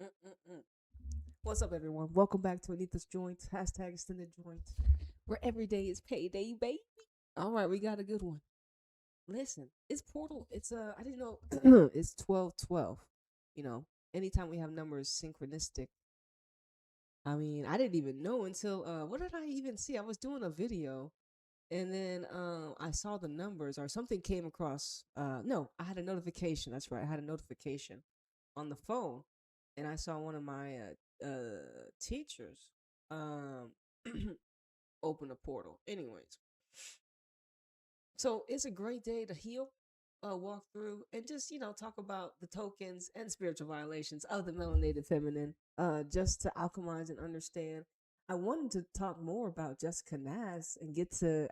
Mm-mm-mm. What's up, everyone? Welcome back to Anita's Joints, hashtag extended joints, where every day is payday, baby. All right, we got a good one. Listen, it's Portal. I didn't know it's 12/12. You know, anytime we have numbers synchronistic. I mean, I didn't even know until what did I even see? I was doing a video and then I saw the numbers or something came across. No, I had a notification. That's right, I had a notification on the phone, and I saw one of my teachers um open a portal. Anyways, so it's a great day to heal, walk through, and just talk about the tokens and spiritual violations of the melanated feminine. Just to alchemize and understand. I wanted to talk more about Jessica Nas and get to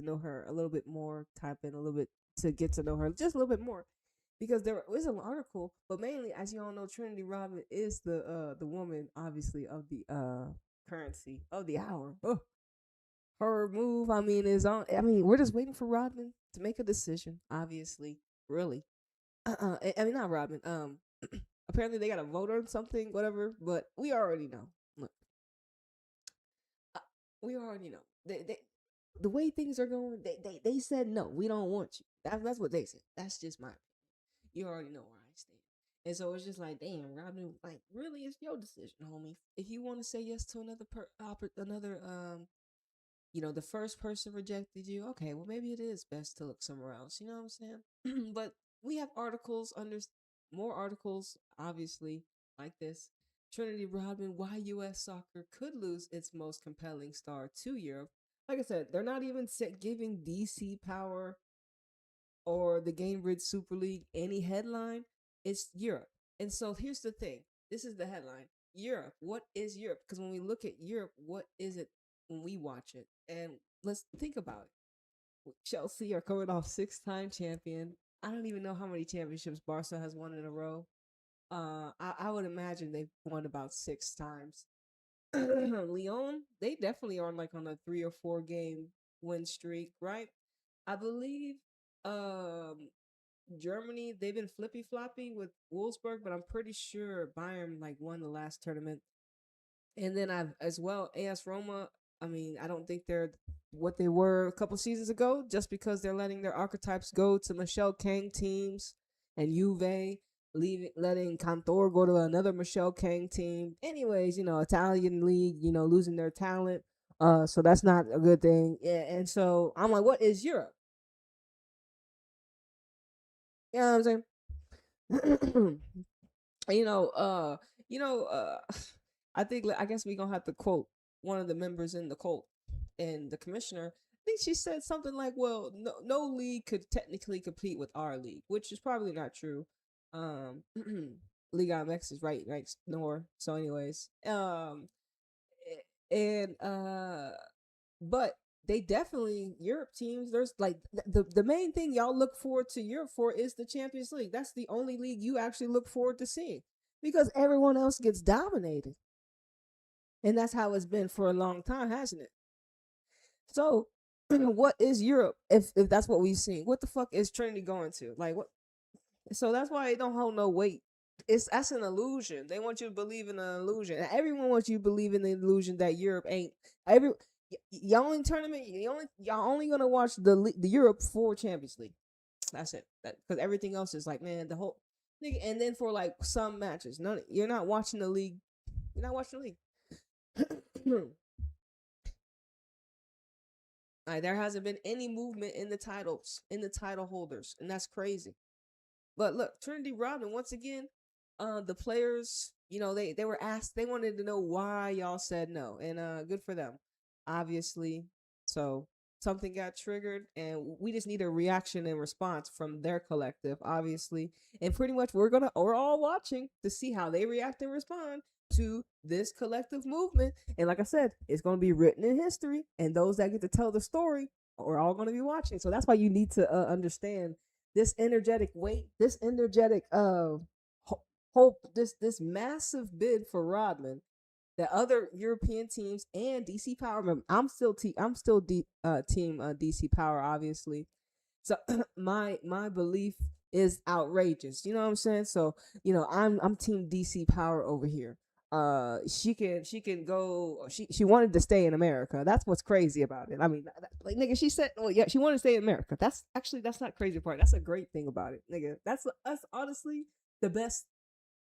know her a little bit more. Type in a little bit to get to know her just a little bit more, because there was an article, but mainly, as you all know, Trinity Rodman is the woman, obviously, of the currency of the hour. Her move, I mean, is on. I mean, we're just waiting for Rodman to make a decision. Obviously, really. I mean, not Rodman. Apparently they got a vote on something, whatever. But we already know. Look, uh, we already know. The way things are going, they said no. We don't want you. That's what they said. That's just my. You already know where I stand. And so it's just like, damn, Rodman, like, really, it's your decision, homie. If you want to say yes to another the first person rejected you, okay, well, maybe it is best to look somewhere else. You know what I'm saying? But we have more articles, obviously, like this. Trinity Rodman, why U.S. soccer could lose its most compelling star to Europe. Like I said, they're not even giving DC Power or the Gamebridge Super League any headline. It's Europe. And so here's the thing. This is the headline. Europe. What is Europe? Because when we look at Europe, what is it when we watch it? And let's think about it. Chelsea are coming off six-time champion. I don't even know how many championships Barca has won in a row. I would imagine they've won about six times. Lyon, they definitely are like on a 3 or 4 game win streak, right? I believe um Germany, they've been flippy floppy with Wolfsburg, but I'm pretty sure Bayern like won the last tournament. And then I've as well AS Roma. I mean, I don't think they're what they were a couple seasons ago, just because they're letting their archetypes go to Michelle Kang teams and Juve, letting Cantor go to another Michelle Kang team. Anyways, Italian league, losing their talent. So that's not a good thing. Yeah, and so I'm like, what is Europe? You know what I'm saying? you know, uh, you know, I guess we gonna have to quote one of the members in the cult and the commissioner. I think she said something like, "Well, no league could technically compete with our league," which is probably not true. Um, Liga MX is right nor. So, anyways, and but they definitely Europe teams. There's like the main thing y'all look forward to Europe for is the Champions League. That's the only league you actually look forward to seeing, because everyone else gets dominated, and that's how it's been for a long time, hasn't it? So, what is Europe if that's what we've seen? What the fuck is Trinity going to like? What? So that's why it don't hold no weight. That's an illusion. They want you to believe in an illusion. Everyone wants you to believe in the illusion that Europe ain't every. Y'all only tournament. Y'all only gonna watch the Europe for Champions League. That's it. Because everything else is like, man, the whole nigga. And then for like some matches, none. You're not watching the league. You're not watching the league. Like, there hasn't been any movement in the titles, in the title holders, and that's crazy. But look, Trinity Rodman once again. The players, they were asked. They wanted to know why y'all said no, and good for them, obviously. So something got triggered, and we just need a reaction and response from their collective, obviously. And pretty much, we're all watching to see how they react and respond to this collective movement. And like I said, it's going to be written in history, and those that get to tell the story are all going to be watching. So that's why you need to understand this energetic weight, this energetic hope, this massive bid for Rodman that other European teams and DC Power. Remember, I'm still team DC Power, obviously. So my belief is outrageous. You know what I'm saying? So, I'm team DC power over here. She can go. She wanted to stay in America. That's what's crazy about it. I mean, like, nigga, she said, well, yeah, she wanted to stay in America. That's not crazy part. That's a great thing about it, nigga. That's honestly the best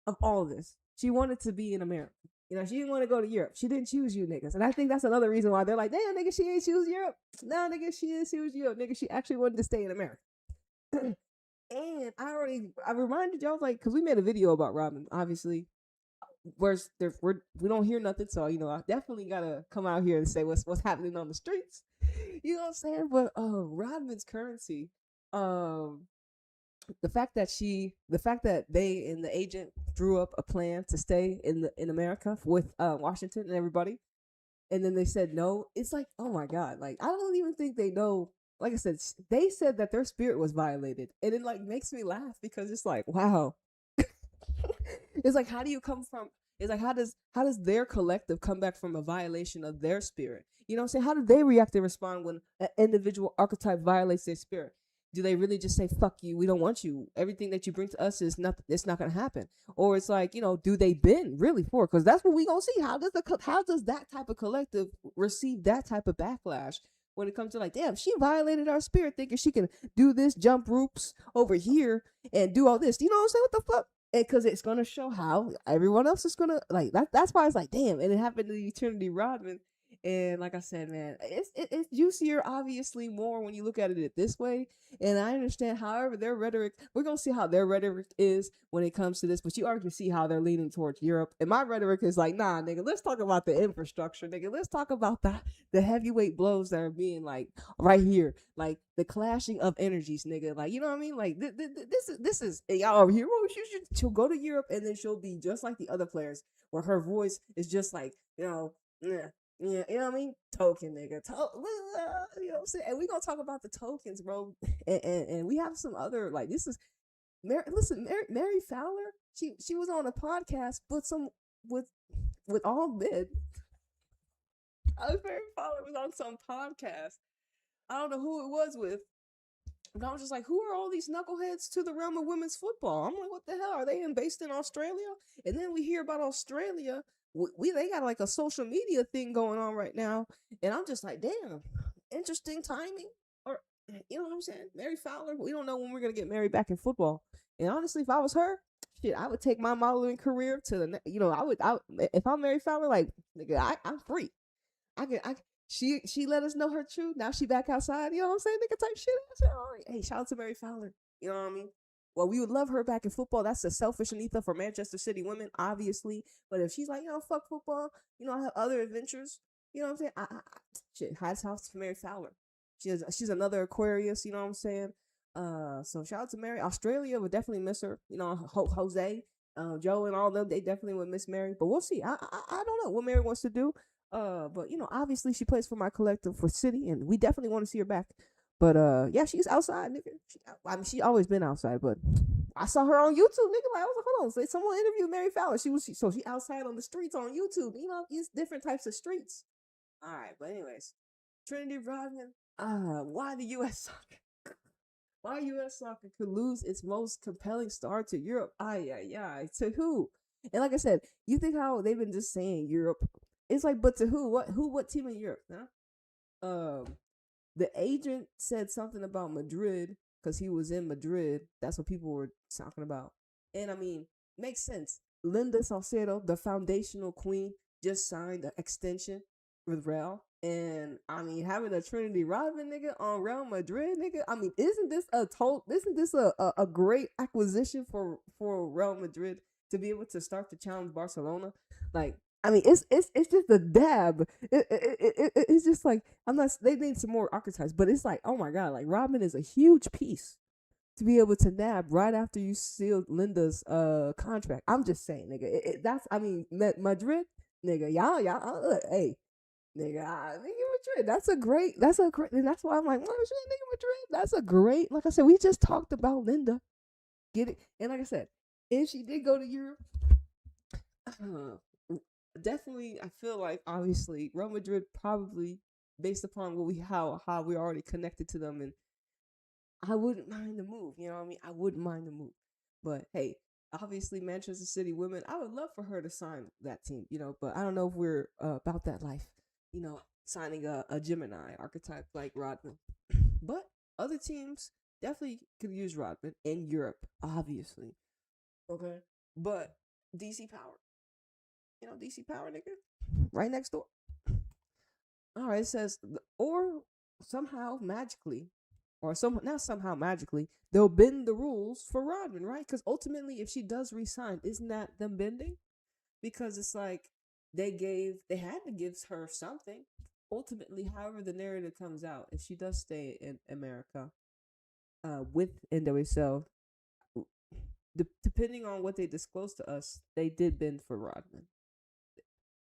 of all of this. She wanted to be in America. She didn't want to go to Europe. She didn't choose you niggas. And I think that's another reason why they're like, damn, nigga, she ain't choose Europe. No, nigga, she didn't choose Europe. Nigga, she actually wanted to stay in America. And I reminded y'all, like, because we made a video about Rodman, obviously. We don't hear nothing, so I definitely gotta come out here and say what's happening on the streets. You know what I'm saying? But Rodman's currency, um, the fact that they and the agent drew up a plan to stay in America with Washington and everybody, and then they said no. It's like, oh my god, like I don't even think they know. Like I said, they said that their spirit was violated, and it like makes me laugh because it's like, wow. It's like, how do you come from? It's like, how does their collective come back from a violation of their spirit? You know what I'm saying? How do they react and respond when an individual archetype violates their spirit? Do they really just say, fuck you, we don't want you, everything that you bring to us is not, it's not going to happen? Or it's like, do they bend really for? Because that's what we gonna see. How does that type of collective receive that type of backlash when it comes to, like, damn, she violated our spirit thinking she can do this, jump ropes over here and do all this? You know what I'm saying? What the fuck? Because it's gonna show how everyone else is gonna like that. That's why it's like, damn. And it happened to Trinity Rodman. And like I said, man, it's juicier, obviously, more when you look at it this way. And I understand, however, their rhetoric, we're going to see how their rhetoric is when it comes to this. But you already see how they're leaning towards Europe. And my rhetoric is like, nah, nigga, let's talk about the infrastructure, nigga. Let's talk about the heavyweight blows that are being, like, right here. Like, the clashing of energies, nigga. Like, you know what I mean? Like, this is y'all over here. Well, she'll go to Europe, and then she'll be just like the other players, where her voice is just like, yeah. Yeah, you know what I mean? Token, nigga. You know what I'm saying? And we gonna talk about the tokens, bro. And we have some other, like, this is Mary Fowler. She was on a podcast, but with all men. Mary Fowler was on some podcast. I don't know who it was with. But I was just like, who are all these knuckleheads to the realm of women's football? I'm like, what the hell? Are they based in Australia? And then we hear about Australia. They got like a social media thing going on right now. And I'm just like, damn, interesting timing. Or, you know what I'm saying? Mary Fowler, we don't know when we're going to get Mary back in football. And honestly, if I was her, shit, I would take my modeling career to the, if I'm Mary Fowler, like, nigga, I'm free. She let us know her truth. Now she back outside. You know what I'm saying? Nigga type shit. I said, oh, hey, shout out to Mary Fowler. You know what I mean? Well, we would love her back in football. That's a selfish Anita for Manchester City women, obviously. But if she's like, fuck football, I have other adventures. You know what I'm saying? Shit, hats off to Mary Fowler. She's another Aquarius. You know what I'm saying? So shout out to Mary. Australia would definitely miss her. Jose, Joe, and all of them, they definitely would miss Mary. But we'll see. I don't know what Mary wants to do. But obviously she plays for my collective for City, and we definitely want to see her back. But yeah, she's outside, nigga. She always been outside, but I saw her on YouTube, nigga. Like, I was like, hold on, someone interviewed Mary Fowler. She outside on the streets on YouTube. It's different types of streets. All right, but anyways, Trinity Rodman. Why the U.S. soccer? Why U.S. soccer could lose its most compelling star to Europe? To who? And like I said, you think how they've been just saying Europe. It's like, but to who? What team in Europe? Huh? The agent said something about Madrid because he was in Madrid. That's what people were talking about. And I mean, makes sense. Linda Salcedo, the foundational queen, just signed an extension with Real. And I mean, having a Trinity Rodman nigga on Real Madrid nigga, I mean, isn't this a great acquisition for Real Madrid to be able to start to challenge Barcelona? Like, I mean, it's just a dab. It's just like, I'm not. They need some more archetypes, but it's like, oh my god, like Rodman is a huge piece to be able to nab right after you sealed Linda's contract. I'm just saying, nigga. That's, I mean, Madrid, nigga, y'all, hey, nigga, Madrid. That's a great. And that's why I'm like, oh shit, nigga, Madrid. That's a great. Like I said, we just talked about Linda. Get it? And like I said, if she did go to Europe. Definitely, I feel like, obviously Real Madrid, probably based upon how we already connected to them, and I wouldn't mind the move. You know what I mean? I wouldn't mind the move. But hey, obviously Manchester City women, I would love for her to sign that team, but I don't know if we're about that life, signing a Gemini archetype like Rodman. But other teams definitely could use Rodman in Europe, obviously. Okay. But DC Power, DC Power, nigga, right next door. All right, it says, or somehow magically, or not somehow magically, they'll bend the rules for Rodman, right? Because ultimately, if she does resign, isn't that them bending? Because it's like they had to give her something. Ultimately, however the narrative comes out, if she does stay in America, with NWSL, depending on what they disclose to us, they did bend for Rodman.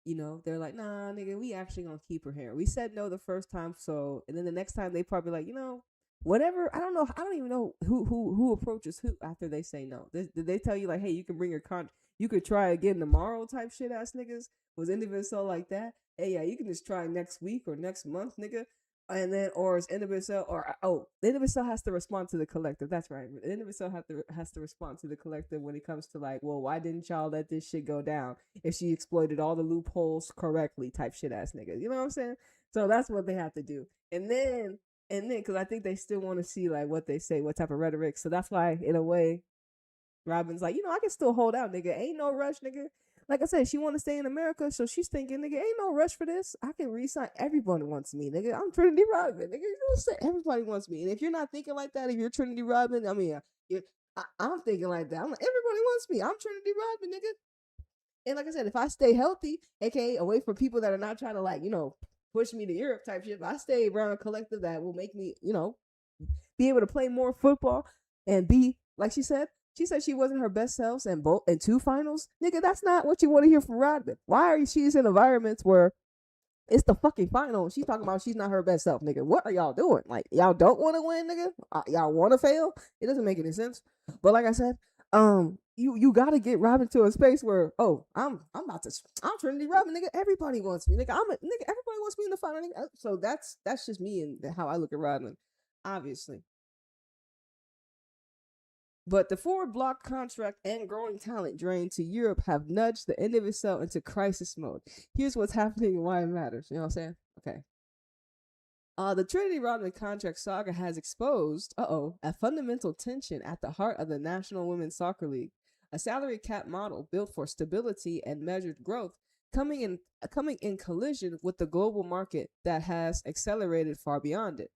They're like, nah, nigga, we actually gonna keep her here. We said no the first time, and then the next time they probably like, whatever. I don't know. I don't even know who approaches who after they say no. Did they tell you like, hey, you can bring your you could try again tomorrow type shit ass niggas? Was NWSL like that? Hey, yeah, you can just try next week or next month, nigga. And then, or is NWSL, the NWSL has to respond to the collective. That's right. The NWSL has to respond to the collective when it comes to like, well, why didn't y'all let this shit go down if she exploited all the loopholes correctly type shit ass niggas. You know what I'm saying? So that's what they have to do. And then, because I think they still want to see like what they say, what type of rhetoric. So that's why, in a way, Robin's like, I can still hold out, nigga. Ain't no rush, nigga. Like I said, she want to stay in America, so she's thinking, nigga, ain't no rush for this. I can resign. Everybody wants me, nigga. I'm Trinity Rodman, nigga. You know what I'm saying? Everybody wants me. And if you're not thinking like that, if you're Trinity Rodman, I mean, I'm thinking like that. I'm like, everybody wants me. I'm Trinity Rodman, nigga. And like I said, if I stay healthy, aka away from people that are not trying to like, push me to Europe type shit, if I stay around a collective that will make me, be able to play more football and be, like she said she wasn't her best self in both in 2 finals. Nigga, that's not what you want to hear from Rodman. Why are she's in environments where it's the fucking final? She's talking about she's not her best self, nigga. What are y'all doing? Like, y'all don't want to win, nigga? Y'all want to fail? It doesn't make any sense. But like I said, you gotta get Rodman to a space where, I'm Trinity Rodman, nigga. Everybody wants me, nigga. Everybody wants me in the final, nigga. So that's just me and how I look at Rodman, obviously. But the forward block contract and growing talent drain to Europe have nudged the NWSL into crisis mode. Here's what's happening and why it matters. You know what I'm saying? Okay. The Trinity Rodman contract saga has exposed, a fundamental tension at the heart of the National Women's Soccer League, a salary cap model built for stability and measured growth, coming in collision with the global market that has accelerated far beyond it.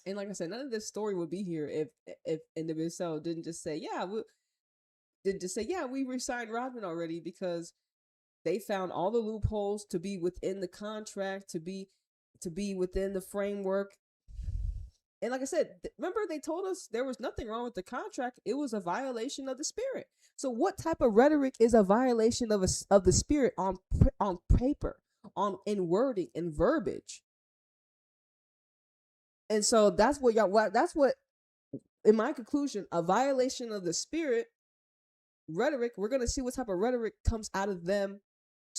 And like I said, none of this story would be here if NWSL didn't just say, we re-signed Rodman already, because they found all the loopholes to be within the contract, to be within the framework. And like I said, remember they told us there was nothing wrong with the contract. It was a violation of the spirit. So what type of rhetoric is a violation of the spirit on paper, in wording, in verbiage? And so that's what in my conclusion, a violation of the spirit rhetoric. We're going to see what type of rhetoric comes out of them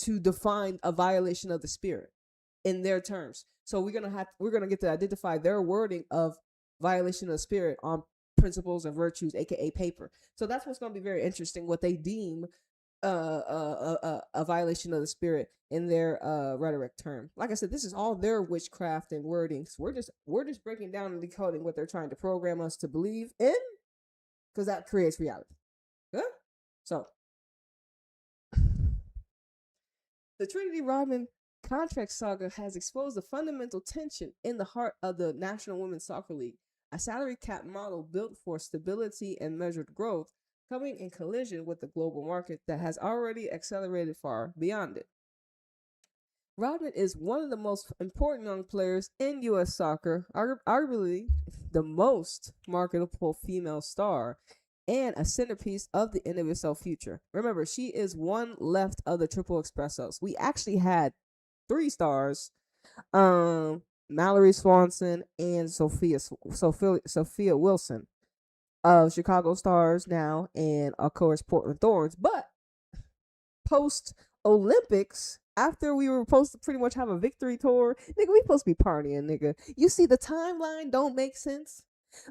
to define a violation of the spirit in their terms. So we're going to get to identify their wording of violation of the spirit on principles and virtues, aka paper. So that's what's going to be very interesting, what they deem a violation of the spirit in their rhetoric term. Like I said, this is all their witchcraft and wording. So we're just breaking down and decoding what they're trying to program us to believe in, because that creates reality. Huh? So the Trinity Rodman contract saga has exposed the fundamental tension in the heart of the National Women's Soccer League, a salary cap model built for stability and measured growth, coming in collision with the global market that has already accelerated far beyond it. Rodman is one of the most important young players in U.S. soccer, arguably the most marketable female star, and a centerpiece of the NWSL future. Remember, she is one left of the triple espressos. We actually had 3 stars, Mallory Swanson and Sophia Wilson of Chicago Stars now, and of course Portland Thorns. But post Olympics, after we were supposed to pretty much have a victory tour, nigga, we supposed to be partying, nigga. You see, the timeline don't make sense.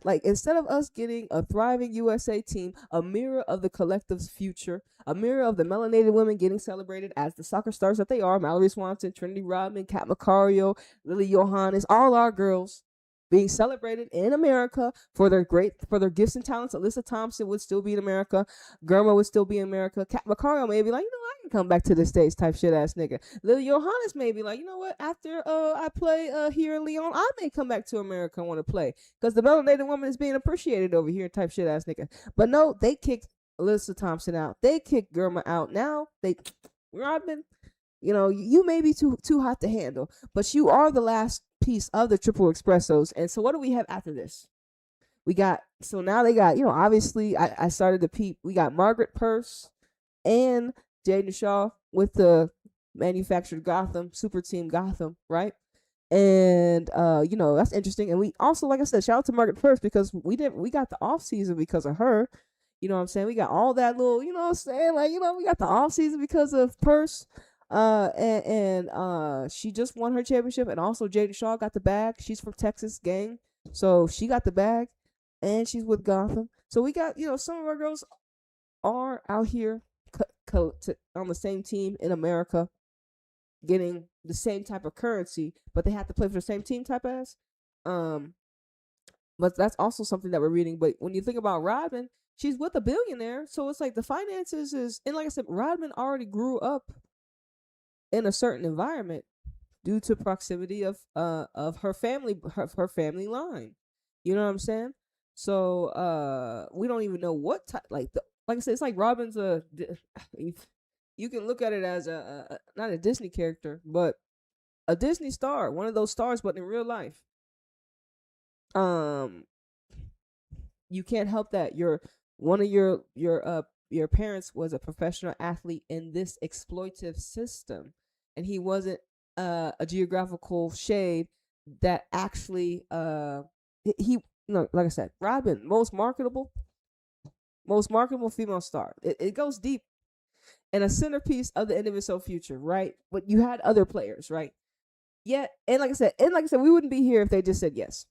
Like, instead of us getting a thriving USA team, a mirror of the collective's future, a mirror of the melanated women getting celebrated as the soccer stars that they are, Mallory Swanson, Trinity Rodman, Kat Macario, Lily Johannes, all our girls being celebrated in America for their gifts and talents. Alyssa Thompson would still be in America. Germa would still be in America. Kat Macario may be like, I can come back to the States type shit ass nigga. Lily Johannes may be like, you know what? After I play here in Lyon, I may come back to America and want to play because the melanated woman is being appreciated over here type shit ass nigga. But no, they kicked Alyssa Thompson out. They kicked Germa out. Now they Rodman. You may be too hot to handle, but you are the last piece of the triple espressos. And so what do we have after this? Now they got, obviously I started to peep. We got Margaret Purse and Jaden Shaw with the manufactured Gotham, super team Gotham, right? And that's interesting. And we also, like I said, shout out to Margaret Purse because we got the off season because of her. You know what I'm saying? We got all that little, you know what I'm saying? Like, we got the off season because of Purse. She just won her championship, and also Jaden Shaw got the bag. She's from Texas, gang, so she got the bag, and she's with Gotham. So we got, some of our girls are out here on the same team in America, getting the same type of currency, but they have to play for the same team type as. But that's also something that we're reading. But when you think about Rodman, she's with a billionaire, so it's like the finances is, and like I said, Rodman already grew up in a certain environment due to proximity of her family line. You know what I'm saying? So we don't even know what type, like I said, it's like Robin's you can look at it as a not a Disney character, but a Disney star, one of those stars, but in real life. You can't help that one of your parents was a professional athlete in this exploitive system, and he wasn't a geographical shade that actually like I said, Rodman, most marketable female star. It goes deep, and a centerpiece of the NWSL future, right? But you had other players, right? And like I said, we wouldn't be here if they just said yes.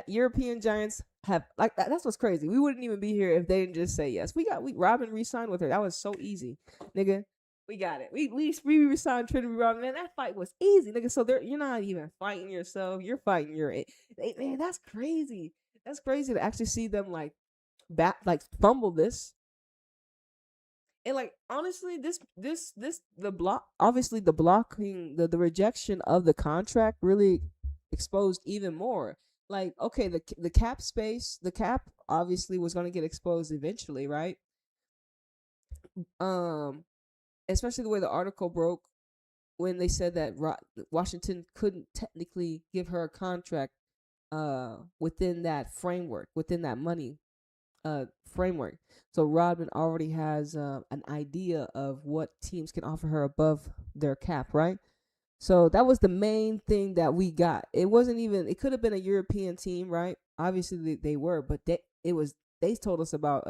European giants have, like, that's what's crazy. We wouldn't even be here if they didn't just say yes. Robin re-signed with her. That was so easy, nigga. We got it. We re-signed Trinity Rodman. Man, that fight was easy, nigga. So you're not even fighting yourself. You're fighting man. That's crazy. That's crazy to actually see them fumble this. And like, honestly, obviously the blocking, the rejection of the contract really exposed even more. Like, okay, the cap space, the cap obviously was going to get exposed eventually, right? Especially the way the article broke when they said that Washington couldn't technically give her a contract within that framework, within that money framework. So Rodman already has an idea of what teams can offer her above their cap, right? So that was the main thing that we got. It wasn't even, it could have been a European team, right? Obviously they were, but they told us about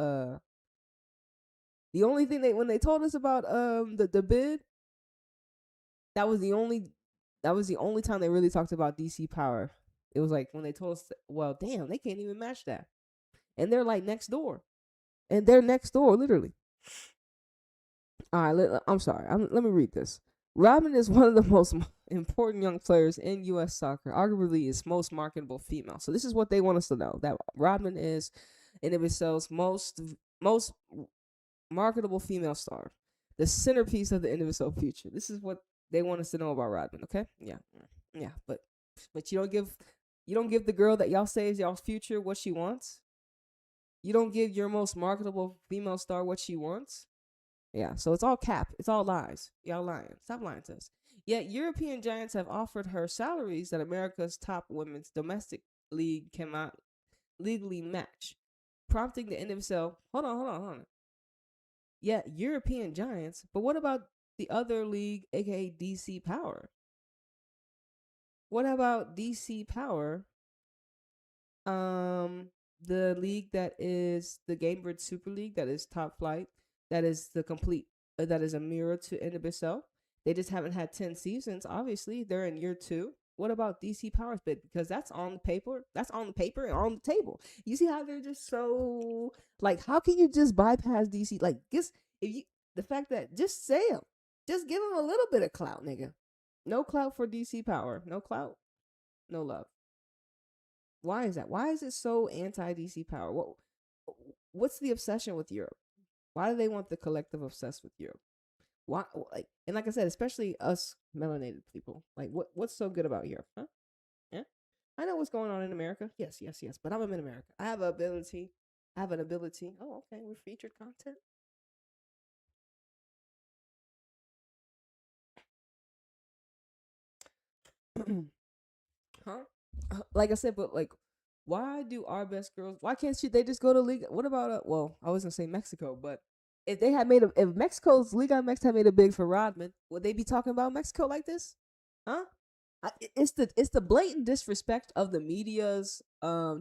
the only thing when they told us about the bid, that was the only time they really talked about DC Power. It was like when they told us, well, damn, they can't even match that. And they're like next door. And they're next door, literally. All right, I'm sorry. Let me read this. Rodman is one of the most important young players in U.S. soccer, arguably its most marketable female. So this is what they want us to know, that Rodman is NWSL's most marketable female star, the centerpiece of the NWSL future. This is what they want us to know about Rodman, okay? Yeah. But you don't give the girl that y'all say is y'all's future what she wants. You don't give your most marketable female star what she wants. Yeah, so it's all cap. It's all lies. Y'all lying. Stop lying to us. Yet European giants have offered her salaries that America's top women's domestic league cannot legally match, prompting the NWSL. Hold on. Yet European giants, but what about the other league, aka DC Power? What about DC Power? The league that is the Gamebird Super League, that is top flight, that is the complete, that is a mirror to NWSL. They just haven't had 10 seasons. Obviously, they're in year 2. What about DC Power's bid? Because that's on the paper. That's on the paper and on the table. You see how they're just so like, how can you just bypass DC? Like, just if you the fact that just say them, just give them a little bit of clout, nigga. No clout for DC Power. No clout. No love. Why is that? Why is it so anti DC Power? What's the obsession with Europe? Why do they want the collective obsessed with Europe? Why, like, and like I said, especially us melanated people, like, what's so good about Europe, huh? Yeah, I know what's going on in America. Yes, yes, yes, but I'm in America. I have an ability. I have an ability. Oh, okay, we're featured content. Huh? Like I said, but like, why do our best girls? Why can't they just go to league? What about well, I was gonna say Mexico, but if they had made if Mexico's Liga MX had made a bid for Rodman, would they be talking about Mexico like this? Huh? It's the blatant disrespect of the media's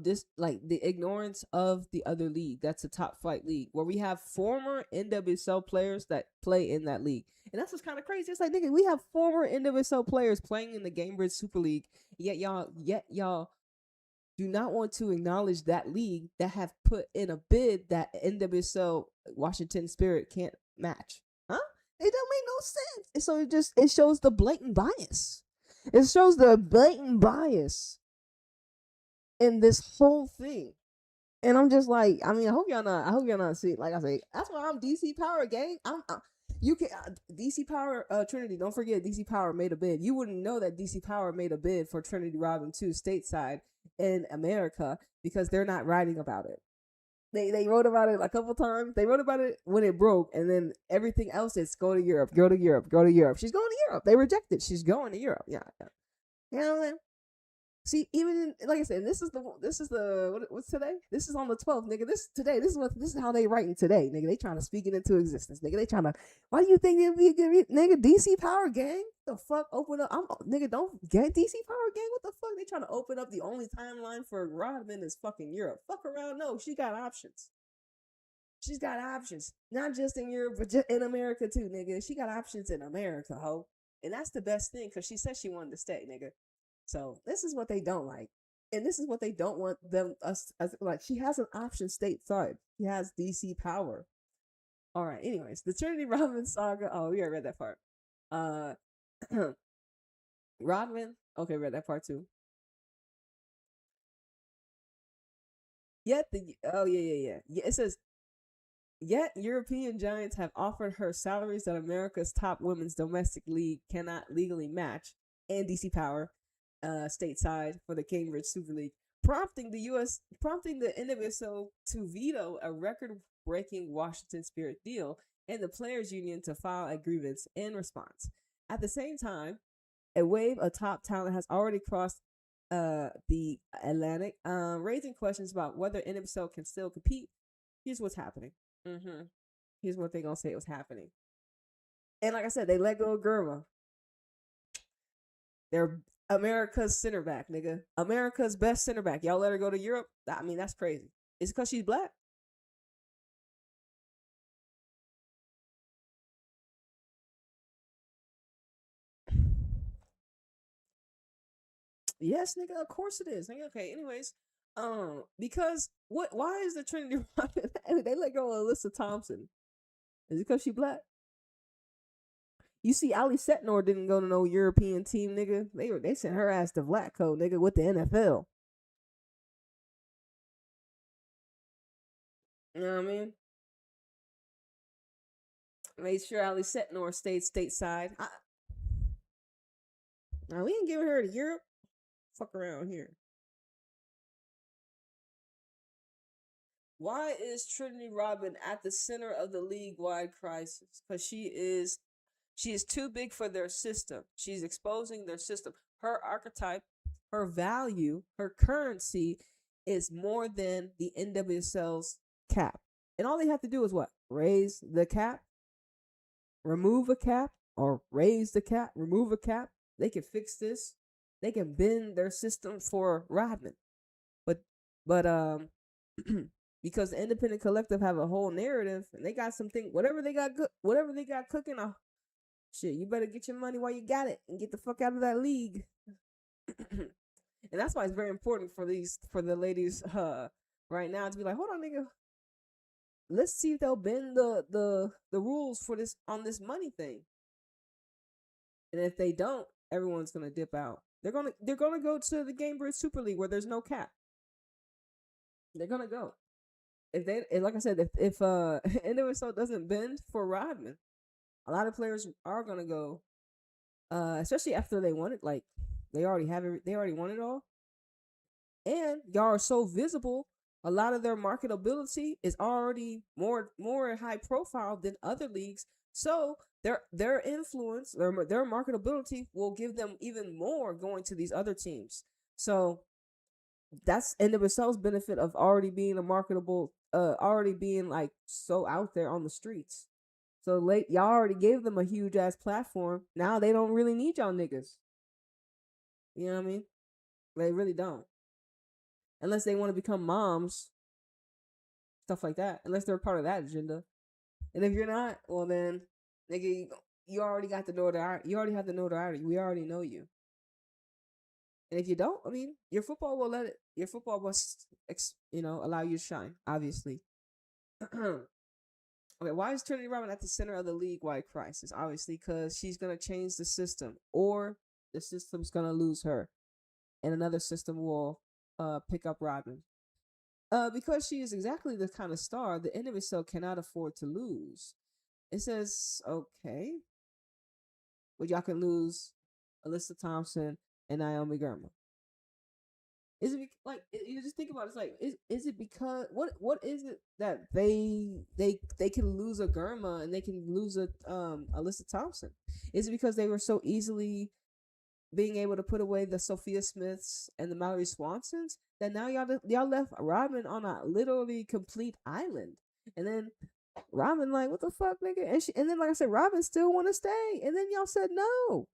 this like the ignorance of the other league. That's a top flight league where we have former NWSL players that play in that league, and that's what's kind of crazy. It's like, nigga, we have former NWSL players playing in the Gamebridge Super League, yet y'all do not want to acknowledge that league that have put in a bid that NWSL Washington Spirit can't match. Huh? It don't make no sense. And so it shows the blatant bias. It shows the blatant bias in this whole thing. And I'm just like, I mean, I hope y'all not see. Like I say, that's why I'm DC Power gang. You can DC Power Trinity. Don't forget, DC Power made a bid. You wouldn't know that DC Power made a bid for Trinity Rodman 2 stateside in America because they're not writing about it. They wrote about it a couple times. They wrote about it when it broke, and then everything else is go to Europe, go to Europe, go to Europe. She's going to Europe. They rejected. She's going to Europe. Yeah. You know what I mean? See, even like I said, this is what's today? This is on the 12th, nigga. This is how they writing today, nigga. They trying to speak it into existence, nigga. They trying to. Why do you think it'd be a good nigga? DC Power gang, the fuck open up? Nigga, don't get DC Power gang. What the fuck? They trying to open up the only timeline for Rodman is fucking Europe. Fuck around, no, she got options. She's got options, not just in Europe, but just in America too, nigga. She got options in America, ho, and that's the best thing because she said she wanted to stay, nigga. So this is what they don't like, and this is what they don't want them us as like. She has an option stateside. She has DC Power. All right. Anyways, the Trinity Rodman saga. Oh, we already read that part. Uh, Rodman. Okay, read that part too. Yet the yeah. It says yet European giants have offered her salaries that America's top women's domestic league cannot legally match, and DC Power, stateside for the Cambridge Super League, prompting the NWSL to veto a record-breaking Washington Spirit deal and the players' union to file a grievance in response. At the same time, a wave of top talent has already crossed the Atlantic, raising questions about whether NWSL can still compete. Here's what's happening. Mm-hmm. Here's what they're gonna say was happening. And like I said, they let go of Germa. They're America's center back, nigga. America's best center back. Y'all let her go to Europe? I mean, that's crazy. Is it because she's black? Yes, nigga. Of course it is. Nigga. Okay. Anyways, because what? Why is the Trinity Rodman? They let go of Alyssa Thompson? Is it because she black? You see, Ali Setnor didn't go to no European team, nigga. They sent her ass to Vlatko, nigga, with the NFL. You know what I mean? Made sure Ali Setnor stayed stateside. Now we ain't giving her to Europe. Fuck around here. Why is Trinity Rodman at the center of the league-wide crisis? Because she is too big for their system. She's exposing their system. Her archetype, her value, her currency is more than the NWSL's cap. And all they have to do is what? Raise the cap, remove a cap, or raise the cap, remove a cap. They can fix this. They can bend their system for Rodman. But because the independent collective have a whole narrative and they got something, whatever they got cooking. Shit, you better get your money while you got it and get the fuck out of that league. And that's why it's very important for the ladies right now to be like, hold on, nigga, let's see if they'll bend the rules for this on this money thing. And if they don't, everyone's gonna dip out. They're gonna go to the Game Bridge Super League where there's no cap. They're gonna go. Like I said, if NWSL doesn't bend for Rodman, a lot of players are gonna go. Especially after they won it, like they already have it, they already won it all. And y'all are so visible, a lot of their marketability is already more high profile than other leagues. So their influence, their marketability will give them even more going to these other teams. So that's NWSL's benefit of already being a marketable, already being like so out there on the streets. So late, y'all already gave them a huge ass platform. Now they don't really need y'all niggas. You know what I mean? They really don't. Unless they want to become moms, stuff like that. Unless they're part of that agenda. And if you're not, well then, nigga, you already got the notoriety. You already have the notoriety. We already know you. And if you don't, I mean, your football will let it. Your football will, allow you to shine. Obviously. Okay, why is Trinity Rodman at the center of the league-wide crisis? Obviously, because she's gonna change the system, or the system's gonna lose her, and another system will pick up Rodman. Because she is exactly the kind of star the NWSL cannot afford to lose. It says, okay, well, y'all can lose Alyssa Thompson and Naomi Gurma. Is it like you just think about it, it's like is it because what is it that they can lose a Gurma and they can lose a Alyssa Thompson? Is it because they were so easily being able to put away the Sophia Smiths and the Mallory Swansons that now y'all left Rodman on a literally complete island? And then Rodman like, what the fuck, nigga? And then like I said, Rodman still want to stay, and then y'all said no.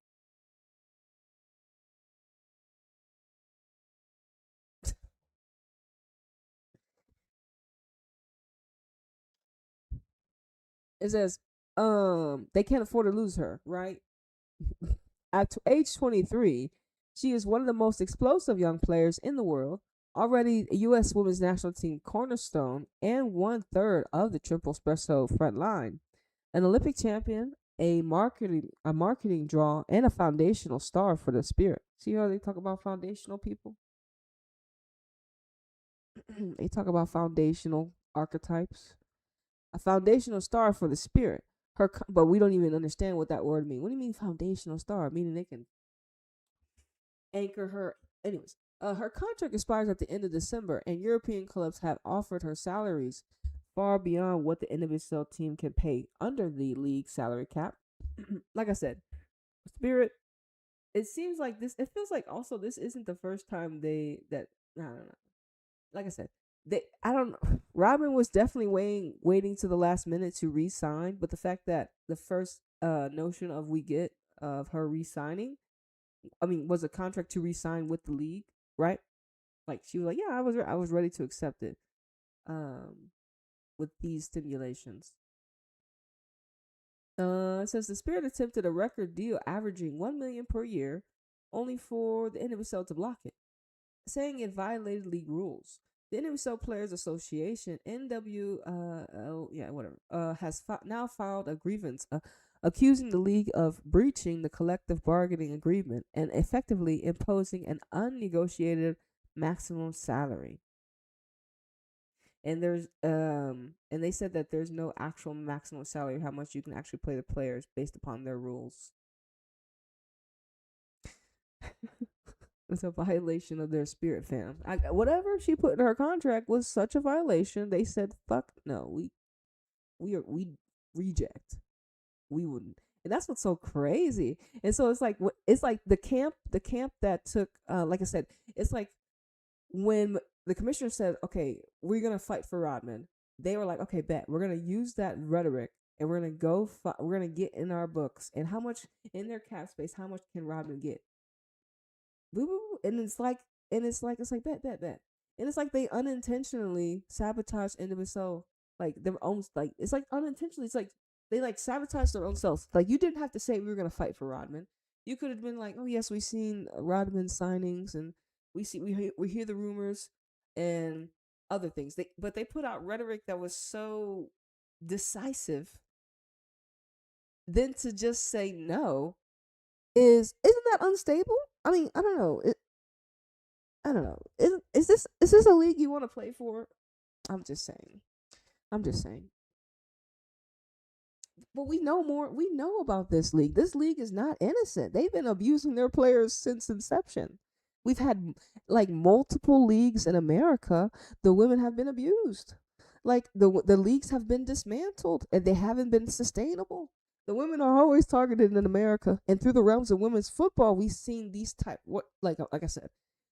It says they can't afford to lose her, right? At age 23, she is one of the most explosive young players in the world, already a U.S. women's national team cornerstone and 1/3 of the triple espresso front line, an Olympic champion, a marketing draw, and a foundational star for the Spirit. See how they talk about foundational people? They talk about foundational archetypes. A foundational star for the Spirit. But we don't even understand what that word means. What do you mean foundational star? Meaning they can anchor her. Anyways, her contract expires at the end of December, and European clubs have offered her salaries far beyond what the NWSL team can pay under the league salary cap. Like I said, Spirit. It seems like this. It feels like also this isn't the first time I don't know. Like I said, I don't know. Rodman was definitely waiting to the last minute to re-sign, but the fact that the first notion of we get of her re-signing, I mean, was a contract to re-sign with the league, right? Like she was like, yeah, I was ready to accept it. With these stimulations. It says the Spirit attempted a record deal averaging $1 million per year, only for the NWSL to block it, saying it violated league rules. The NWSL Players Association (NWL), has now filed a grievance accusing the league of breaching the collective bargaining agreement and effectively imposing an unnegotiated maximum salary. And and they said that there's no actual maximum salary, how much you can actually pay the players based upon their rules. It's a violation of their Spirit, fam. Whatever she put in her contract was such a violation. They said, "Fuck no, we reject. We wouldn't." And that's what's so crazy. And so it's like the camp that took, like I said, it's like when the commissioner said, "Okay, we're gonna fight for Rodman." They were like, "Okay, bet we're gonna use that rhetoric and we're gonna go. We're gonna get in our books and how much in their cap space? How much can Rodman get?" And it's like bet. And it's like they unintentionally sabotage NWSL, like their own, like it's like unintentionally. It's like they like sabotage their own selves. Like you didn't have to say we were gonna fight for Rodman. You could have been like, oh yes, we've seen Rodman signings, and we hear the rumors and other things. But they put out rhetoric that was so decisive. Then to just say no isn't that unstable? I mean, I don't know. I don't know. Is this a league you want to play for? I'm just saying. I'm just saying. But we know more. We know about this league. This league is not innocent. They've been abusing their players since inception. We've had like multiple leagues in America. The women have been abused. Like the leagues have been dismantled and they haven't been sustainable. The women are always targeted in America, and through the realms of women's football, we've seen these type what like I said,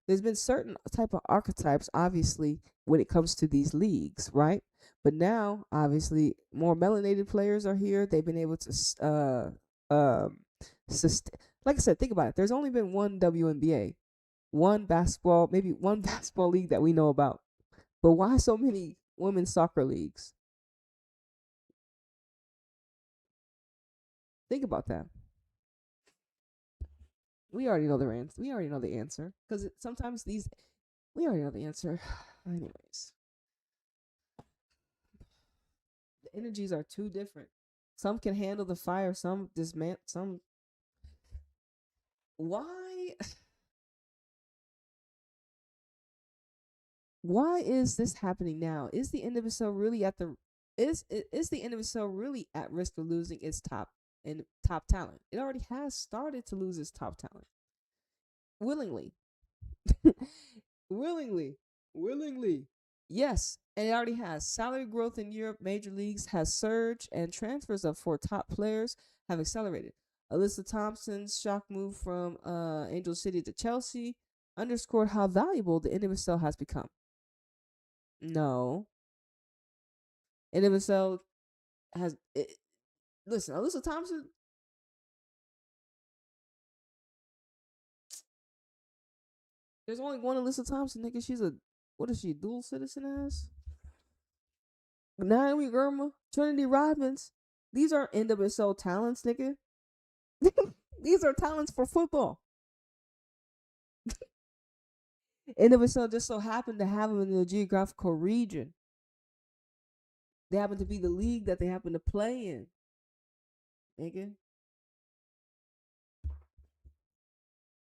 there's been certain type of archetypes, obviously, when it comes to these leagues, right? But now, obviously, more melanated players are here. They've been able to, sustain. Like I said, think about it. There's only been one WNBA, one basketball, maybe one basketball league that we know about. But why so many women's soccer leagues? Think about that. We already know the answer. We already know the answer because sometimes these we already know the answer. Anyways, the energies are too different. Some can handle the fire. Some dismantle. Some. Why? Why is this happening now? Is the NWSL really at the is the NWSL really at risk of losing its top talent? It already has started to lose its top talent willingly, willingly, willingly. Yes, and it already has. Salary growth in Europe major leagues has surged, and transfers of for top players have accelerated. Alyssa Thompson's shock move from Angel City to Chelsea underscored how valuable the NWSL has become. No, NWSL has. Listen, Alyssa Thompson. There's only one Alyssa Thompson, nigga. She's a what is she? Dual citizen as? Naomi Girma, Trinity Rodmans. These are NWSL talents, nigga. These are talents for football. NWSL just so happened to have them in the geographical region. They happen to be the league that they happen to play in. Nigga.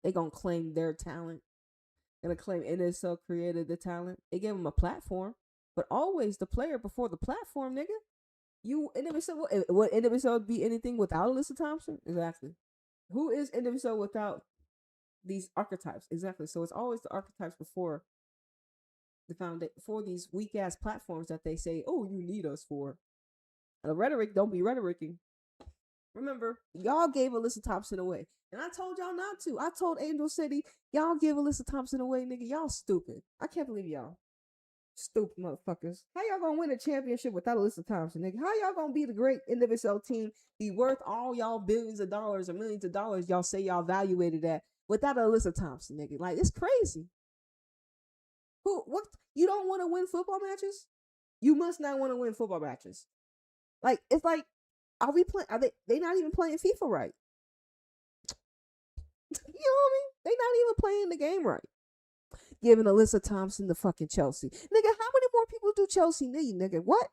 They gonna claim their talent. Gonna claim NSL created the talent. They gave them a platform, but always the player before the platform, nigga. You NWSL would NWSL be anything without Alyssa Thompson? Exactly. Who is NWSL without these archetypes? Exactly. So it's always the archetypes before the foundation for these weak ass platforms that they say, oh, you need us for. And the rhetoric don't be rhetoricing. Remember, y'all gave Alyssa Thompson away. And I told y'all not to. I told Angel City, y'all give Alyssa Thompson away, nigga. Y'all stupid. I can't believe y'all. Stupid motherfuckers. How y'all gonna win a championship without Alyssa Thompson, nigga? How y'all gonna be the great NWSL team, be worth all y'all billions of dollars or millions of dollars y'all say y'all valuated at without Alyssa Thompson, nigga? Like, it's crazy. What? You don't want to win football matches? You must not want to win football matches. Like, it's like, are we playing? Are they not even playing FIFA right? You know what I mean? They not even playing the game right. Giving Alyssa Thompson the fucking Chelsea. Nigga, how many more people do Chelsea need, nigga? What?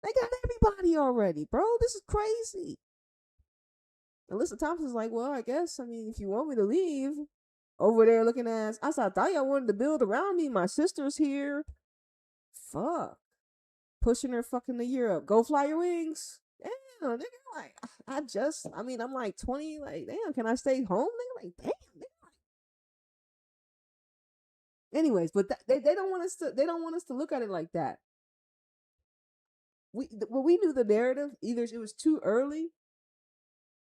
They got everybody already, bro. This is crazy. Alyssa Thompson's like, well, I guess, I mean, if you want me to leave, over there looking at, I thought y'all wanted to build around me. My sister's here. Fuck. Pushing her fucking to Europe. Go fly your wings. Damn, nigga, like, I'm like 20, like, damn, can I stay home, nigga? Like, damn, nigga. Anyways, but they don't want us to look at it like that. We knew the narrative. Either it was too early.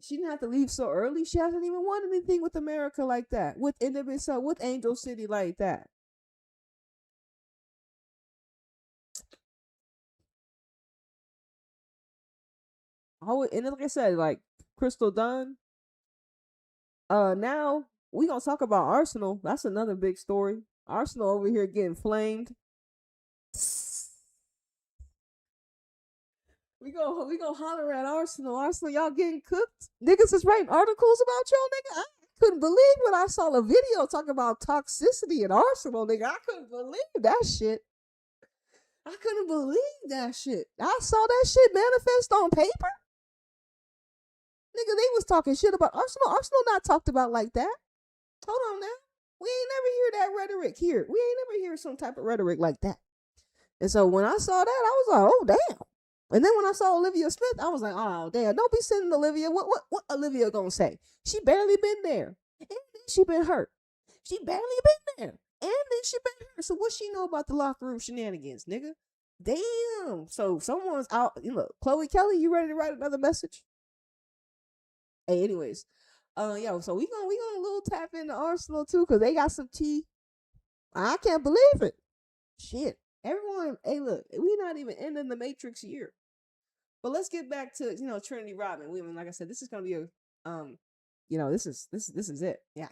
She didn't have to leave so early. She hasn't even won anything with America like that. With NWSL, with Angel City like that. And like I said, like Crystal Dunn. Now we gonna talk about Arsenal. That's another big story. Arsenal over here getting flamed. We go holler at Arsenal. Arsenal, y'all getting cooked. Niggas is writing articles about y'all, nigga. I couldn't believe when I saw a video talking about toxicity in Arsenal, nigga. I couldn't believe that shit. I couldn't believe that shit. I saw that shit manifest on paper. Nigga, they was talking shit about Arsenal. Arsenal not talked about like that. Hold on now. We ain't never hear that rhetoric here. We ain't never hear some type of rhetoric like that. And so when I saw that, I was like, oh damn. And then when I saw Olivia Smith, I was like, oh damn, don't be sending Olivia. What Olivia gonna say? She barely been there. And then she been hurt. She barely been there. And then she been hurt. So what she know about the locker room shenanigans, nigga? Damn. So someone's out. You know, Chloe Kelly, you ready to write another message? Hey, anyways. Yo, so we gonna little tap into Arsenal too, cause they got some tea. I can't believe it. Shit. Everyone, hey, look, we not even ending the Matrix year. But let's get back to Trinity Rodman. We, like I said, this is gonna be a this is it. Yeah.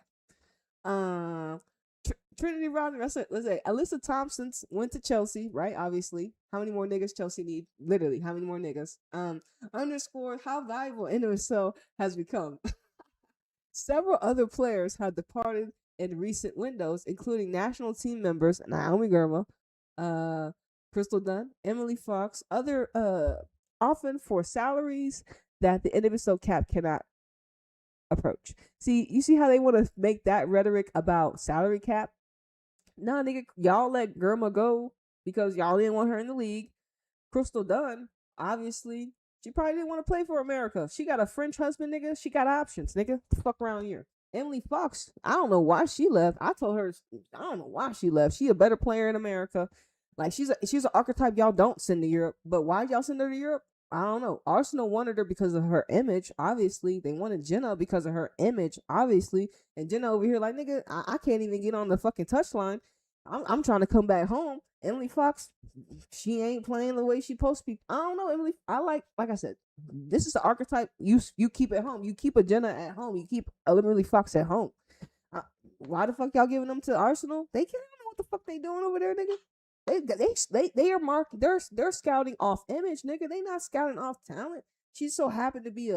Trinity Rodman. Let's say Alyssa Thompson went to Chelsea, right? Obviously, how many more niggas Chelsea need? Literally, how many more niggas? Underscore how valuable NWSL has become. Several other players have departed in recent windows, including national team members Naomi Girma, Crystal Dunn, Emily Fox, other often for salaries that the NWSL cap cannot approach. See, you see how they want to make that rhetoric about salary cap? Nah, nigga, y'all let Girma go because y'all didn't want her in the league. Crystal Dunn, obviously, she probably didn't want to play for America. She got a French husband, nigga. She got options, nigga. Fuck around here. Emily Fox, I don't know why she left. I told her I don't know why she left. She a better player in America. Like she's an archetype y'all don't send to Europe. But why y'all send her to Europe? I don't know. Arsenal wanted her because of her image, obviously. They wanted Jenna because of her image, obviously. And Jenna over here, like, nigga, I can't even get on the fucking touchline. I'm trying to come back home. Emily Fox, she ain't playing the way she supposed to be. I don't know, Emily. I like I said, this is the archetype you keep at home. You keep a Jenna at home. You keep Emily Fox at home. Why the fuck y'all giving them to Arsenal? They can't know what the fuck they doing over there, nigga. They are marking. They're scouting off image, nigga. They not scouting off talent. She so happened to be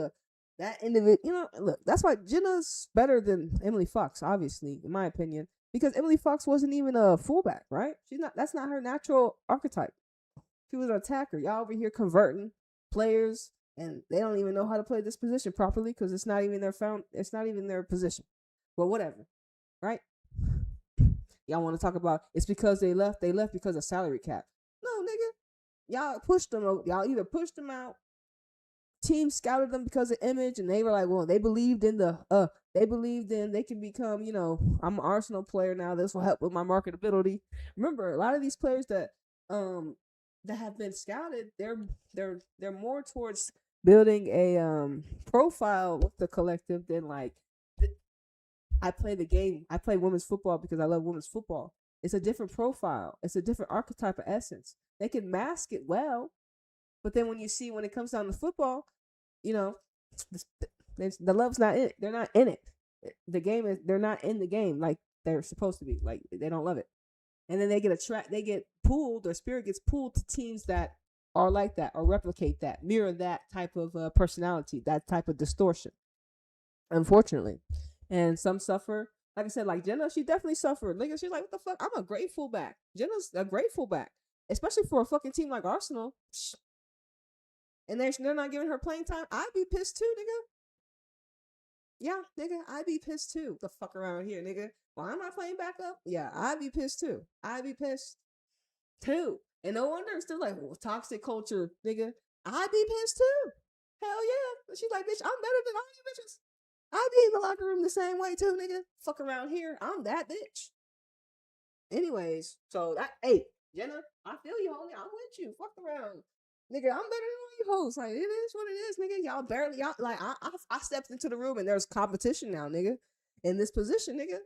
that individual. Look, that's why Jenna's better than Emily Fox, obviously, in my opinion. Because Emily Fox wasn't even a fullback, right? That's not her natural archetype. She was an attacker. Y'all over here converting players, and they don't even know how to play this position properly because it's not even their position. But whatever, right? Y'all want to talk about it's because they left because of salary cap. No, nigga. Y'all pushed them. Y'all either pushed them out. Team scouted them because of image, and they were like, well, they believed in they can become, I'm an Arsenal player now. This will help with my marketability. Remember, a lot of these players that have been scouted, they're more towards building a profile with the collective than like I play the game. I play women's football because I love women's football. It's a different profile. It's a different archetype of essence. They can mask it well, but then when it comes down to football, the love's not in it. They're not in it. The game is, they're not in the game like they're supposed to be. Like they don't love it. And then they get pulled, their spirit gets pulled to teams that are like that or replicate that, mirror that type of personality, that type of distortion. Unfortunately. And some suffer. Like I said, like Jenna, she definitely suffered. Like she's like, what the fuck? I'm a great fullback. Jenna's a great fullback. Especially for a fucking team like Arsenal. And they're not giving her playing time. I'd be pissed too, nigga. Yeah, nigga, I'd be pissed too. The fuck around here, nigga. Why am I playing backup? Yeah, I'd be pissed too. I'd be pissed too. And no wonder it's still like, well, toxic culture, nigga. I'd be pissed too. Hell yeah. She's like, bitch, I'm better than all you bitches. I'd be in the locker room the same way too, nigga. Fuck around here. I'm that bitch. Anyways, so hey, Jenna, I feel you, homie. I'm with you. Fuck around. Nigga, I'm better than all you hoes. Like, it is what it is, nigga. Y'all like, I stepped into the room and there's competition now, nigga. In this position, nigga.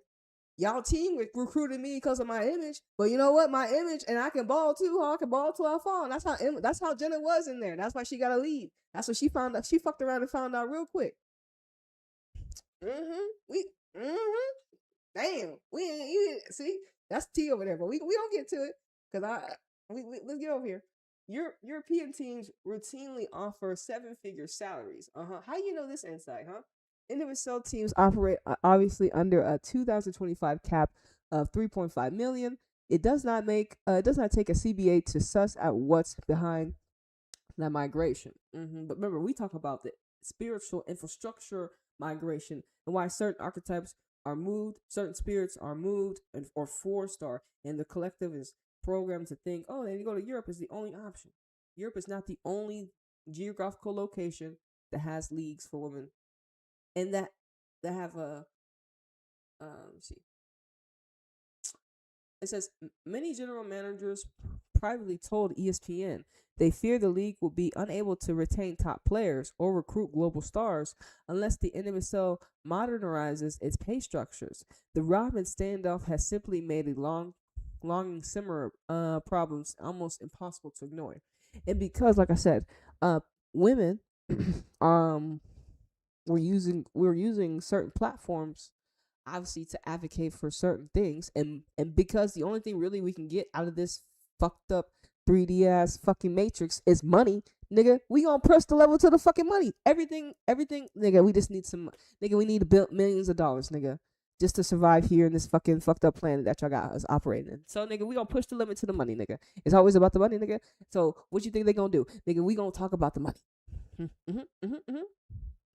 Y'all team recruited me because of my image. But you know what? My image, and I can ball too, I can ball till I fall. And that's how Jenna was in there. That's why she got a lead. That's what she found out. She fucked around and found out real quick. Damn. See? That's tea over there, but we don't get to it. Cause let's get over here. European teams routinely offer seven-figure salaries. How you know this insight, huh? NWSL teams operate obviously under a 2025 cap of 3.5 million. It does not take a CBA to suss out what's behind that migration. But remember, we talk about the spiritual infrastructure migration and why certain archetypes are moved, certain spirits are moved or forced, and the collective is programmed to think, oh, then you go to Europe is the only option. Europe is not the only geographical location that has leagues for women, and that have a let's see. It says many general managers privately told ESPN they fear the league will be unable to retain top players or recruit global stars unless the NWSL modernizes its pay structures. The Rodman standoff has simply made a longing simmer problems almost impossible to ignore. And because, like I said, women um we're using certain platforms obviously to advocate for certain things, and because the only thing really we can get out of this fucked up 3D ass fucking matrix is money, nigga, we gonna press the level to the fucking money. Everything, nigga, we just need some, nigga, we need to build millions of dollars, nigga, just to survive here in this fucking fucked up planet that y'all got us operating in. So, nigga, we gonna push the limit to the money, nigga. It's always about the money, nigga. So, what you think they gonna do, nigga? We gonna talk about the money.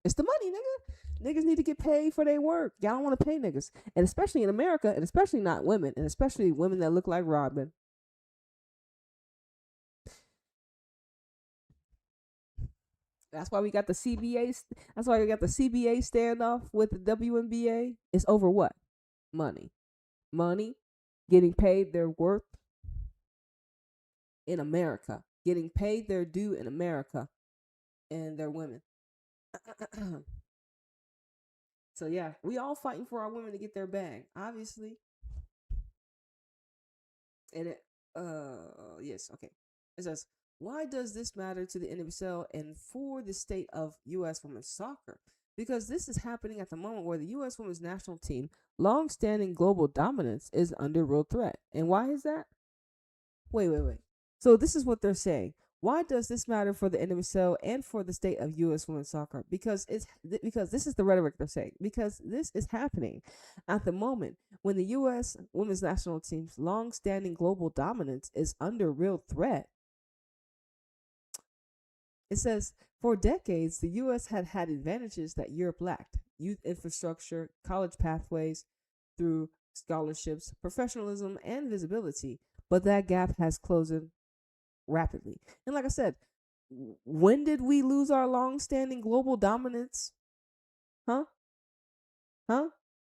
It's the money, nigga. Niggas need to get paid for their work. Y'all don't want to pay niggas. And especially in America, and especially not women, and especially women that look like Rodman. That's why we got the CBA. That's why we got the CBA standoff with the WNBA. It's over what? Money. Money. Getting paid their worth in America. Getting paid their due in America. And they're women. So yeah, we all fighting for our women to get their bag, obviously. And it, yes, okay. It says, why does this matter to the NWSL and for the state of U.S. women's soccer? Because this is happening at the moment where the U.S. women's national team, long-standing global dominance, is under real threat. And why is that? Wait. So this is what they're saying. Why does this matter for the NWSL and for the state of U.S. women's soccer? Because this is the rhetoric they're saying. Because this is happening at the moment when the U.S. women's national team's long-standing global dominance is under real threat. It says, for decades, the U.S. had advantages that Europe lacked: youth infrastructure, college pathways through scholarships, professionalism, and visibility. But that gap has closed rapidly. And like I said, when did we lose our long-standing global dominance? Huh?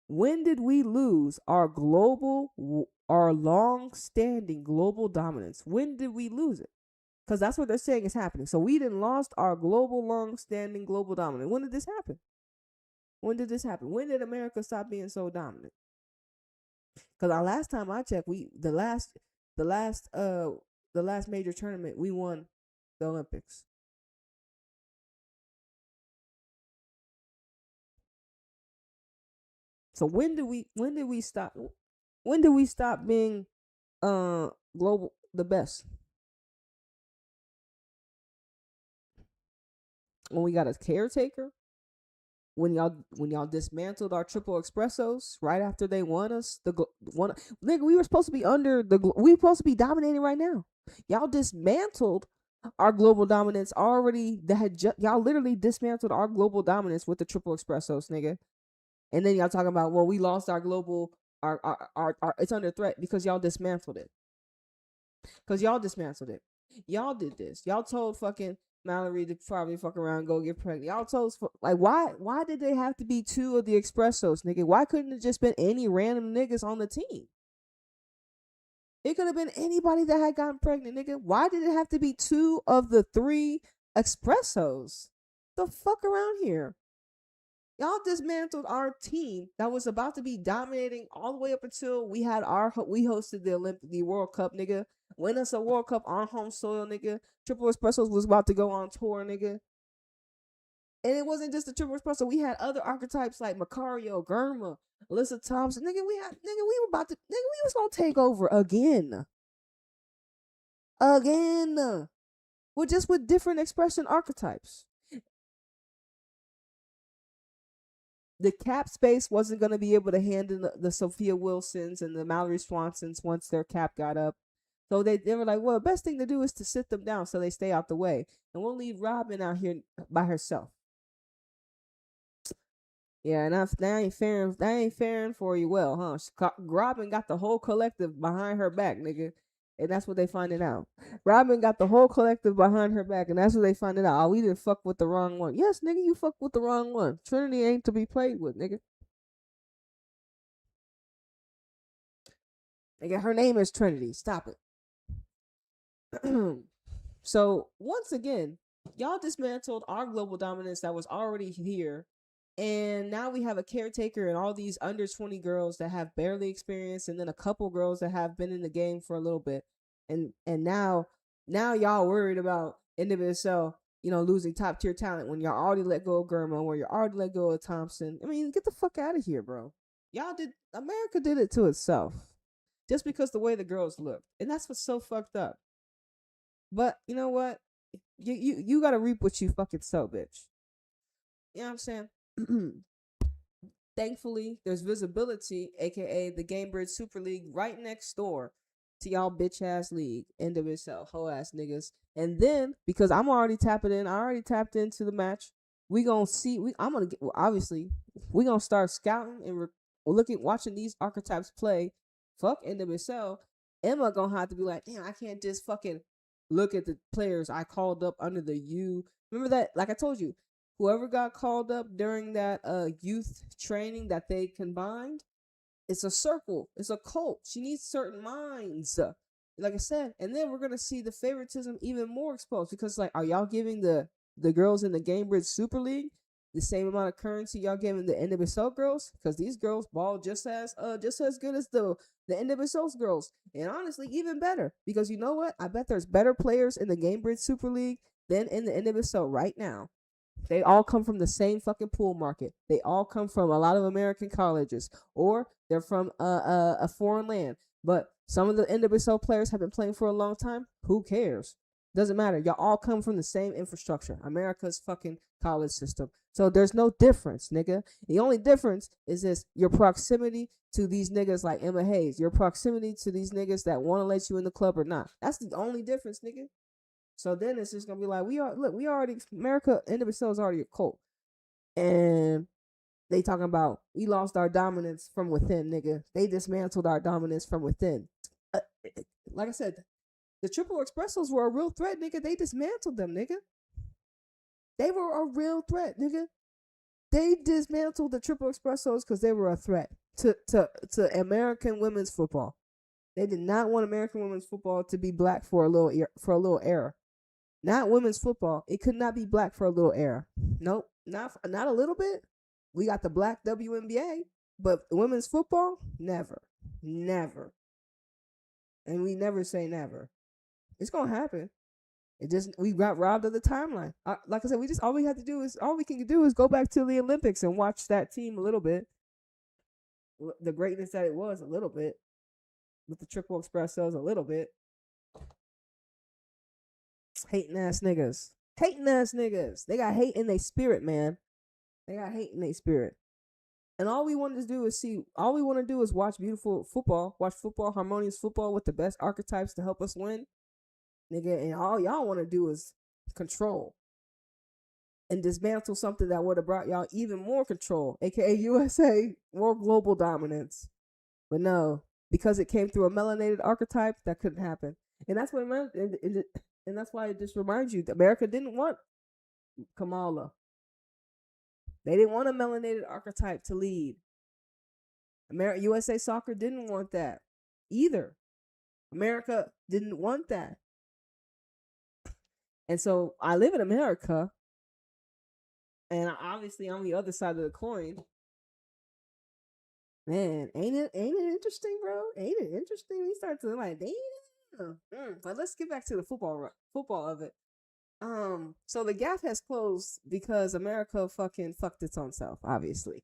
When did we lose our long-standing global dominance? When did we lose it? Because that's what they're saying is happening. So we didn't lost our long-standing global dominance. When did this happen? When did America stop being so dominant? Because our last time I checked, the last major tournament we won the Olympics. So when did we stop being global the best? When we got a caretaker? When y'all dismantled our triple espressos right after they won us nigga, we were supposed to be we were supposed to be dominating right now. Y'all dismantled our global dominance already. Y'all literally dismantled our global dominance with the triple espressos, nigga. And then y'all talking about, well, we lost our global our it's under threat because y'all dismantled it. Y'all did this. Y'all told fucking Mallory to probably fuck around and go get pregnant. Y'all told like why did they have to be two of the espressos, nigga? Why couldn't it just been any random niggas on the team? It could have been anybody that had gotten pregnant, nigga. Why did it have to be two of the three espressos? The fuck around here. Y'all dismantled our team that was about to be dominating all the way up until we hosted the World Cup, nigga. Win us a World Cup on home soil, nigga. Triple Espressos was about to go on tour, nigga. And it wasn't just the Triple Espresso. We had other archetypes like Macario, Germa, Alyssa Thompson. We was gonna take over again. Well, just with different expression archetypes. The cap space wasn't going to be able to handle the Sophia Wilsons and the Mallory Swansons once their cap got up. So they were like, well, the best thing to do is to sit them down so they stay out the way. And we'll leave Rodman out here by herself. Yeah, and that ain't faring for you well, huh? Rodman got the whole collective behind her back, nigga. And that's what they finding out. Rodman got the whole collective behind her back, and that's what they finding out. Oh, we didn't fuck with the wrong one. Yes, nigga, you fucked with the wrong one. Trinity ain't to be played with, nigga. Nigga, her name is Trinity. Stop it. So, once again, y'all dismantled our global dominance that was already here. And now we have a caretaker and all these under 20 girls that have barely experience, and then a couple girls that have been in the game for a little bit. And now y'all worried about NWSL, losing top tier talent when y'all already let go of Gurma, when you already let go of Thompson. I mean, get the fuck out of here, bro. America did it to itself. Just because the way the girls looked. And that's what's so fucked up. But you know what? You gotta reap what you fucking sow, bitch. You know what I'm saying? Thankfully, there's visibility, aka the Gamebridge Super League, right next door to y'all bitch ass league, NWSL, hoe ass niggas. And then because I'm already tapping in, I already tapped into the match. We gonna see. Obviously we gonna start scouting and watching these archetypes play. Fuck NWSL. Emma gonna have to be like, damn, I can't just fucking look at the players I called up under the U. Remember that? Like I told you. Whoever got called up during that youth training that they combined, it's a circle. It's a cult. She needs certain minds. Like I said, and then we're going to see the favoritism even more exposed because, like, are y'all giving the girls in the Gamebridge Super League the same amount of currency y'all giving the NWSL girls? Because these girls ball just as good as the NWSL girls. And honestly, even better. Because you know what? I bet there's better players in the Gamebridge Super League than in the NWSL right now. They all come from the same fucking pool market. They all come from a lot of American colleges, or they're from a foreign land. But some of the NWSL players have been playing for a long time. Who cares? Doesn't matter. Y'all all come from the same infrastructure, America's fucking college system. So there's no difference, nigga. The only difference is this: your proximity to these niggas like Emma Hayes, your proximity to these niggas that want to let you in the club or not. That's the only difference, nigga. So then it's just gonna be like, America, NWSL is already a cult. And they talking about we lost our dominance from within, nigga. They dismantled our dominance from within. Like I said, the Triple Expressos were a real threat, nigga. They dismantled them, nigga. They were a real threat, nigga. They dismantled the Triple Expressos because they were a threat to American women's football. They did not want American women's football to be black for a little era. Not women's football. It could not be black for a little era. Nope, not a little bit. We got the black WNBA, but women's football, never. And we never say never. It's gonna happen. We got robbed of the timeline. Like I said, all we can do is go back to the Olympics and watch that team a little bit. The greatness that it was a little bit, with the Triple Expressos a little bit. Hating ass niggas. They got hate in their spirit, man. And all we want to do is watch beautiful football, harmonious football with the best archetypes to help us win. Nigga, and all y'all want to do is control and dismantle something that would have brought y'all even more control, aka USA, more global dominance. But no, because it came through a melanated archetype, that couldn't happen. And that's what and that's why it just reminds you that America didn't want Kamala. They didn't want a melanated archetype to lead. USA Soccer didn't want that either. America didn't want that. And so I live in America, and obviously on the other side of the coin. Man, ain't it interesting, bro? Ain't it interesting? We start to like, damn. But let's get back to the football of it. So the gap has closed because America fucking fucked its own self, obviously.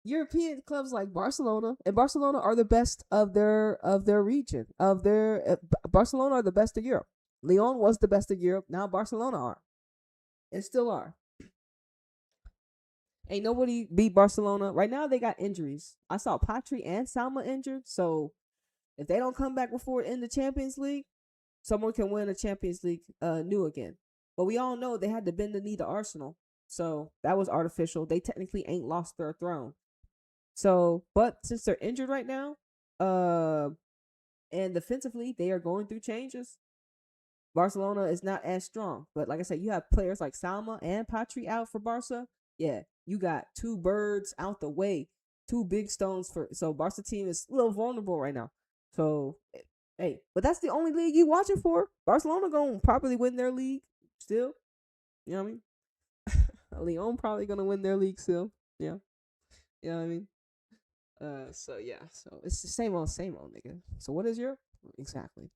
European clubs like Barcelona are the best of their region. Barcelona are the best of Europe. Lyon was the best of Europe. Now Barcelona are. And still are. Ain't nobody beat Barcelona. Right now they got injuries. I saw Patry and Salma injured. So if they don't come back before in the Champions League, someone can win a Champions League new again. But we all know they had to bend the knee to Arsenal. So that was artificial. They technically ain't lost their throne. So, but since they're injured right now, and defensively they are going through changes. Barcelona is not as strong. But like I said, you have players like Salma and Patry out for Barca. Yeah, you got two birds out the way, two big stones for. So Barca team is a little vulnerable right now. So hey, but that's the only league you watching for. Barcelona gonna probably win their league still. You know what I mean? Lyon probably gonna win their league still. Yeah. You know what I mean? So yeah, so it's the same old, nigga. So what is Europe? Exactly.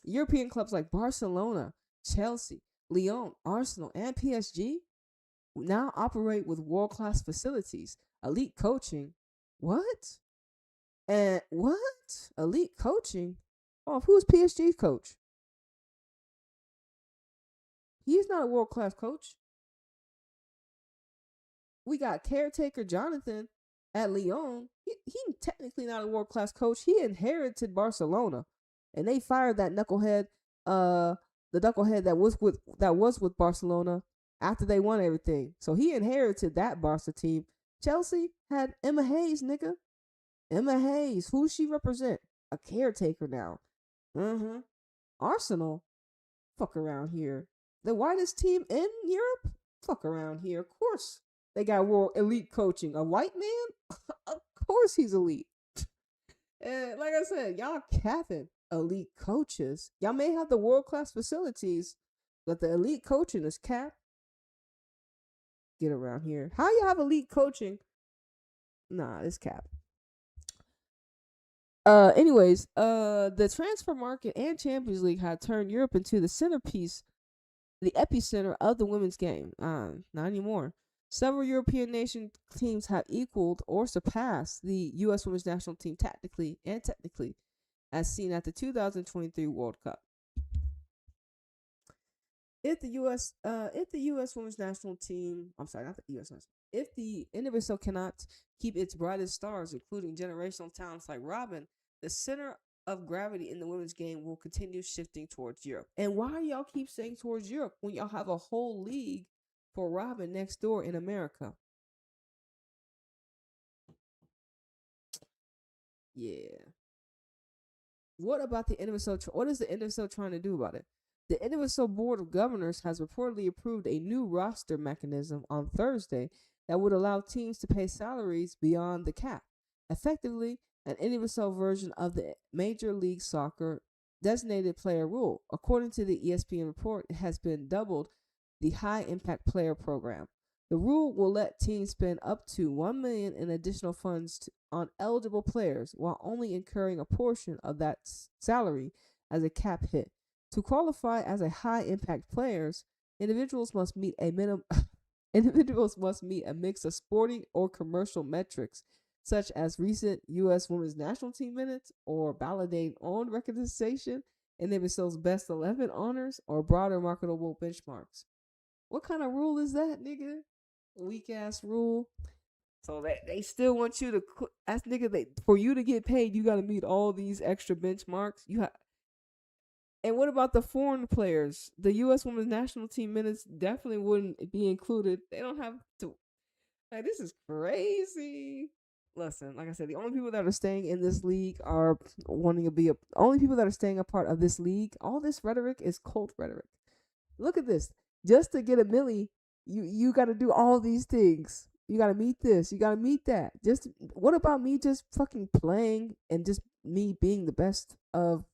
European clubs like Barcelona, Chelsea, Lyon, Arsenal, and PSG now operate with world-class facilities, elite coaching. What? And what? Elite coaching? Oh, who's PSG's coach? He's not a world-class coach. We got caretaker Jonathan at Lyon. He technically not a world-class coach. He inherited Barcelona, and they fired that knucklehead, the knucklehead that was with Barcelona after they won everything. So he inherited that Barca team. Chelsea had Emma Hayes, nigga. Emma Hayes. Who she represent? A caretaker now. Arsenal. Fuck around here. The whitest team in Europe? Fuck around here. Of course. They got world elite coaching. A white man? Of course he's elite. And like I said, y'all capping elite coaches. Y'all may have the world-class facilities, but the elite coaching is capped. Get around here. How you have elite coaching? Nah, it's capped. Anyways, the transfer market and Champions League had turned Europe into the centerpiece, the epicenter of the women's game. Not anymore. Several European nation teams have equaled or surpassed the U.S. women's national team tactically and technically, as seen at the 2023 World Cup. If the U.S. women's national team, I'm sorry, not the U.S. If the NWSL cannot keep its brightest stars, including generational talents like Rodman, the center of gravity in the women's game will continue shifting towards Europe. And why y'all keep saying towards Europe when y'all have a whole league for Rodman next door in America? Yeah. What about the NWSL? What is the NWSL trying to do about it? The NWSL Board of Governors has reportedly approved a new roster mechanism on Thursday that would allow teams to pay salaries beyond the cap, effectively an NWSL version of the Major League Soccer designated player rule. According to the ESPN report, it has been doubled the High Impact Player Program. The rule will let teams spend up to $1 million in additional funds on eligible players while only incurring a portion of that salary as a cap hit. To qualify as a high impact players, individuals must meet a mix of sporting or commercial metrics, such as recent U.S. Women's National Team minutes or validating own recognition, NWSL's best 11 honors, or broader marketable benchmarks. What kind of rule is that, nigga? Weak ass rule. So they still want you to ask nigga. For you to get paid, you got to meet all these extra benchmarks. And what about the foreign players? The U.S. Women's National Team minutes definitely wouldn't be included. They don't have to. Like, this is crazy. Listen, like I said, the only people that are staying in this league are wanting to be only people that are staying a part of this league. All this rhetoric is cult rhetoric. Look at this. Just to get a milli, you got to do all these things. You got to meet this. You got to meet that. Just what about me just fucking playing and just me being the best of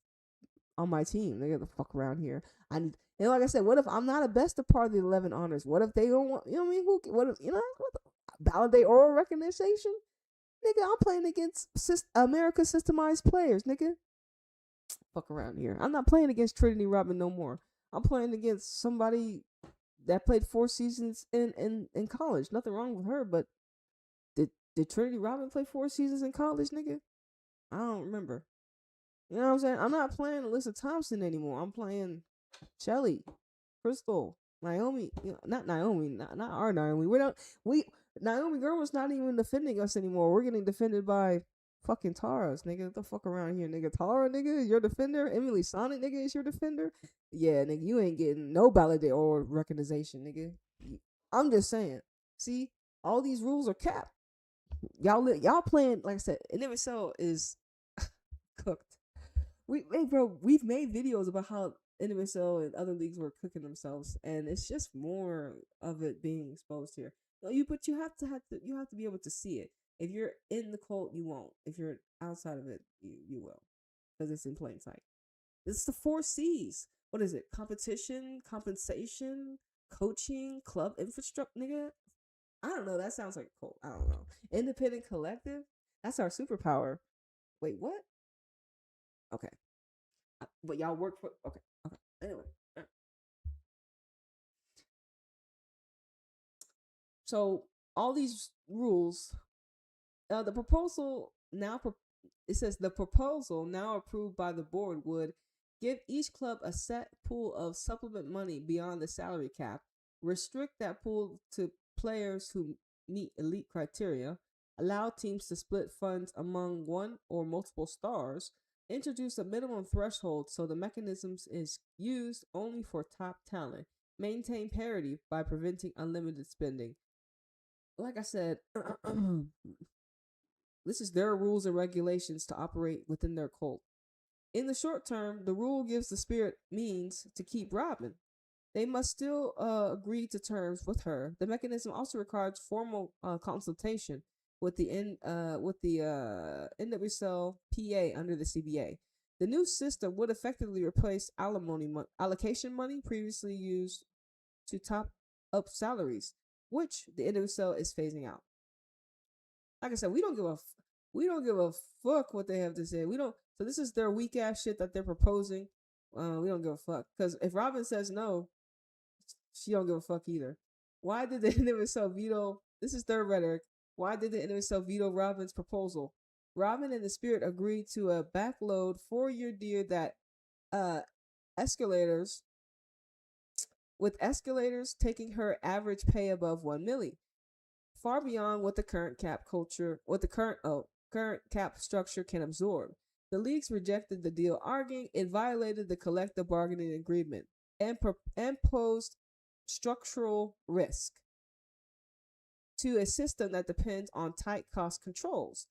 on my team? They get the fuck around here. And like I said, what if I'm not a best of part of the 11 honors? What if they don't want? You know what I mean? What if validate oral recognition? Nigga, I'm playing against America's systemized players, nigga. Fuck around here. I'm not playing against Trinity Rodman no more. I'm playing against somebody that played 4 seasons in college. Nothing wrong with her, but did Trinity Rodman play 4 seasons in college, nigga? I don't remember. You know what I'm saying? I'm not playing Alyssa Thompson anymore. I'm playing Shelly, Crystal, Naomi. Not Naomi. Not our Naomi. Naomi girl was not even defending us anymore. We're getting defended by fucking Tara's, nigga. Get the fuck around here, nigga. Tara, nigga, is your defender. Emily Sonic, nigga, is your defender. Yeah, nigga, you ain't getting no validate or recognition, nigga. I'm just saying. See, all these rules are capped. Y'all playing, like I said, NWSL is cooked. We've made videos about how NWSL and other leagues were cooking themselves, and it's just more of it being exposed here. But you have to be able to see it. If you're in the cult, you won't. If you're outside of it, you will, because it's in plain sight. It's the 4 C's. What is it? Competition, compensation, coaching, club infrastructure, nigga. I don't know. That sounds like a cult. I don't know. Independent collective. That's our superpower. Wait, what? Okay. But y'all work for. Okay. Anyway. So all these rules, the proposal now it says the proposal now approved by the board would give each club a set pool of supplement money beyond the salary cap, restrict that pool to players who meet elite criteria, allow teams to split funds among one or multiple stars, introduce a minimum threshold so the mechanisms is used only for top talent, maintain parity by preventing unlimited spending. Like I said, this is their rules and regulations to operate within their cult. In the short term, the rule gives the spirit means to keep Rodman. They must still agree to terms with her. The mechanism also requires formal consultation with the NWSL PA under the CBA. The new system would effectively replace allocation money previously used to top up salaries, which the NWSL is phasing out. Like I said, we don't give a fuck what they have to say. We don't. So this is their weak ass shit that they're proposing. We don't give a fuck, because if Robin says no, she don't give a fuck either. Why did the NWSL veto? This is their rhetoric. Why did the NWSL veto Robin's proposal? Robin and the Spirit agreed to a backload 4-year deal that escalators taking her average pay above $1 million, far beyond what the current cap structure can absorb. The leagues rejected the deal, arguing it violated the collective bargaining agreement and posed structural risk to a system that depends on tight cost controls.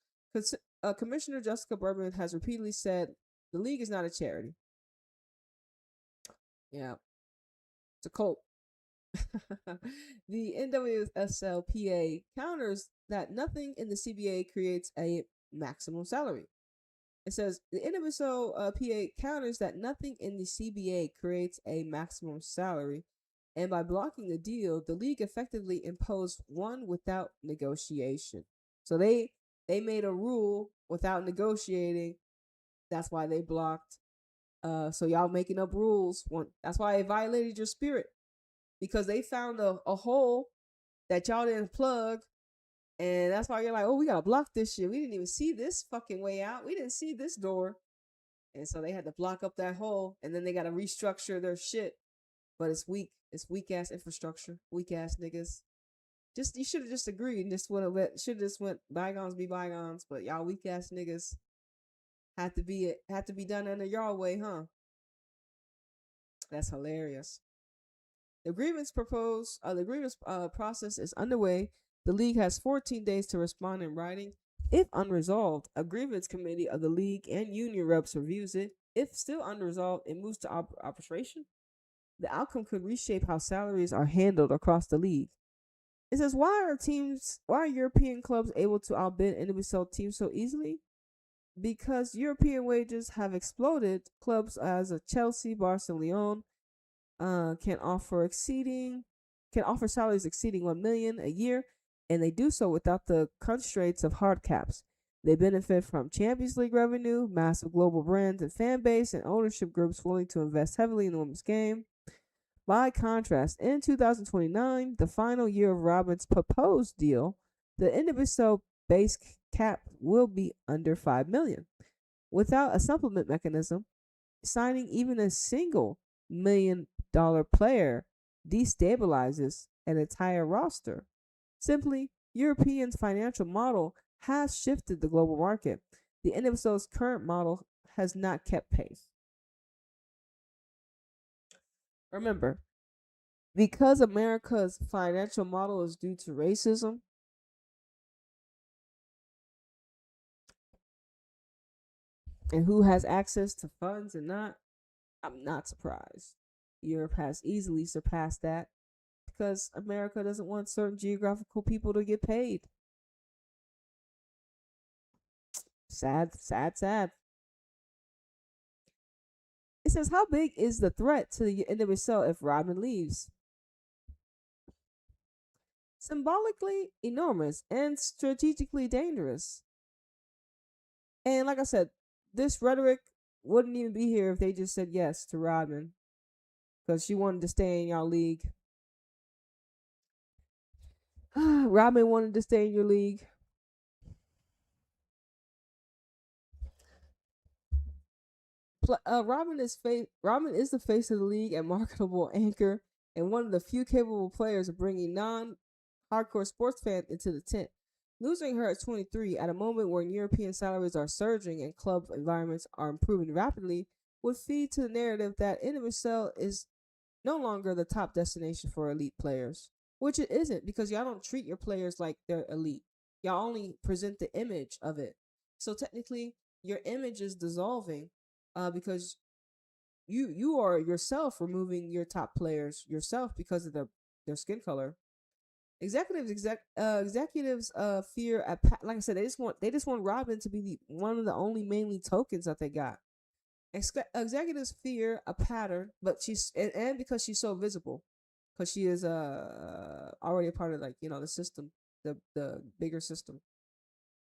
Commissioner Jessica Bergman has repeatedly said the league is not a charity. Yeah, it's a cult. The NWSLPA counters that nothing in the CBA creates a maximum salary. It says the NWSLPA counters that nothing in the CBA creates a maximum salary, and by blocking the deal, the league effectively imposed one without negotiation. So they made a rule without negotiating. That's why they blocked. So y'all making up rules. That's why it violated your spirit, because they found a hole that y'all didn't plug, and that's why you're like, oh, we gotta block this shit. We didn't even see this fucking way out. We didn't see this door, and so they had to block up that hole, and then they gotta restructure their shit. But it's weak. It's weak ass infrastructure. Weak ass niggas. You should have just agreed and should have just went bygones be bygones. But y'all weak ass niggas had to be done under your way, huh? That's hilarious. The agreements process is underway. The league has 14 days to respond in writing. If unresolved, a grievance committee of the league and union reps reviews it. If still unresolved, it moves to arbitration. The outcome could reshape how salaries are handled across the league. It says, why are European clubs able to outbid NWSL teams so easily? Because European wages have exploded. Clubs as Chelsea, Barcelona, can offer salaries exceeding $1 million a year, and they do so without the constraints of hard caps. They benefit from Champions League revenue, massive global brands and fan base, and ownership groups willing to invest heavily in the women's game. By contrast, in 2029, the final year of Rodman's proposed deal, the NWSL base cap will be under $5 million. Without a supplement mechanism, signing even a single $1 million player destabilizes an entire roster. Simply, Europeans' financial model has shifted the global market. The NWSL's current model has not kept pace. Remember, because America's financial model is due to racism, and who has access to funds and not, I'm not surprised. Europe has easily surpassed that because America doesn't want certain geographical people to get paid. Sad, sad, sad. It says, how big is the threat to the NWSL if Rodman leaves? Symbolically enormous and strategically dangerous. And like I said, this rhetoric wouldn't even be here if they just said yes to Rodman because she wanted to stay in your league. Rodman wanted to stay in your league. Rodman is the face of the league and marketable anchor, and one of the few capable players of bringing non-hardcore sports fans into the tent. Losing her at 23 at a moment when European salaries are surging and club environments are improving rapidly would feed to the narrative that NWSL is no longer the top destination for elite players, which it isn't because y'all don't treat your players like they're elite. Y'all only present the image of it. So technically, your image is dissolving because you are yourself removing your top players yourself because of their skin color. Executives fear like I said they just want Robin to be one of the only mainly tokens that they got. Executives fear a pattern, but and because she's so visible, because she is already a part of the system, the bigger system.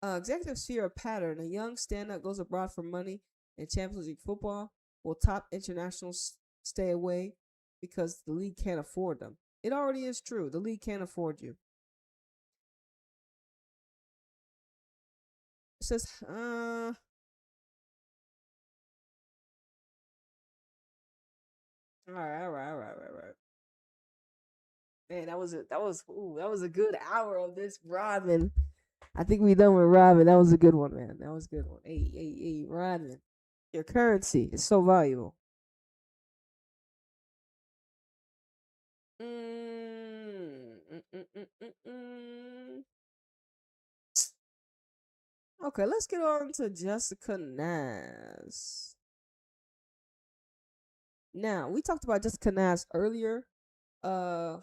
Executives fear a pattern. A young stand-up goes abroad for money in Champions League football, will top internationals stay away because the league can't afford them. It already is true. The league can't afford you. It says, all right. Man, that was a good hour of this Rodman. I think we done with Rodman. That was a good one, man. That was a good one. Hey, Rodman. Your currency is so valuable. Okay, let's get on to Jessica Naz. Now, we talked about Jessica Naz earlier. Uh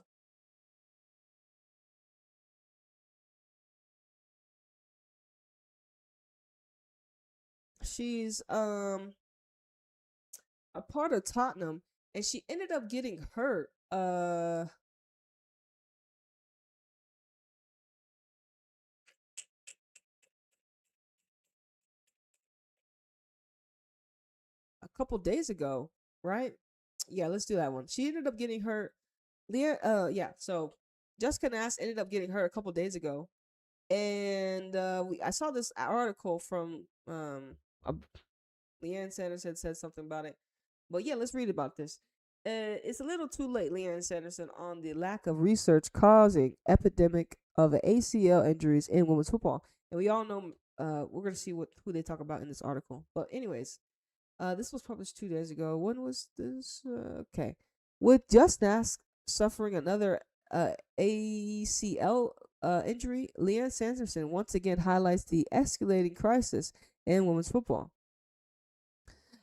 she's a part of Tottenham and she ended up getting hurt. A couple days ago, right? Yeah, let's do that one. She ended up getting hurt. Yeah, so Jessica Naz ended up getting hurt a couple days ago. And I saw this article from Leanne Sanders had said something about it. But yeah, let's read about this. It's a little too late, Leanne Sanderson, on the lack of research causing epidemic of ACL injuries in women's football. And we all know we're gonna see who they talk about in this article. But anyways, this was published 2 days ago. When was this? Okay, with Just Ask suffering another ACL injury, Leanne Sanderson once again highlights the escalating crisis in women's football.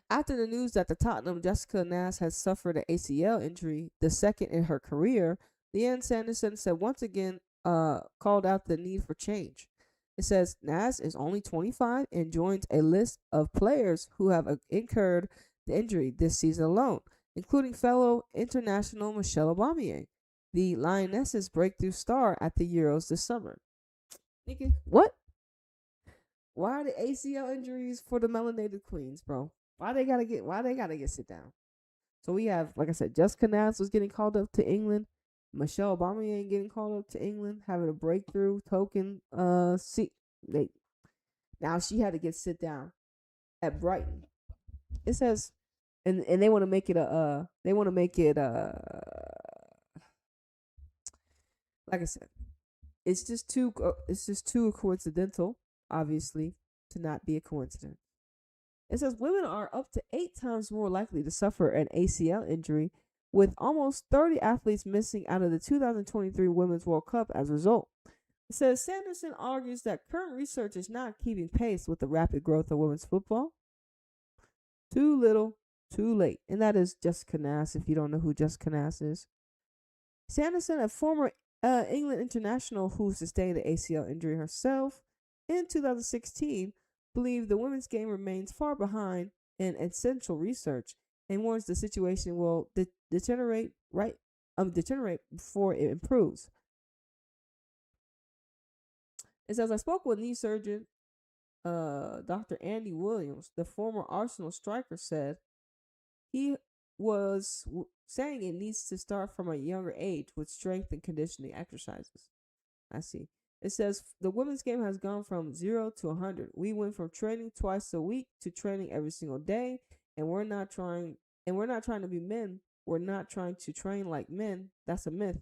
After the news that the Tottenham Jessica Naz has suffered an ACL injury, the second in her career, Leanne Sanderson said once again called out the need for change. It says Naz is only 25 and joins a list of players who have incurred the injury this season alone, including fellow international Michelle Agyemang, the Lionesses' breakthrough star at the Euros this summer. Thinking, what? Why are the ACL injuries for the melanated queens, bro? Why they gotta get sit down? So we have, like I said, Jessica Naz was getting called up to England. Michelle Agyemang getting called up to England, having a breakthrough token. Now she had to get sit down. at Brighton. It says, and they want to make it like I said, it's just too coincidental, obviously, to not be a coincidence. It says women are up to 8 times more likely to suffer an ACL injury, with almost 30 athletes missing out of the 2023 Women's World Cup as a result. It says Sanderson argues that current research is not keeping pace with the rapid growth of women's football. Too little, too late. And that is Jessica Nass, if you don't know who Jessica Nass is. Sanderson, a former England international who sustained an ACL injury herself in 2016, believed the women's game remains far behind in essential research and warns the situation will deteriorate before it improves. It says, I spoke with knee surgeon Dr. Andy Williams, the former Arsenal striker, said he was saying it needs to start from a younger age with strength and conditioning exercises. I see. It says the women's game has gone from 0 to 100. We went from training twice a week to training every single day, and we're not trying to be men. We're not trying to train like men. That's a myth.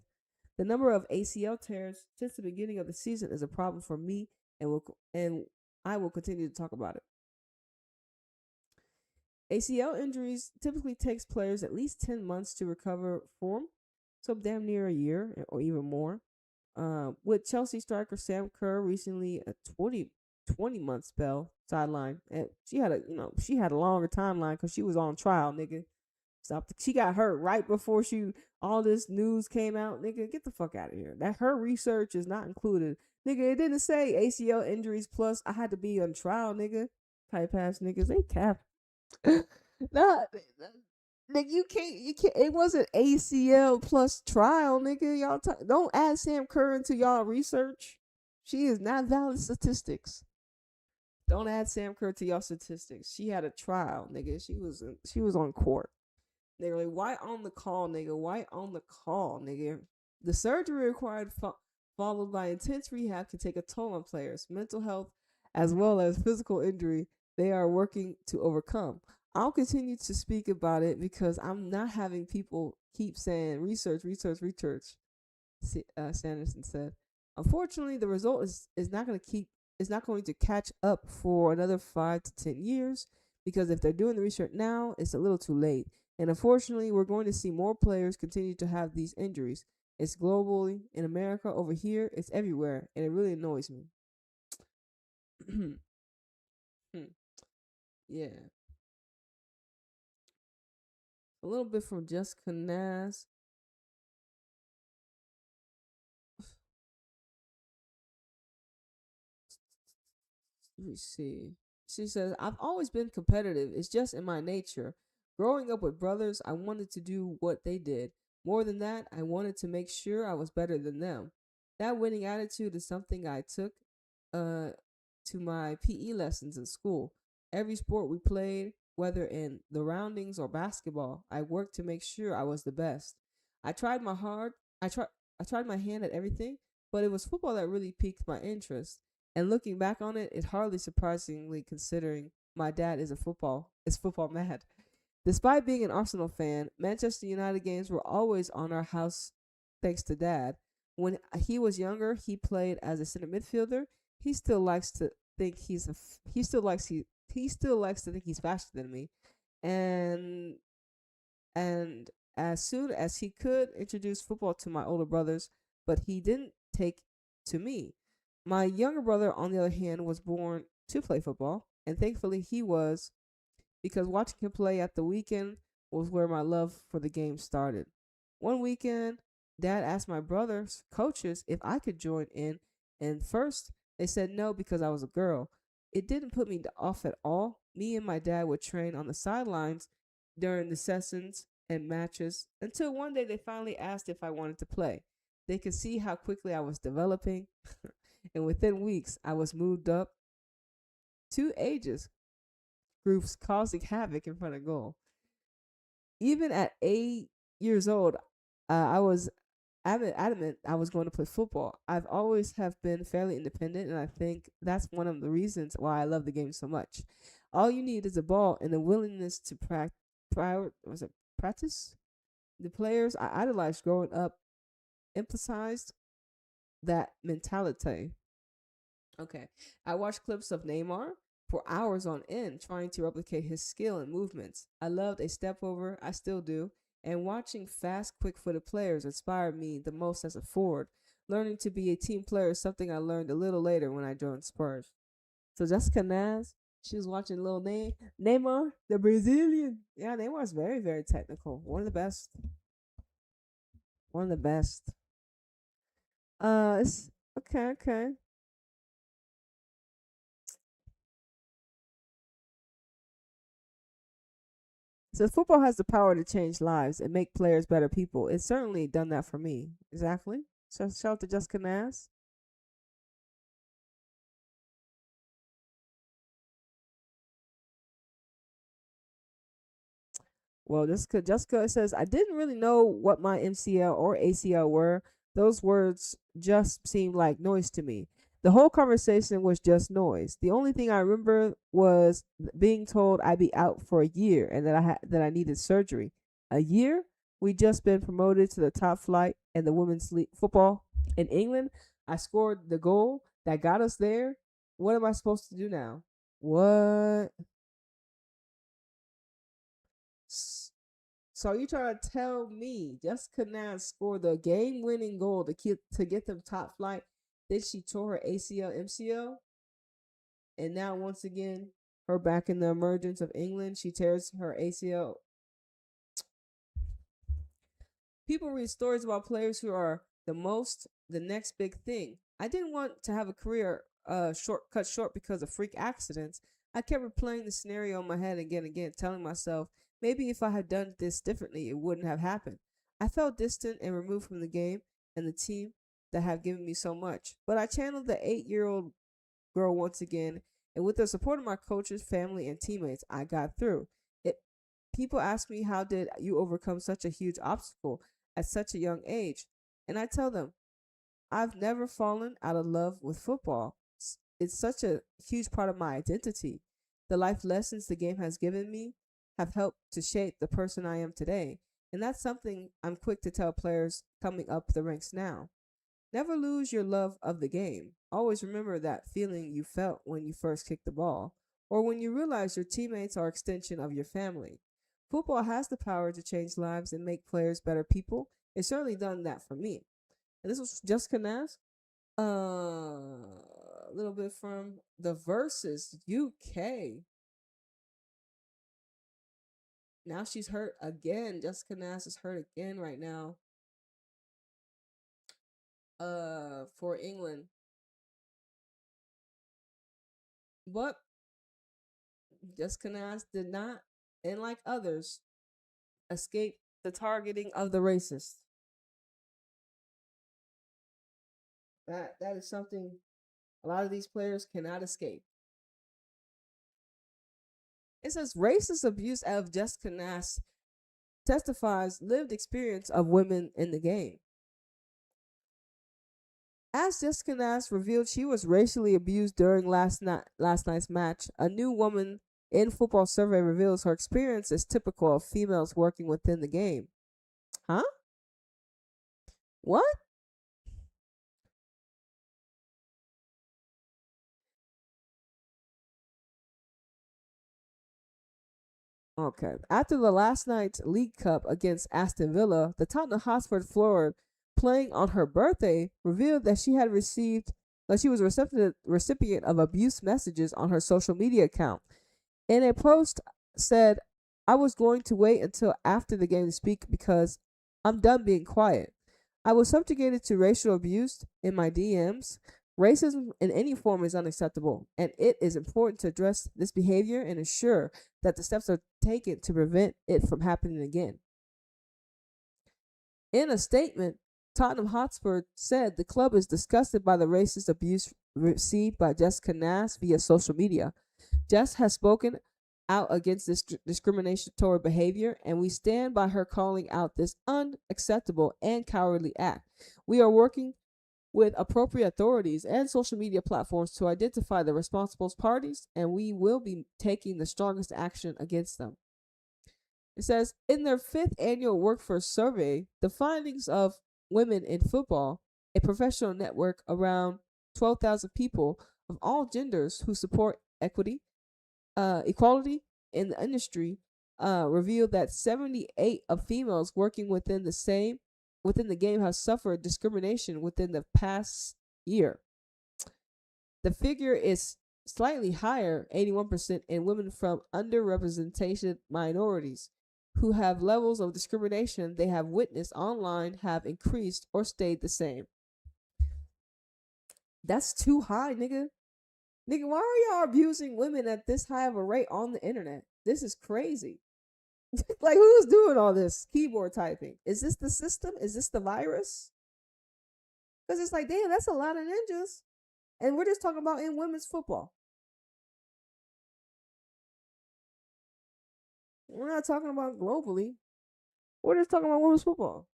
The number of ACL tears since the beginning of the season is a problem for me, and I will continue to talk about it. ACL injuries typically takes players at least 10 months to recover from, so damn near a year or even more. With Chelsea striker Sam Kerr recently a 20-month spell sideline, and she had a longer timeline because she was on trial, nigga. She got hurt right before all this news came out, nigga. Get the fuck out of here. That her research is not included, nigga. It didn't say ACL injuries plus I had to be on trial, nigga. Type ass niggas, they cap. Nah, nigga, you can't. It wasn't ACL plus trial, nigga. Y'all don't add Sam Kerr into y'all research. She is not valid statistics. Don't add Sam Kerr to y'all statistics. She had a trial, nigga. She was on court. They're like, why on the call, nigga? Why on the call, nigga? The surgery required followed by intense rehab can take a toll on players' mental health as well as physical injury they are working to overcome. I'll continue to speak about it because I'm not having people keep saying research. Sanderson said. Unfortunately, the result is not going to catch up for another 5 to 10 years because if they're doing the research now, it's a little too late. And unfortunately, we're going to see more players continue to have these injuries. It's globally, in America, over here, it's everywhere, and it really annoys me. Yeah. A little bit from Jessica Nass. Let me see. She says, I've always been competitive. It's just in my nature. Growing up with brothers, I wanted to do what they did. More than that, I wanted to make sure I was better than them. That winning attitude is something I took to my PE lessons in school. Every sport we played, whether in the roundings or basketball, I worked to make sure I was the best. I tried my hard. I tried my hand at everything, but it was football that really piqued my interest. And looking back on it, it's hardly surprisingly considering my dad is football mad. Despite being an Arsenal fan, Manchester United games were always on our house thanks to Dad. When he was younger, he played as a center midfielder. He still likes to think he still likes to think he's faster than me. And and as soon as he could introduce football to my older brothers, but he didn't take to me. My younger brother, on the other hand, was born to play football, and thankfully he was because watching him play at the weekend was where my love for the game started. One weekend, Dad asked my brother's coaches if I could join in, and first they said no because I was a girl. It didn't put me off at all. Me and my dad would train on the sidelines during the sessions and matches until one day they finally asked if I wanted to play. They could see how quickly I was developing, and within weeks, I was moved up 2 ages groups causing havoc in front of goal. Even at 8 years old, I was adamant I was going to play football. I've always have been fairly independent, and I think that's one of the reasons why I love the game so much. All you need is a ball and the willingness to practice. The players I idolized growing up emphasized that mentality. Okay. I watched clips of Neymar for hours on end trying to replicate his skill and movements. I loved a step over, I still do, and watching fast, quick footed players inspired me the most as a forward. Learning to be a team player is something I learned a little later when I joined Spurs. So Jessica Naz, she was watching little Neymar, the Brazilian. Yeah, Neymar's very, very technical. One of the best. One of the best. It's okay, okay. So football has the power to change lives and make players better people. It's certainly done that for me. Exactly. So shout out to Jessica Naz. Well, Jessica says, I didn't really know what my MCL or ACL were. Those words just seemed like noise to me. The whole conversation was just noise. The only thing I remember was being told I'd be out for a year and that I needed surgery. A year? We just been promoted to the top flight in the women's league football in England. I scored the goal that got us there. What am I supposed to do now? What? So you trying to tell me Jessica Nance scored the game-winning goal to get them top flight? Then she tore her ACL, MCL, and now once again, her back in the emergence of England, she tears her ACL. People read stories about players who are the next big thing. I didn't want to have a career cut short because of freak accidents. I kept replaying the scenario in my head again and again, telling myself maybe if I had done this differently, it wouldn't have happened. I felt distant and removed from the game and the team that have given me so much. But I channeled the 8-year-old girl once again, and with the support of my coaches, family, and teammates, I got through. It. People ask me, how did you overcome such a huge obstacle at such a young age? And I tell them, I've never fallen out of love with football. It's such a huge part of my identity. The life lessons the game has given me have helped to shape the person I am today. And that's something I'm quick to tell players coming up the ranks now. Never lose your love of the game. Always remember that feeling you felt when you first kicked the ball, or when you realize your teammates are extension of your family. Football has the power to change lives and make players better people. It's certainly done that for me. And this was Jessica Nash. A little bit from the Versus UK. Now she's hurt again. Jessica Nash is hurt again right now. For England. But Jessica Nash did not, and like others, escape the targeting of the racist. That is something a lot of these players cannot escape. It says racist abuse of Jessica Nash testifies lived experience of women in the game. As Jessica Nash revealed she was racially abused during last night's match, a new woman in football survey reveals her experience is typical of females working within the game. Huh? What? Okay. After the last night's League Cup against Aston Villa, the Tottenham Hotspur forward, playing on her birthday, revealed that she was a recipient of abuse messages on her social media account. In a post, said, "I was going to wait until after the game to speak because I'm done being quiet. I was subjugated to racial abuse in my DMs. Racism in any form is unacceptable, and it is important to address this behavior and ensure that the steps are taken to prevent it from happening again." In a statement, Tottenham Hotspur said the club is disgusted by the racist abuse received by Jessica Nash via social media. Jess has spoken out against this discriminatory behavior, and we stand by her calling out this unacceptable and cowardly act. We are working with appropriate authorities and social media platforms to identify the responsible parties, and we will be taking the strongest action against them. It says, in their 5th annual workforce survey, the findings of Women in Football, a professional network around 12,000 people of all genders who support equality in the industry, revealed that 78 of females working within the game have suffered discrimination within the past year. The figure is slightly higher, 81%, in women from underrepresented minorities, who have levels of discrimination they have witnessed online have increased or stayed the same. That's too high, nigga. Nigga, why are y'all abusing women at this high of a rate on the internet? This is crazy. Like, who's doing all this keyboard typing? Is this the system? Is this the virus? Because it's like, damn, that's a lot of ninjas. And we're just talking about in women's football. We're not talking about globally. We're just talking about women's football.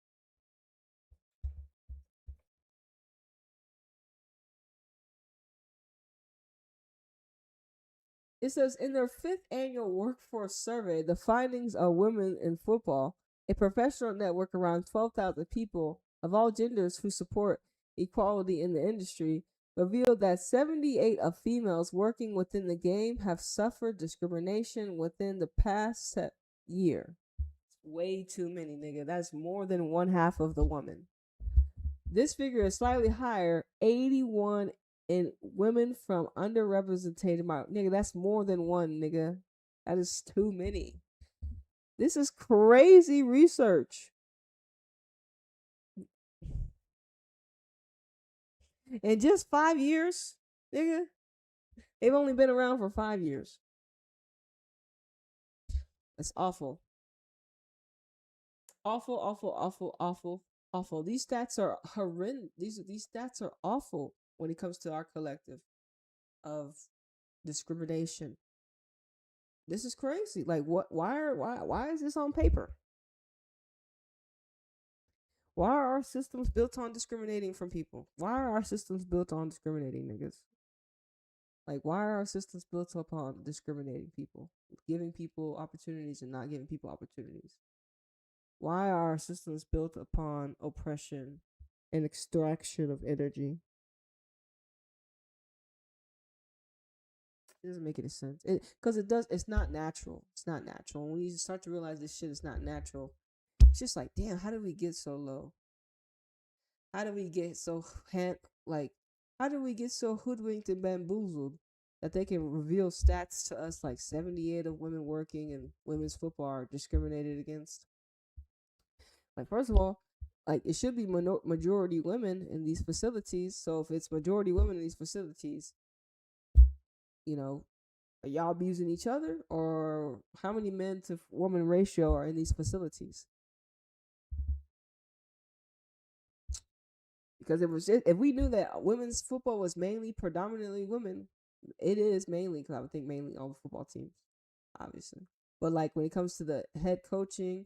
It says, in their 5th annual workforce survey, the findings of Women in Football, a professional network around 12,000 people of all genders who support equality in the industry, revealed that 78 of females working within the game have suffered discrimination within the past year. Way too many, nigga. That's more than one half of the woman. This figure is slightly higher, 81 in women from underrepresented nigga. That's more than one, nigga. That is too many. This is crazy research. In just 5 years, nigga. They've only been around for 5 years. That's awful. Awful, awful, awful, awful, awful. These stats are horrendous. These stats are awful when it comes to our collective of discrimination. This is crazy. Like, what? Why is this on paper? Why are our systems built on discriminating from people? Why are our systems built on discriminating niggas? Like, why are our systems built upon discriminating people, giving people opportunities and not giving people opportunities? Why are our systems built upon oppression and extraction of energy? It doesn't make any sense. Because it does. It's not natural. It's not natural. When you start to realize this shit is not natural, it's just like, damn, how did we get so low? How did we get so how did we get so hoodwinked and bamboozled that they can reveal stats to us like 78 of women working in women's football are discriminated against? Like, first of all, like, it should be majority women in these facilities. So if it's majority women in these facilities, you know, are y'all abusing each other, or how many men to woman ratio are in these facilities? Because if we knew that women's football was mainly predominantly women, it is mainly, because I would think mainly all the football teams, obviously. But like when it comes to the head coaching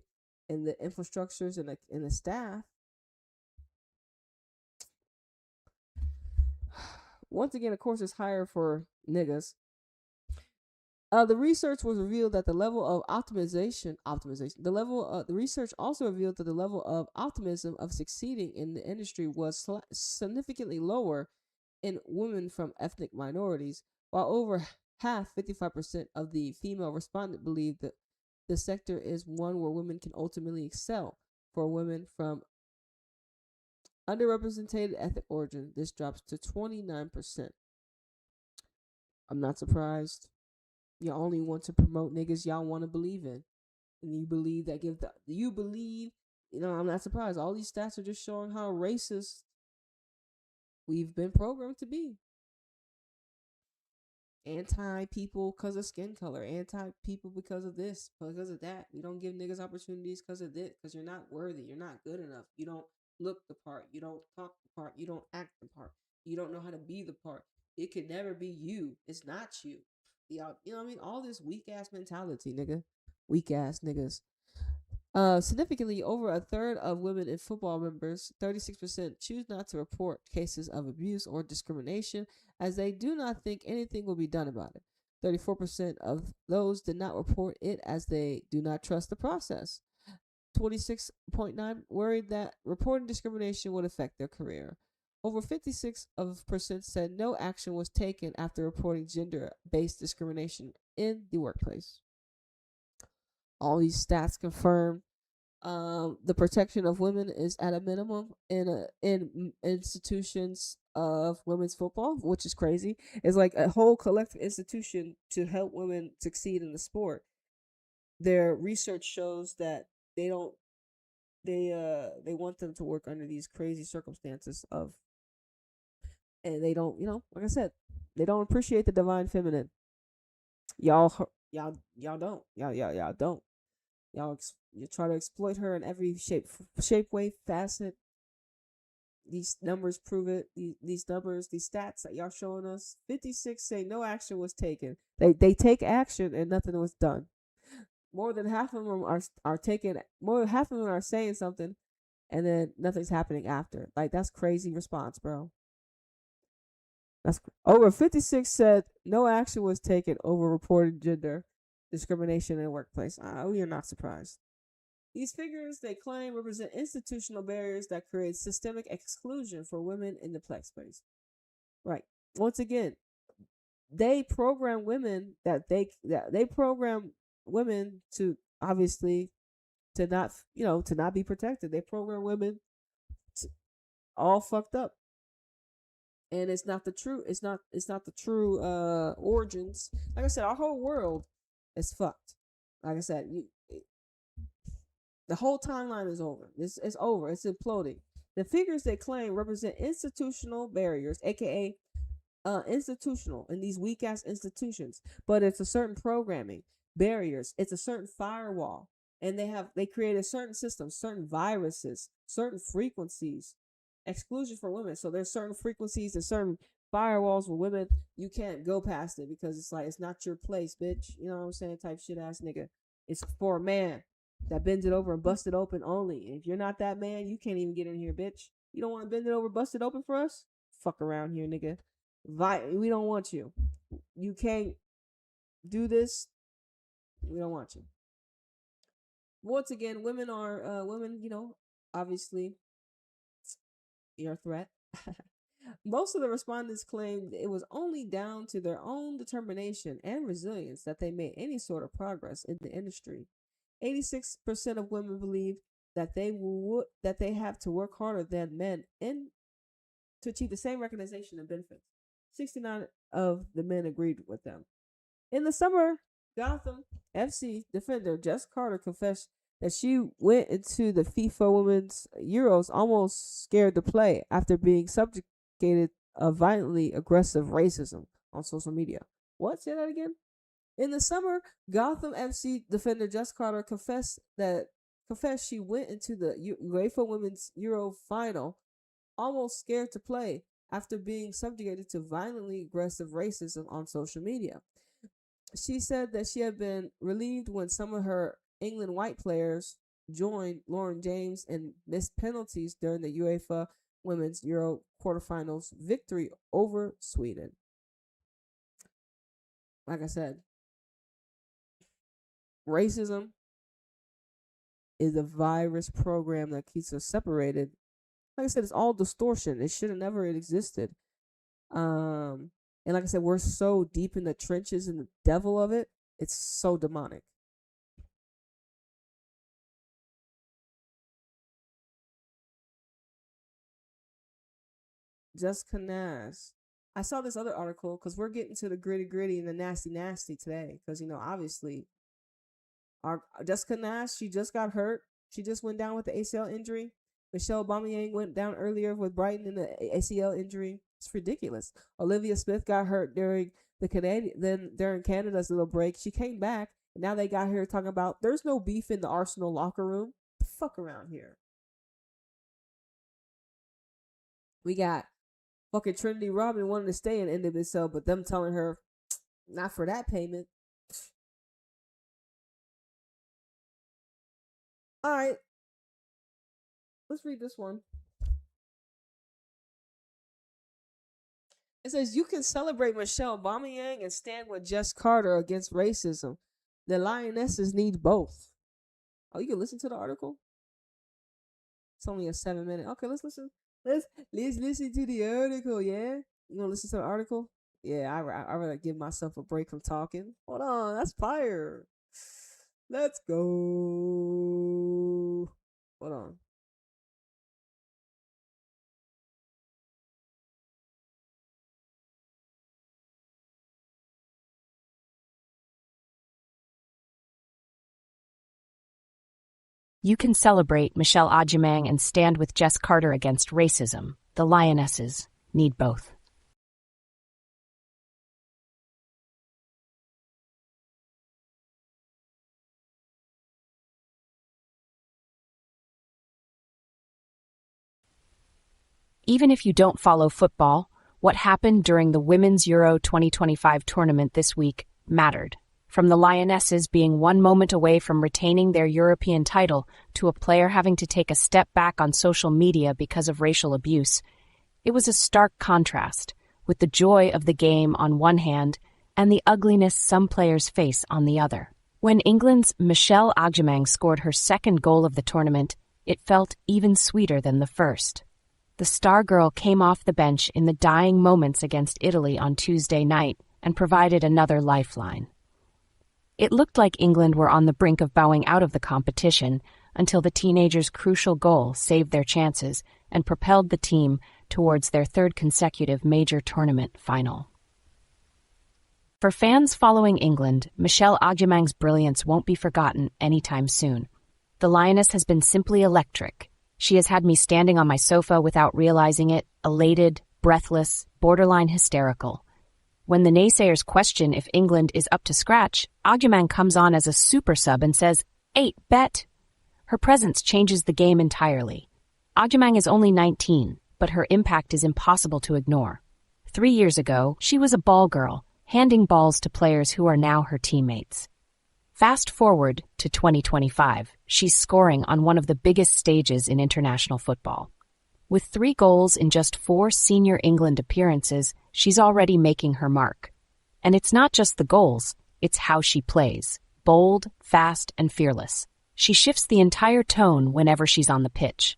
and the infrastructures and the staff, once again, of course, it's higher for niggas. The research was revealed that the level of the research also revealed that the level of optimism of succeeding in the industry was significantly lower in women from ethnic minorities, while over half, 55% of the female respondent believed that the sector is one where women can ultimately excel. For women from underrepresented ethnic origin, this drops to 29%. I'm not surprised. You only want to promote niggas y'all want to believe in. And you believe that I'm not surprised. All these stats are just showing how racist we've been programmed to be. Anti-people because of skin color. Anti-people because of this, because of that. We don't give niggas opportunities because of this, because you're not worthy. You're not good enough. You don't look the part. You don't talk the part. You don't act the part. You don't know how to be the part. It could never be you. It's not you. Y'all, you know what I mean? All this weak ass mentality, nigga. Weak ass niggas. Significantly, over a third of women in football members, 36%, choose not to report cases of abuse or discrimination as they do not think anything will be done about it. 34% of those did not report it as they do not trust the process. 26.9 worried that reporting discrimination would affect their career. Over 56% said no action was taken after reporting gender-based discrimination in the workplace. All these stats confirm the protection of women is at a minimum in institutions of women's football, which is crazy. It's like a whole collective institution to help women succeed in the sport. Their research shows that they don't they want them to work under these crazy circumstances of, and they don't, like I said, they don't appreciate the divine feminine. Y'all don't. Y'all don't. You try to exploit her in every shape, way, facet. These numbers prove it. These numbers, these stats that y'all showing us. 56 say no action was taken. They take action and nothing was done. More than half of them are taking. More than half of them are saying something, and then nothing's happening after. Like, that's crazy response, bro. That's over 56 said no action was taken over reported gender discrimination in the workplace. We are not surprised. These figures, they claim, represent institutional barriers that create systemic exclusion for women in the plex space. Right. Once again, they program women they program women to, obviously, to not be protected. They program women to, all fucked up. And it's not the true origins. Like I said, our whole world is fucked. Like I said, the whole timeline is over. It's over. It's imploding. The figures they claim represent institutional barriers, aka institutional, in these weak ass institutions. But it's a certain programming barriers. It's a certain firewall, and they created certain systems, certain viruses, certain frequencies, exclusion for women. So there's certain frequencies and certain firewalls with women. You can't go past it because it's like, it's not your place, bitch. You know what I'm saying? Type shit ass nigga. It's for a man that bends it over and bust it open only. And if you're not that man, you can't even get in here, bitch. You don't want to bend it over, bust it open for us? Fuck around here, nigga. We don't want you. You can't do this. We don't want you. Once again, women are women. Obviously, you're a threat. Most of the respondents claimed it was only down to their own determination and resilience that they made any sort of progress in the industry. 86% of women believe that they have to work harder than men to achieve the same recognition and benefits. 69 of the men agreed with them. In the summer, Gotham FC defender Jess Carter confessed that she went into the FIFA Women's Euros almost scared to play after being subjugated of violently aggressive racism on social media. What? Say that again? In the summer, Gotham FC defender Jess Carter confessed she went into the UEFA Women's Euro final almost scared to play after being subjugated to violently aggressive racism on social media. She said that she had been relieved when some of her England white players joined Lauren James and missed penalties during the UEFA Women's Euro quarterfinals victory over Sweden. Like I said, racism is a virus program that keeps us separated. Like I said, it's all distortion. It should have never existed. And like I said, we're so deep in the trenches and the devil of it. It's so demonic. Just Canas. I saw this other article because we're getting to the gritty and the nasty today. Because, obviously, our Jessica Nash, she just got hurt. She just went down with the ACL injury. Michelle Aubameyang went down earlier with Brighton in the ACL injury. It's ridiculous. Olivia Smith got hurt during during Canada's little break. She came back, and now they got her talking about there's no beef in the Arsenal locker room. The fuck around here. We got fucking Trinity Rodman wanting to stay in NWSL, but them telling her not for that payment. All right. Let's read this one. It says, you can celebrate Michelle Agyemang and stand with Jess Carter against racism. The Lionesses need both. Oh, you can listen to the article? It's only a 7-minute. Okay, let's listen. Let's listen to the article, yeah? You want to listen to the article? Yeah, I rather give myself a break from talking. Hold on, that's fire. Let's go. Hold on. You can celebrate Michelle Agyemang and stand with Jess Carter against racism. The Lionesses need both. Even if you don't follow football, what happened during the Women's Euro 2025 tournament this week mattered. From the Lionesses being one moment away from retaining their European title to a player having to take a step back on social media because of racial abuse, it was a stark contrast, with the joy of the game on one hand and the ugliness some players face on the other. When England's Michelle Agyemang scored her second goal of the tournament, it felt even sweeter than the first. The star girl came off the bench in the dying moments against Italy on Tuesday night and provided another lifeline. It looked like England were on the brink of bowing out of the competition until the teenagers' crucial goal saved their chances and propelled the team towards their third consecutive major tournament final. For fans following England, Michelle Agyemang's brilliance won't be forgotten anytime soon. The Lioness has been simply electric. She has had me standing on my sofa without realizing it, elated, breathless, borderline hysterical. When the naysayers question if England is up to scratch, Agyemang comes on as a super sub and says, "8 bet." Her presence changes the game entirely. Agyemang is only 19, but her impact is impossible to ignore. 3 years ago, she was a ball girl, handing balls to players who are now her teammates. Fast forward to 2025, she's scoring on one of the biggest stages in international football. With 3 goals in just 4 senior England appearances, she's already making her mark. And it's not just the goals, it's how she plays. Bold, fast, and fearless. She shifts the entire tone whenever she's on the pitch.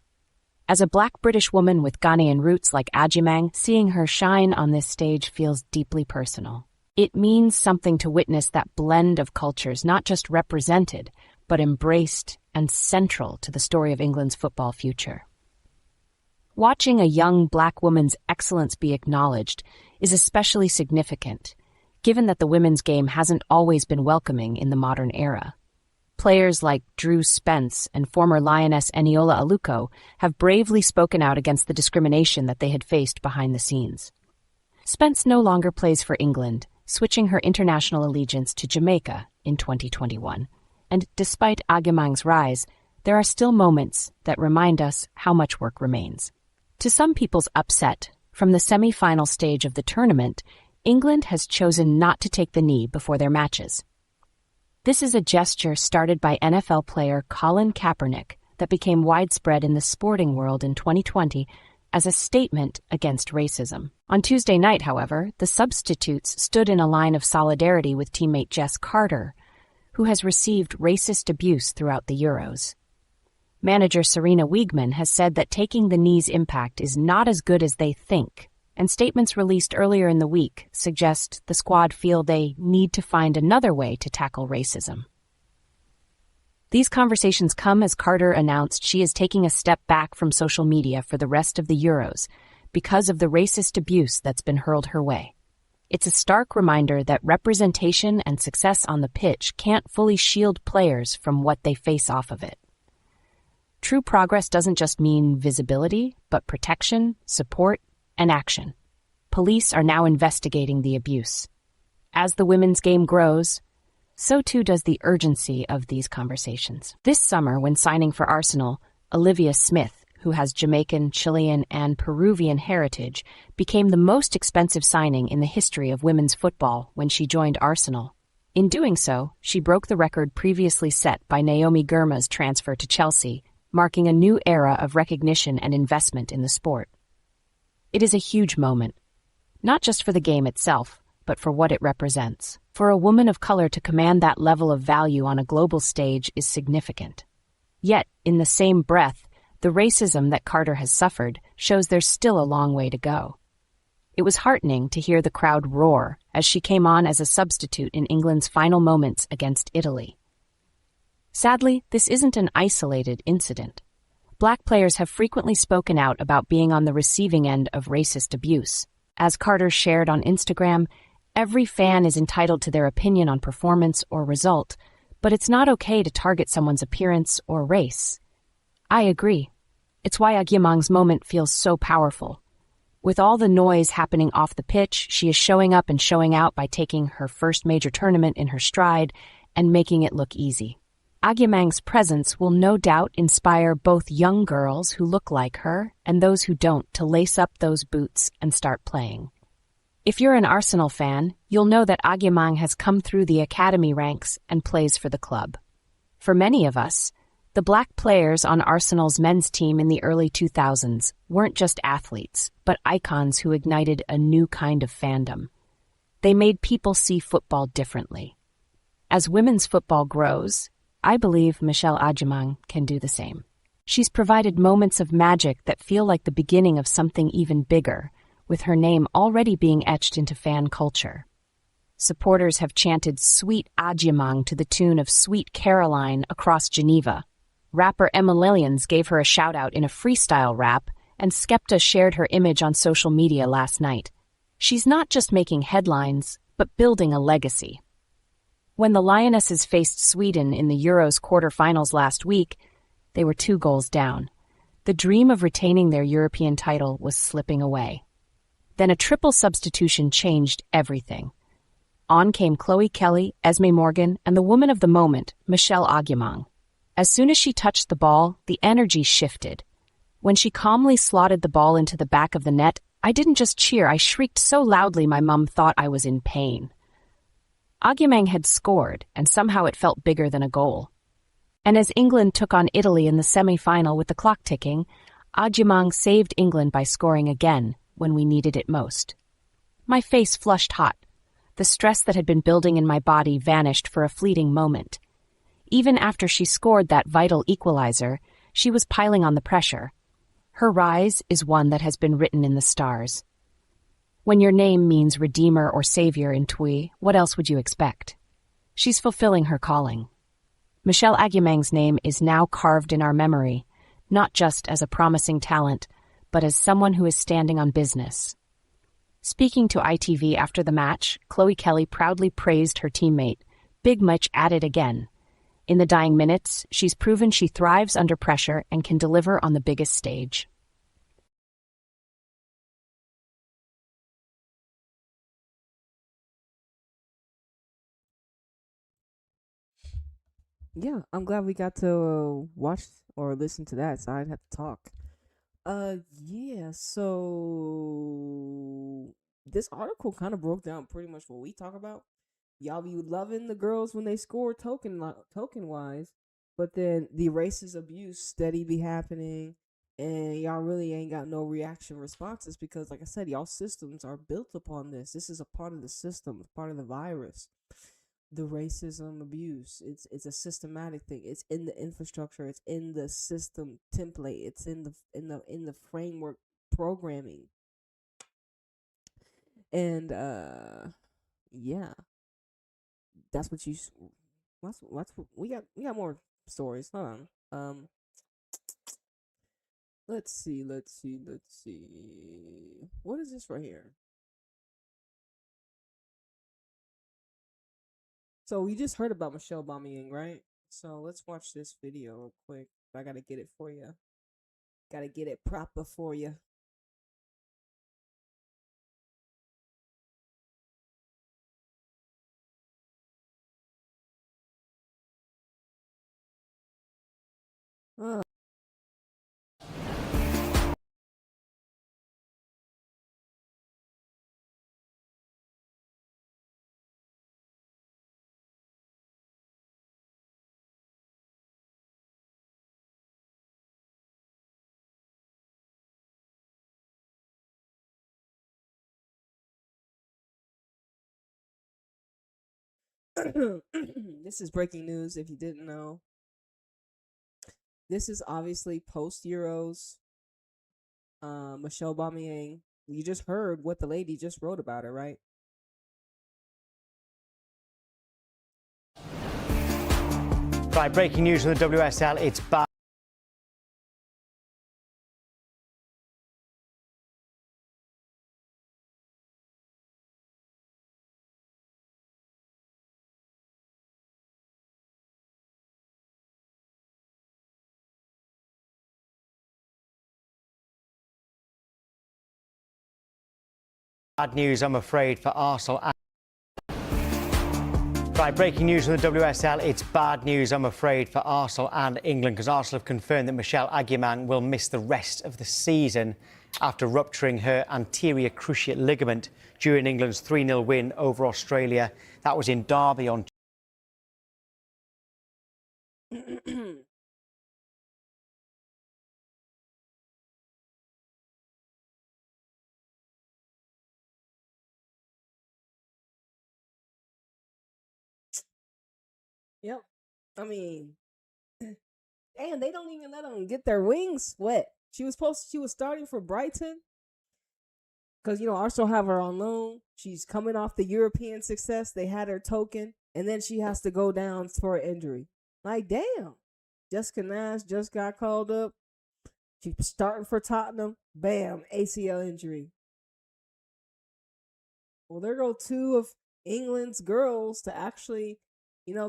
As a Black British woman with Ghanaian roots like Agyemang, seeing her shine on this stage feels deeply personal. It means something to witness that blend of cultures not just represented, but embraced and central to the story of England's football future. Watching a young Black woman's excellence be acknowledged is especially significant, given that the women's game hasn't always been welcoming in the modern era. Players like Drew Spence and former Lioness Eniola Aluko have bravely spoken out against the discrimination that they had faced behind the scenes. Spence no longer plays for England, switching her international allegiance to Jamaica in 2021. And despite Agyemang's rise, there are still moments that remind us how much work remains. To some people's upset, from the semi-final stage of the tournament, England has chosen not to take the knee before their matches. This is a gesture started by NFL player Colin Kaepernick that became widespread in the sporting world in 2020 as a statement against racism. On Tuesday night, however, the substitutes stood in a line of solidarity with teammate Jess Carter, who has received racist abuse throughout the Euros. Manager Serena Wiegman has said that taking the knee's impact is not as good as they think, and statements released earlier in the week suggest the squad feel they need to find another way to tackle racism. These conversations come as Carter announced she is taking a step back from social media for the rest of the Euros because of the racist abuse that's been hurled her way. It's a stark reminder that representation and success on the pitch can't fully shield players from what they face off of it. True progress doesn't just mean visibility, but protection, support, and action. Police are now investigating the abuse. As the women's game grows, so too does the urgency of these conversations. This summer, when signing for Arsenal, Olivia Smith, who has Jamaican, Chilean, and Peruvian heritage, became the most expensive signing in the history of women's football when she joined Arsenal. In doing so, she broke the record previously set by Naomi Girma's transfer to Chelsea, marking a new era of recognition and investment in the sport. It is a huge moment, not just for the game itself, but for what it represents. For a woman of color to command that level of value on a global stage is significant. Yet, in the same breath, the racism that Carter has suffered shows there's still a long way to go. It was heartening to hear the crowd roar as she came on as a substitute in England's final moments against Italy. Sadly, this isn't an isolated incident. Black players have frequently spoken out about being on the receiving end of racist abuse. As Carter shared on Instagram, every fan is entitled to their opinion on performance or result, but it's not okay to target someone's appearance or race. I agree. It's why Agyemang's moment feels so powerful. With all the noise happening off the pitch, she is showing up and showing out by taking her first major tournament in her stride and making it look easy. Agyemang's presence will no doubt inspire both young girls who look like her and those who don't to lace up those boots and start playing. If you're an Arsenal fan, you'll know that Agyemang has come through the academy ranks and plays for the club. For many of us, the black players on Arsenal's men's team in the early 2000s weren't just athletes, but icons who ignited a new kind of fandom. They made people see football differently. As women's football grows, I believe Michelle Agyemang can do the same. She's provided moments of magic that feel like the beginning of something even bigger, with her name already being etched into fan culture. Supporters have chanted "Sweet Agyemang" to the tune of "Sweet Caroline" across Geneva. Rapper Emma Lillians gave her a shout-out in a freestyle rap, and Skepta shared her image on social media last night. She's not just making headlines, but building a legacy. When the Lionesses faced Sweden in the Euros quarter-finals last week, they were 2 goals down. The dream of retaining their European title was slipping away. Then a triple substitution changed everything. On came Chloe Kelly, Esme Morgan, and the woman of the moment, Michelle Agyemang. As soon as she touched the ball, the energy shifted. When she calmly slotted the ball into the back of the net, I didn't just cheer, I shrieked so loudly my mum thought I was in pain. Agyemang had scored, and somehow it felt bigger than a goal. And as England took on Italy in the semi-final with the clock ticking, Agyemang saved England by scoring again when we needed it most. My face flushed hot. The stress that had been building in my body vanished for a fleeting moment. Even after she scored that vital equalizer, she was piling on the pressure. Her rise is one that has been written in the stars. When your name means redeemer or savior in Twi, what else would you expect? She's fulfilling her calling. Michelle Agyemang's name is now carved in our memory, not just as a promising talent, but as someone who is standing on business. Speaking to ITV after the match, Chloe Kelly proudly praised her teammate, Big Mitch at it again. In the dying minutes, she's proven she thrives under pressure and can deliver on the biggest stage. Yeah, I'm glad we got to watch or listen to that, so I'd have to talk. Yeah, so this article kind of broke down pretty much what we talk about. Y'all be loving the girls when they score token wise, but then the racist abuse steady be happening, and y'all really ain't got no reaction responses because, like I said, y'all systems are built upon this. This is a part of the system, part of the virus. The racism abuse. It's a systematic thing. It's in the infrastructure. It's in the system template. It's in the framework programming. And yeah, that's what you. That's what we got more stories. Hold on. Let's see. What is this right here? So we just heard about Michelle bombing, right? So let's watch this video real quick. I gotta get it for you. Gotta get it proper for you. Uh, This is breaking news if you didn't know. This is obviously post Euros. Michelle Agyemang. You just heard what the lady just wrote about her, right? Right, breaking news from the WSL. It's bad news, I'm afraid, for Arsenal. Right, breaking news from the WSL. It's bad news, I'm afraid, for Arsenal and England, because Arsenal have confirmed that Michelle Agyemang will miss the rest of the season after rupturing her anterior cruciate ligament during England's 3-0 win over Australia. That was in Derby on Yep. I mean, and they don't even let them get their wings wet. She was starting for Brighton because Arsenal have her on loan. She's coming off the European success. They had her token, and then she has to go down for an injury. Like, damn. Jessica Nash just got called up. She's starting for Tottenham. Bam, ACL injury. Well, there go two of England's girls to actually,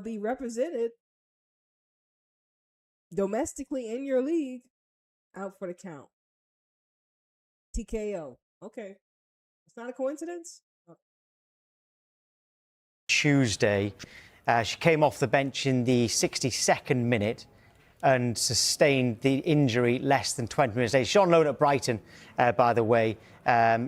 be represented domestically in your league out for the count. TKO. Okay. It's not a coincidence? Tuesday. She came off the bench in the 62nd minute and sustained the injury less than 20 minutes later. She's on loan at Brighton, by the way.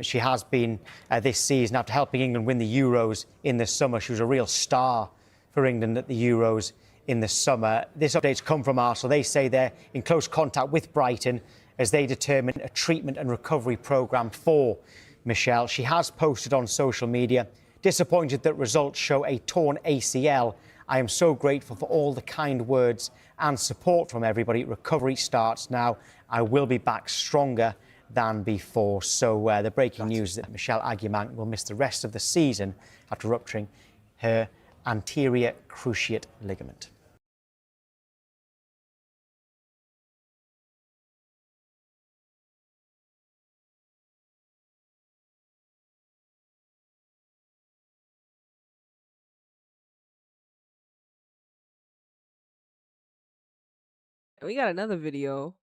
She has been this season after helping England win the Euros in the summer. She was a real star for England at the Euros in the summer. This update's come from Arsenal. They say they're in close contact with Brighton as they determine a treatment and recovery programme for Michelle. She has posted on social media, disappointed that results show a torn ACL. I am so grateful for all the kind words and support from everybody. Recovery starts now. I will be back stronger than before. So the breaking news is that Michelle Agyemang will miss the rest of the season after rupturing her anterior cruciate ligament. And we got another video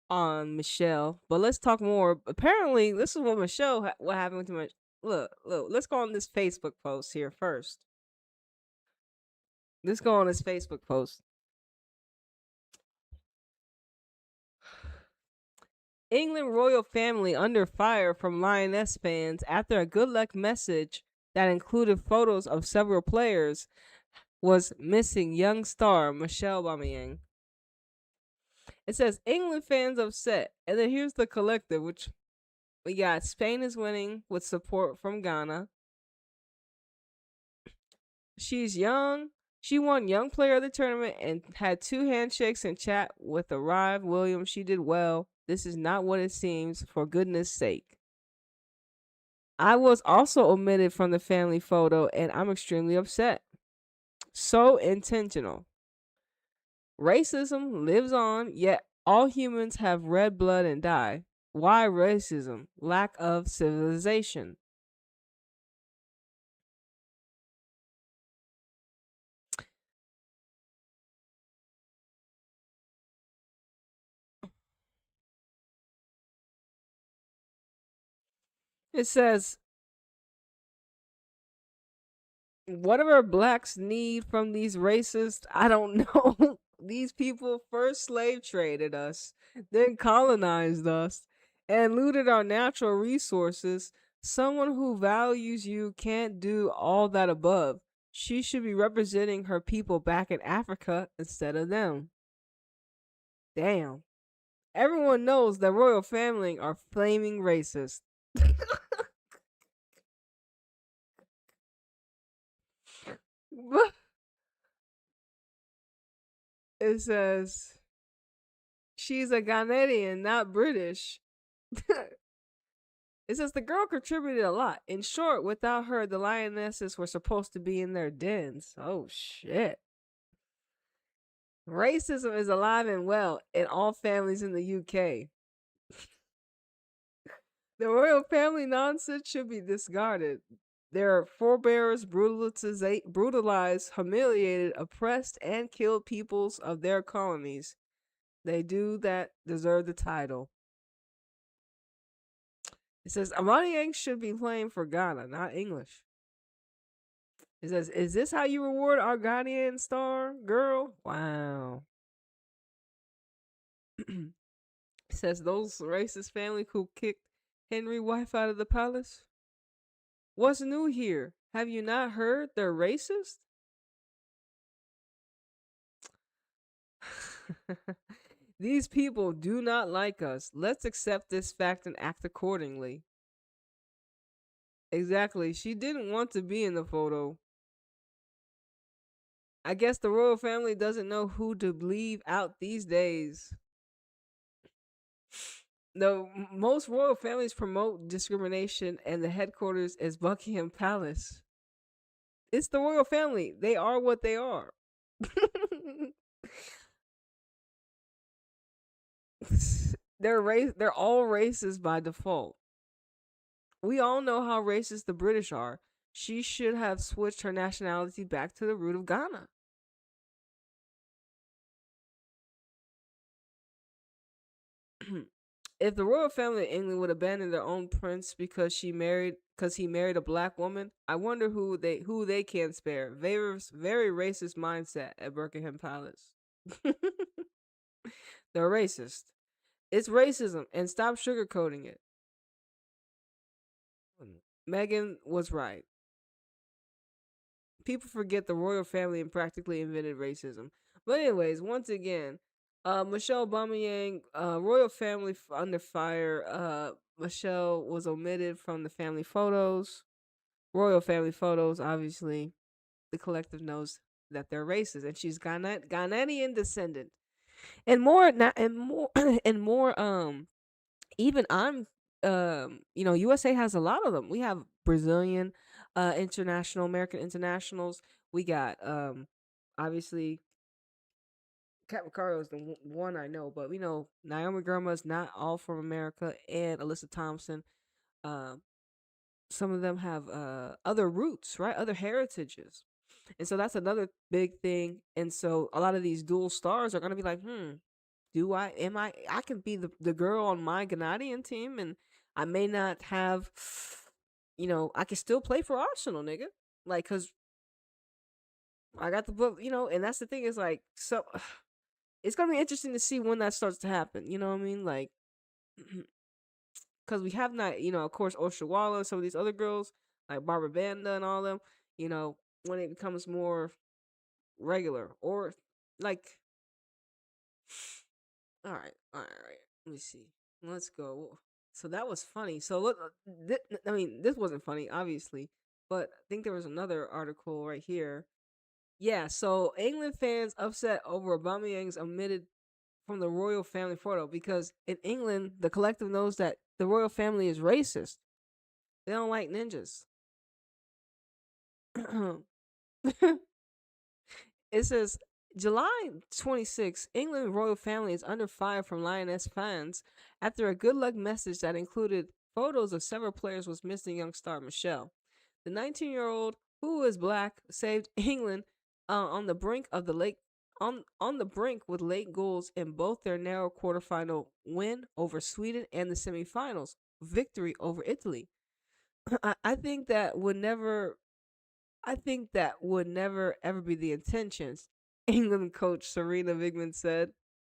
on Michelle, but let's talk more. Apparently, this is what Michelle, what happened to Michelle. Look, let's go on this Facebook post here first. Let's go on this Facebook post. England royal family under fire from Lioness fans after a good luck message that included photos of several players was missing young star Michelle Agyemang. It says England fans upset, and then here's the collective, which we got Spain is winning with support from Ghana. She's young. She won Young Player of the Tournament and had 2 handshakes and chat with Arrive Williams. She did well. This is not what it seems, for goodness sake. I was also omitted from the family photo, and I'm extremely upset. So intentional. Racism lives on, yet all humans have red blood and die. Why racism? Lack of civilization. It says, whatever blacks need from these racists, I don't know. These people first slave traded us, then colonized us, and looted our natural resources. Someone who values you can't do all that above. She should be representing her people back in Africa instead of them. Damn. Everyone knows the royal family are flaming racist. It says she's a Ghanaian, not British. It says the girl contributed a lot. In short, without her, the lionesses were supposed to be in their dens. Oh shit. Racism is alive and well in all families in the UK. The royal family nonsense should be discarded. Their forebears brutalized, humiliated, oppressed, and killed peoples of their colonies. They do that deserve the title. It says Agyemang should be playing for Ghana, not English. It says, is this how you reward our Ghanaian star girl? Wow. It says those racist family who kicked Henry's wife out of the palace. What's new here? Have you not heard they're racist? These people do not like us. Let's accept this fact and act accordingly. Exactly. She didn't want to be in the photo. I guess the royal family doesn't know who to leave out these days. Most royal families promote discrimination, and the headquarters is Buckingham Palace. It's the royal family. They are what they are. They're all racist by default. We all know how racist the British are. She should have switched her nationality back to the root of Ghana. If the royal family of England would abandon their own prince because he married a black woman, I wonder who they can spare. Very racist mindset at Buckingham Palace. They're racist. It's racism, and stop sugarcoating it. Meghan was right. People forget the royal family and practically invented racism. But anyways, once again, Michelle Agyemang, royal family under fire. Michelle was omitted from the family photos. Royal family photos, obviously, the collective knows that they're racist, and she's Ghanaian descendant, and more, and more. Even USA has a lot of them. We have Brazilian, international, American internationals. We got obviously Kat Ricardo is the one I know, but we know Naomi Grandma's not all from America, and Alyssa Thompson. Some of them have other roots, right? Other heritages. And so that's another big thing. And so a lot of these dual stars are gonna be like, I can be the girl on my Ghanaian team, and I may not have, I can still play for Arsenal, nigga. Like, cause I got the book, and that's the thing is like, so it's gonna be interesting to see when that starts to happen. You know what I mean? Like, because we have not, of course, Oshawala and some of these other girls like Barbara Banda and all them. When it becomes more regular or like, all right. Let me see. Let's go. So that was funny. So look, this wasn't funny, obviously, but I think there was another article right here. Yeah. So England fans upset over Aubameyang's omitted from the royal family photo because in England the collective knows that the royal family is racist. They don't like ninjas. It says July 26, England royal family is under fire from Lioness fans after a good luck message that included photos of several players was missing young star Michelle. The 19-year-old, who is black, saved England on the brink of the late on the brink with late goals in both their narrow quarterfinal win over Sweden and the semifinals victory over Italy. I think that would never ever be the intentions, England coach Serena Wigman said.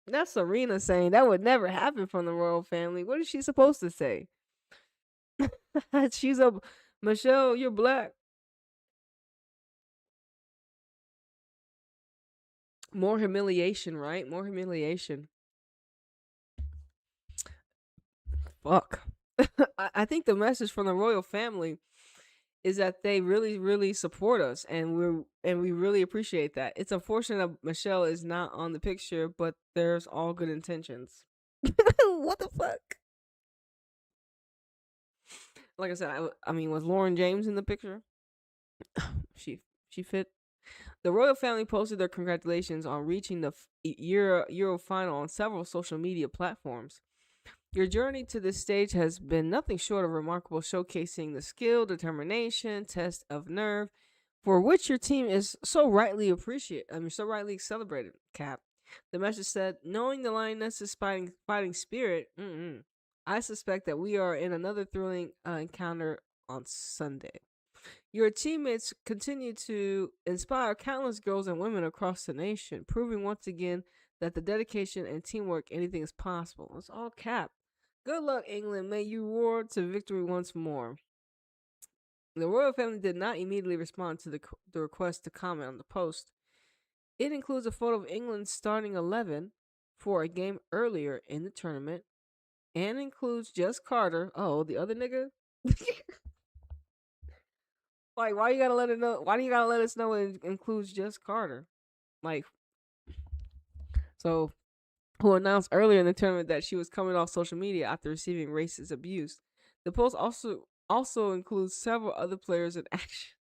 That's Serena saying that would never happen from the royal family. What is she supposed to say? She's a Michelle, you're black. More humiliation, right? More humiliation. Fuck. I think the message from the royal family is that they really, really support us, and we really appreciate that. It's unfortunate that Michelle is not on the picture, but there's all good intentions. What the fuck? Like I said, I mean, was Lauren James in the picture? she fit. The royal family posted their congratulations on reaching the Euro final on several social media platforms. Your journey to this stage has been nothing short of remarkable, showcasing the skill, determination, test of nerve, for which your team is so rightly so rightly celebrated. Cap. The message said, knowing the lioness's fighting spirit, I suspect that we are in another thrilling encounter on Sunday. Your teammates continue to inspire countless girls and women across the nation, proving once again that the dedication and teamwork, anything is possible. It's all cap. Good luck, England. May you roar to victory once more. The royal family did not immediately respond to the request to comment on the post. It includes a photo of England's starting 11 for a game earlier in the tournament, and includes Jess Carter. Oh, the other nigga? Like, why you gotta let it know? Why do you gotta let us know it includes Jess Carter? Like, so, who announced earlier in the tournament that she was coming off social media after receiving racist abuse. The post also includes several other players in action.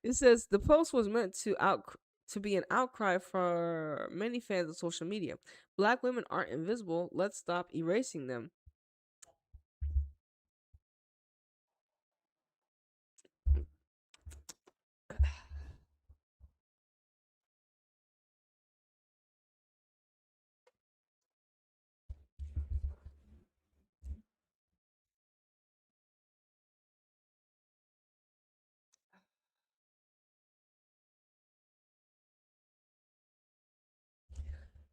It says the post was meant to be an outcry for many fans of social media. Black women aren't invisible. Let's stop erasing them.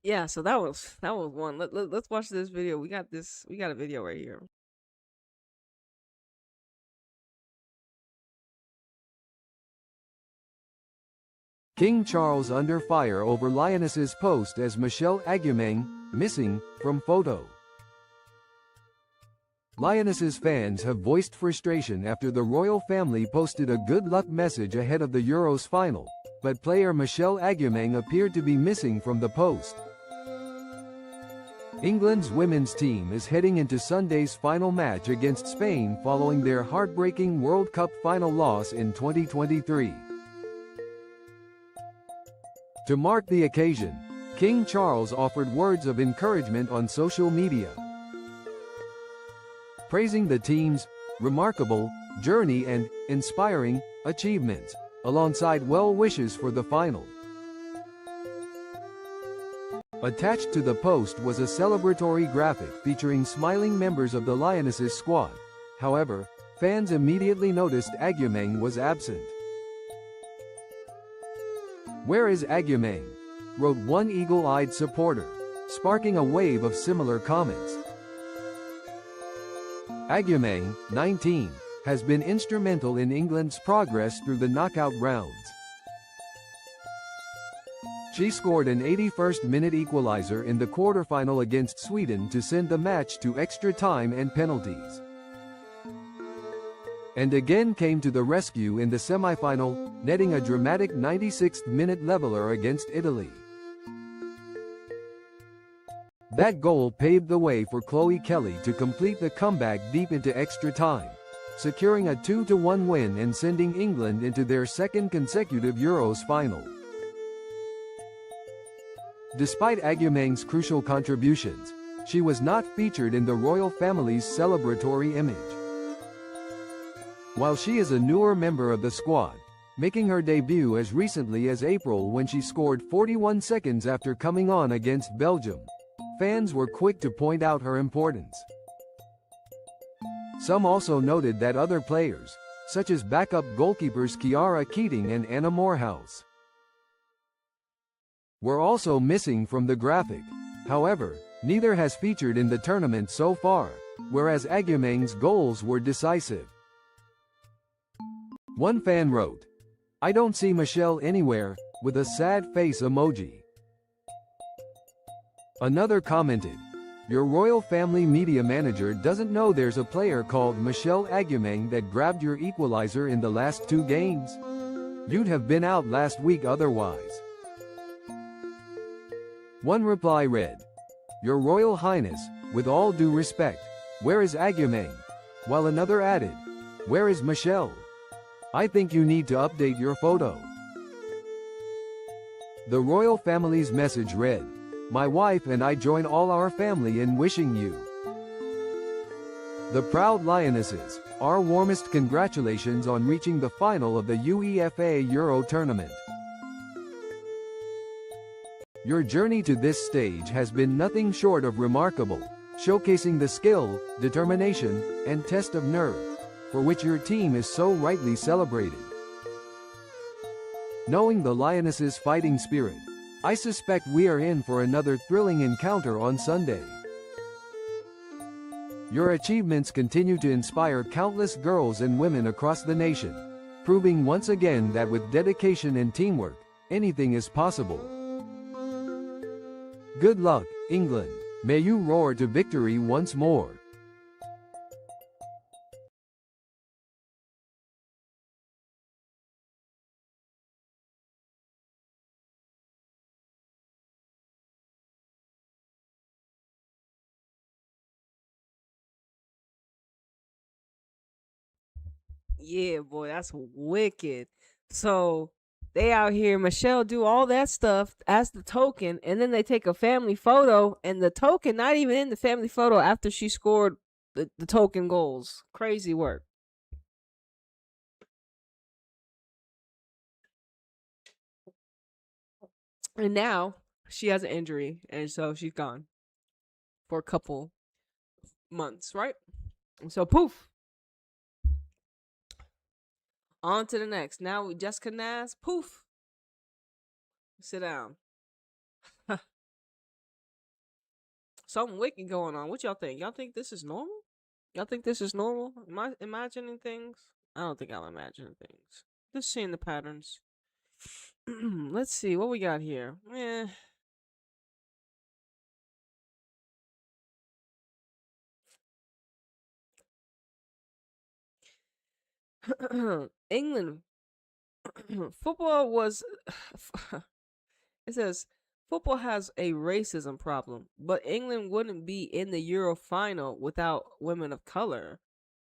Yeah, so that was one. Let's watch this video. We got a video right here. King Charles under fire over Lioness's post as Michelle Agyemang, missing, from photo. Lioness's fans have voiced frustration after the royal family posted a good luck message ahead of the Euros final, but player Michelle Agyemang appeared to be missing from the post. England's women's team is heading into Sunday's final match against Spain following their heartbreaking World Cup final loss in 2023. To mark the occasion, King Charles offered words of encouragement on social media, praising the team's remarkable journey and inspiring achievements, alongside well wishes for the final. Attached to the post was a celebratory graphic featuring smiling members of the Lionesses squad. However, fans immediately noticed Agyemang was absent. "Where is Agyemang?" wrote one eagle-eyed supporter, sparking a wave of similar comments. Agyemang, 19, has been instrumental in England's progress through the knockout rounds. She scored an 81st-minute equalizer in the quarterfinal against Sweden to send the match to extra time and penalties, and again came to the rescue in the semi-final, netting a dramatic 96th-minute leveler against Italy. That goal paved the way for Chloe Kelly to complete the comeback deep into extra time, securing a 2-1 win and sending England into their second consecutive Euros final. Despite Agyemang's crucial contributions, she was not featured in the royal family's celebratory image. While she is a newer member of the squad, making her debut as recently as April when she scored 41 seconds after coming on against Belgium, fans were quick to point out her importance. Some also noted that other players, such as backup goalkeepers Kiara Keating and Anna Morehouse, were also missing from the graphic. However, neither has featured in the tournament so far, whereas Agyemang's goals were decisive. One fan wrote, "I don't see Michelle anywhere," with a sad face emoji. Another commented, Your royal family media manager doesn't know there's a player called Michelle Agyemang that grabbed your equalizer in the last 2 games? You'd have been out last week otherwise. One reply read, "Your Royal Highness, with all due respect, where is Agyemang?" While another added, "Where is Michelle? I think you need to update your photo." The royal family's message read, "My wife and I join all our family in wishing you, the proud Lionesses, our warmest congratulations on reaching the final of the UEFA Euro tournament. Your journey to this stage has been nothing short of remarkable, showcasing the skill, determination, and test of nerve, for which your team is so rightly celebrated. Knowing the Lionesses' fighting spirit, I suspect we are in for another thrilling encounter on Sunday. Your achievements continue to inspire countless girls and women across the nation, proving once again that with dedication and teamwork, anything is possible. Good luck, England. May you roar to victory once more." Yeah, boy, that's wicked. So they out here, Michelle do all that stuff as the token, and then they take a family photo, and the token not even in the family photo after she scored the token goals. Crazy work. And now she has an injury, and so she's gone for a couple months, right? And so poof. On to the next. Now with Jessica Nas, poof. Sit down. Something wicked going on. What y'all think? Y'all think this is normal? Y'all think this is normal? Am I imagining things? I don't think I'm imagining things. Just seeing the patterns. Let's see what we got here. England football was it says football has a racism problem, but England wouldn't be in the Euro final without women of color.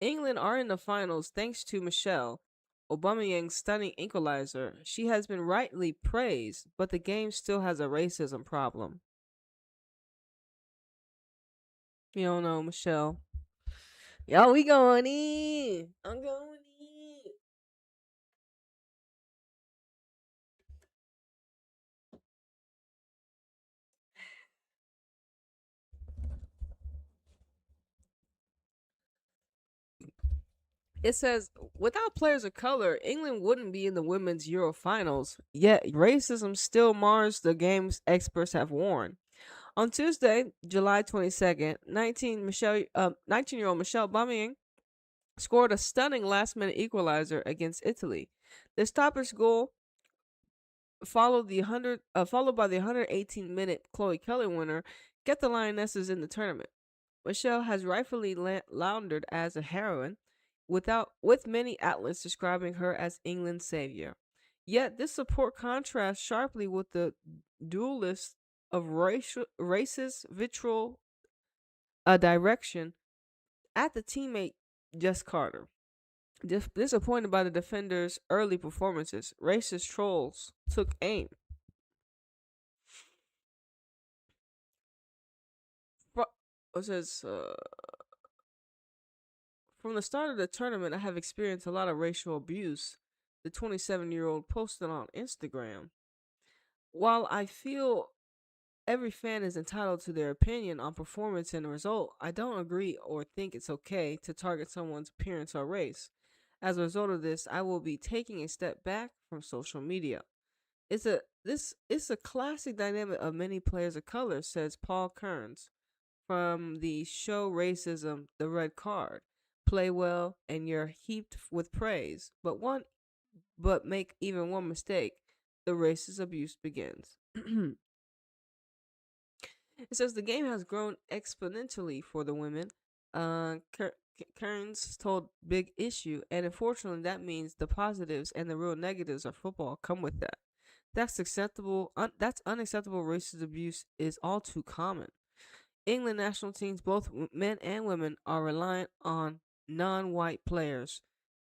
England are in the finals thanks to Michelle Aubameyang's stunning equalizer. She has been rightly praised, but the game still has a racism problem. You don't know, Michelle. Yo, we going in. I'm going in. It says, without players of color, England wouldn't be in the women's Euro finals, yet racism still mars the games experts have warned. On Tuesday, July 22nd, 19-year-old Michelle Aubameyang scored a stunning last-minute equalizer against Italy. The stoppage goal followed by the 118-minute Chloe Kelly winner, get the Lionesses in the tournament. Michelle has rightfully laundered as a heroine, with many outlets describing her as England's savior. Yet this support contrasts sharply with the duelist of racist vitriol direction at the teammate Jess Carter. Disappointed by the defender's early performances, racist trolls took aim. It says, from the start of the tournament, I have experienced a lot of racial abuse, the 27-year-old posted on Instagram. While I feel every fan is entitled to their opinion on performance and result, I don't agree or think it's okay to target someone's appearance or race. As a result of this, I will be taking a step back from social media. It's a classic dynamic of many players of color, says Paul Kearns from the show Racism, The Red Card. Play well and you're heaped with praise, but make even one mistake, the racist abuse begins. It says the game has grown exponentially for the women. Kearns told Big Issue, and unfortunately, that means the positives and the real negatives of football come with that. That's acceptable. That's unacceptable. Racist abuse is all too common. England national teams, both men and women, are reliant on non-white players.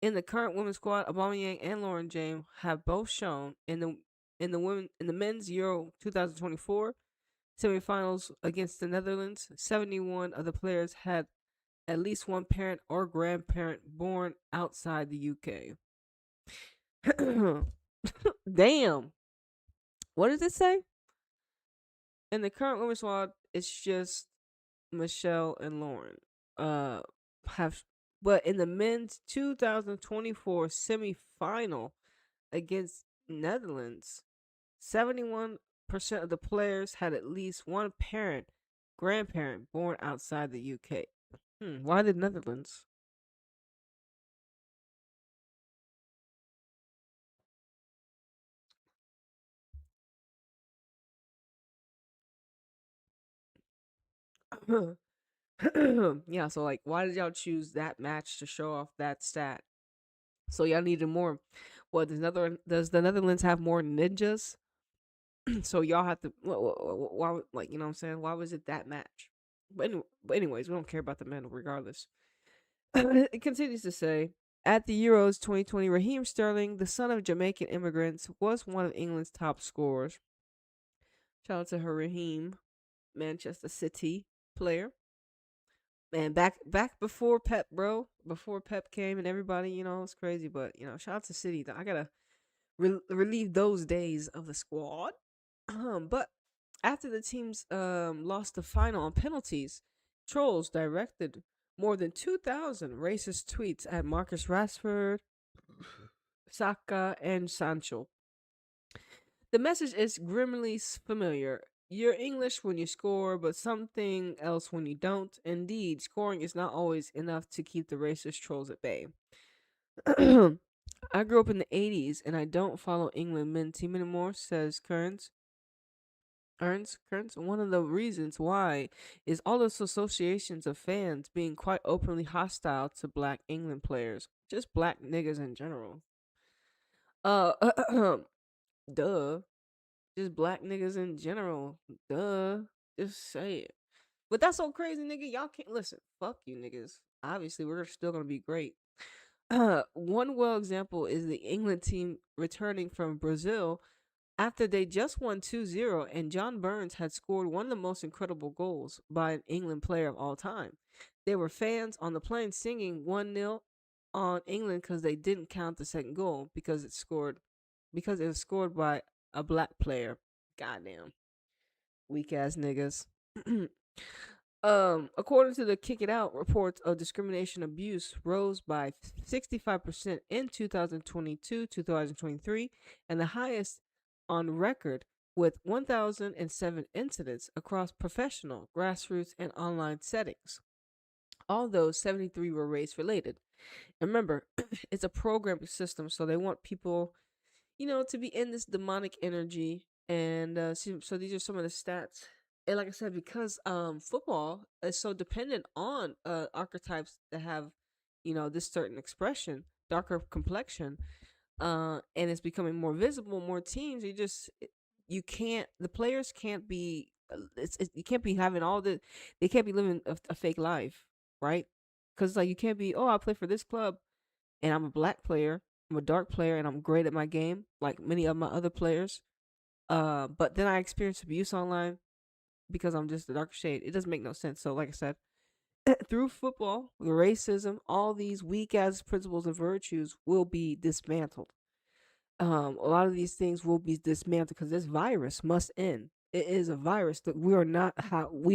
In the current women's squad, Agyemang and Lauren James have both shown in the men's Euro 2024 semifinals against the Netherlands. 71 of the players had at least one parent or grandparent born outside the UK. Damn. What does it say? In the current women's squad, it's just Michelle and Lauren. Have But in the men's 2024 semifinal against Netherlands, 71% of the players had at least one grandparent born outside the UK. Why the Netherlands? Yeah, so like, why did y'all choose that match to show off that stat? So y'all needed more. What does the Netherlands have more ninjas? So y'all have to. Why? Like, you know what I'm saying? Why was it that match? But anyways, we don't care about the men regardless. It continues to say, at the Euros 2020, Raheem Sterling, the son of Jamaican immigrants, was one of England's top scorers. Shout out to her, Raheem, Manchester City player. Man, back before Pep, bro. Before Pep came and everybody, it's crazy. But shout out to City. I gotta relieve those days of the squad. But after the teams lost the final on penalties, trolls directed more than 2,000 racist tweets at Marcus Rashford, Saka, and Sancho. The message is grimly familiar. You're English when you score, but something else when you don't. Indeed, scoring is not always enough to keep the racist trolls at bay. I grew up in the 80s and I don't follow England men team anymore, says Kearns. One of the reasons why is all those associations of fans being quite openly hostile to black England players, just black niggas in general. Duh. Just black niggas in general. Duh. Just say it. But that's so crazy, nigga. Y'all can't listen. Fuck you, niggas. Obviously, we're still gonna be great. One well example is the England team returning from Brazil after they just won 2-0 and John Burns had scored one of the most incredible goals by an England player of all time. There were fans on the plane singing 1-0 on England because they didn't count the second goal because it was scored by a black player. Goddamn. Weak ass niggas. According to the Kick It Out, reports of discrimination abuse rose by 65% in 2022-2023, and the highest on record, with 1,007 incidents across professional, grassroots, and online settings. Although 73 were race related. And remember, it's a programming system, so they want people, to be in this demonic energy. And so these are some of the stats. And like I said, because football is so dependent on archetypes that have, this certain expression, darker complexion, and it's becoming more visible, more teams. The players can't be, you can't be having they can't be living a fake life, right? Because like you can't be, I play for this club, and I'm a black player, I'm a dark player, and I'm great at my game, like many of my other players. But then I experience abuse online because I'm just a darker shade. It doesn't make no sense. So, like I said, through football, the racism, all these weak ass principles and virtues will be dismantled. A lot of these things will be dismantled because this virus must end. It is a virus that we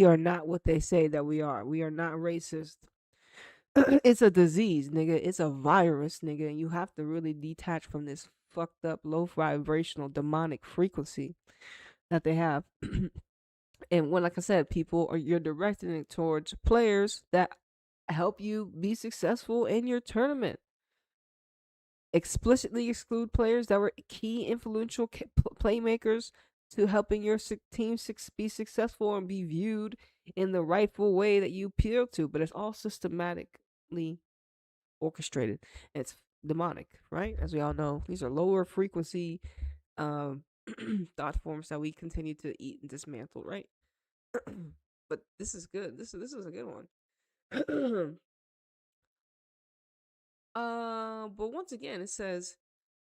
are not what they say that we are. We are not racist. It's a disease, nigga. It's a virus, nigga. And you have to really detach from this fucked up, low vibrational, demonic frequency that they have. And when, like I said, you're directing it towards players that help you be successful in your tournament. Explicitly exclude players that were key influential playmakers to helping your team be successful and be viewed in the rightful way that you appeal to, but it's all systematically orchestrated. It's demonic, right? As we all know, these are lower frequency thought forms that we continue to eat and dismantle, right? But this is good. This is a good one. But once again, it says,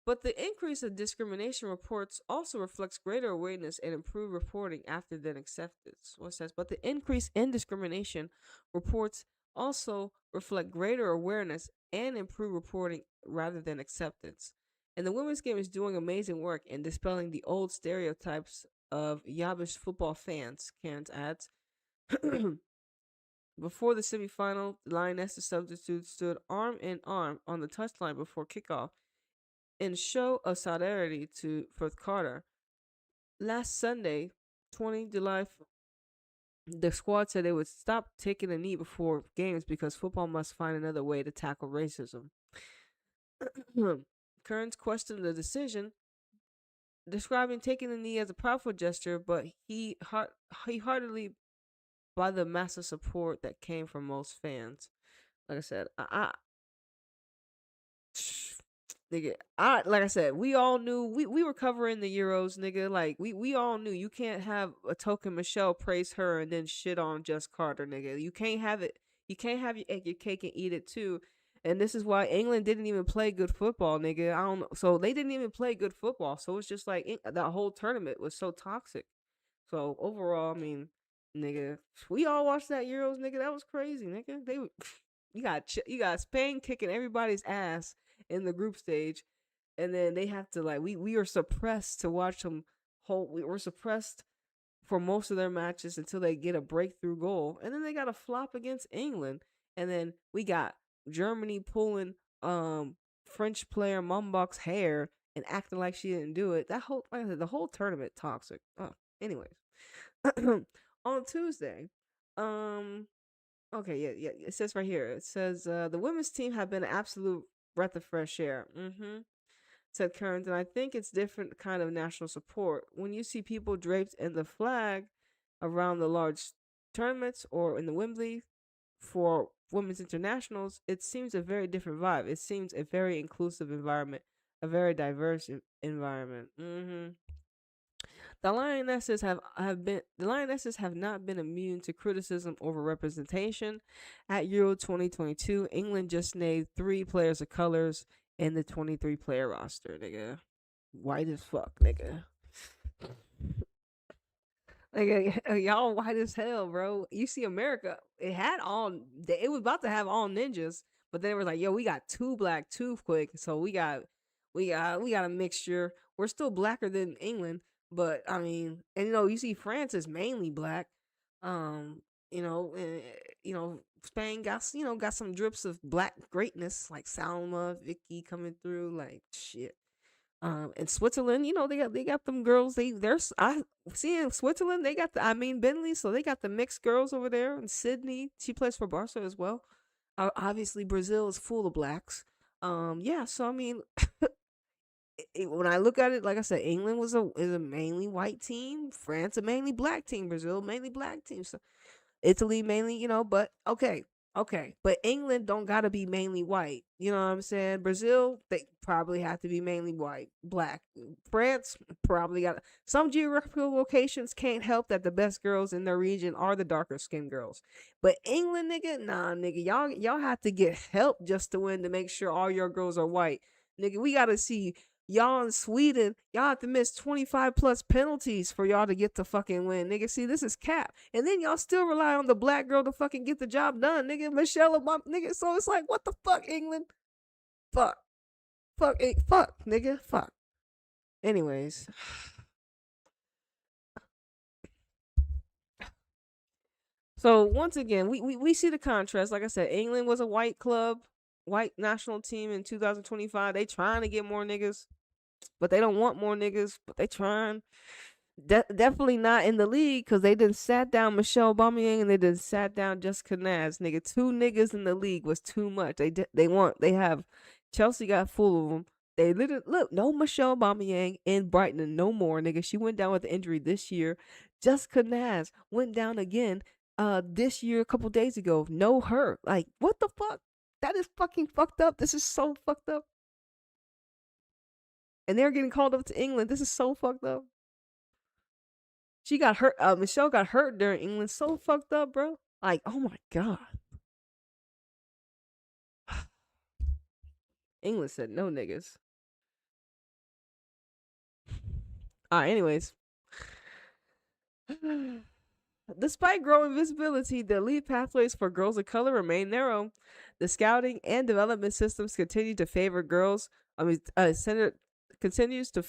but the increase of discrimination reports also reflects greater awareness and improved reporting after then acceptance. What it says, but the increase in discrimination reports also reflect greater awareness and improved reporting rather than acceptance. And the women's game is doing amazing work in dispelling the old stereotypes of yabbish football fans, Cairns adds. Before the semifinal, the Lionesses substitutes stood arm in arm on the touchline before kickoff in show of solidarity for Carter. Last Sunday, 20 July, the squad said they would stop taking a knee before games because football must find another way to tackle racism. Kearns questioned the decision, describing taking the knee as a powerful gesture, but he heartily by the massive support that came from most fans. Like I said, nigga, like I said, we all knew we were covering the Euros, nigga. Like we all knew you can't have a token Michelle praise her and then shit on Just Carter, nigga. You can't have it. You can't have your cake and eat it too. And this is why England didn't even play good football, nigga. I don't know. So they didn't even play good football. So it's just like that whole tournament was so toxic. So overall, I mean, nigga, we all watched that Euros, nigga. That was crazy, nigga. You got Spain kicking everybody's ass in the group stage, and then they have to we were suppressed to watch them we were suppressed for most of their matches until they get a breakthrough goal, and then they got a flop against England, and then we got Germany pulling French player Mumbach's hair and acting like she didn't do it. That whole the whole tournament toxic. Anyways. On Tuesday, okay, yeah, it says right here, it says, the women's team have been an absolute breath of fresh air. Said Kearns, and I think it's different kind of national support. When you see people draped in the flag around the large tournaments or in the Wembley for women's internationals, it seems a very different vibe. It seems a very inclusive environment, a very diverse environment. The Lionesses have not been immune to criticism over representation. At Euro 2022, England just named 3 players of colors in the 23-player roster, nigga. White as fuck, nigga. Nigga, y'all white as hell, bro. You see America, it was about to have all ninjas, but then it was like, yo, we got 2 black, 2 quick, so we got a mixture. We're still blacker than England. But I mean, and you see France is mainly black. Spain got some drips of black greatness, like Salma, Vicky coming through, like shit. And Switzerland, they got them girls. I see in Switzerland they got Bentley, so they got the mixed girls over there. And Sydney, she plays for Barca as well. Obviously Brazil is full of blacks. Yeah, so I mean. When I look at it, like I said, England is a mainly white team, France a mainly black team, Brazil mainly black team, so Italy mainly, but okay, but England don't gotta be mainly white, you know what I'm saying? Brazil, they probably have to be mainly white, black. France probably got some geographical locations can't help that the best girls in their region are the darker skinned girls, but England, nigga, nah, nigga, y'all have to get help just to win to make sure all your girls are white, nigga. We gotta see. Y'all in Sweden, y'all have to miss 25 plus penalties for y'all to get to fucking win, nigga. See, this is cap. And then y'all still rely on the black girl to fucking get the job done, nigga. Michelle Obama, nigga. So it's like, what the fuck, England? Fuck, nigga. Fuck. Anyways. So once again, we see the contrast. Like I said, England was a white club, white national team in 2025. They trying to get more niggas. But they don't want more niggas, but they trying. Definitely not in the league, because they done sat down Michelle Agyemang and they done sat down Jessica Naz. Nigga, 2 niggas in the league was too much. They have Chelsea got full of them. They literally look, no Michelle Agyemang in Brighton no more, nigga. She went down with an injury this year. Jessica Naz went down again this year a couple days ago. No her. Like, what the fuck? That is fucking fucked up. This is so fucked up. And they're getting called up to England. This is so fucked up. She got hurt. Michelle got hurt during England. So fucked up, bro. Like, oh my god. England said no niggas. Alright, anyways. Despite growing visibility, the elite pathways for girls of color remain narrow. The scouting and development systems continue to favor girls. Continues to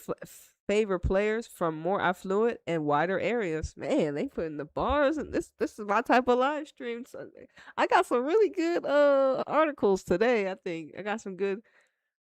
favor players from more affluent and wider areas. Man, they putting the bars, and this is my type of live stream Sunday. I got some really good articles today. I think I got some good.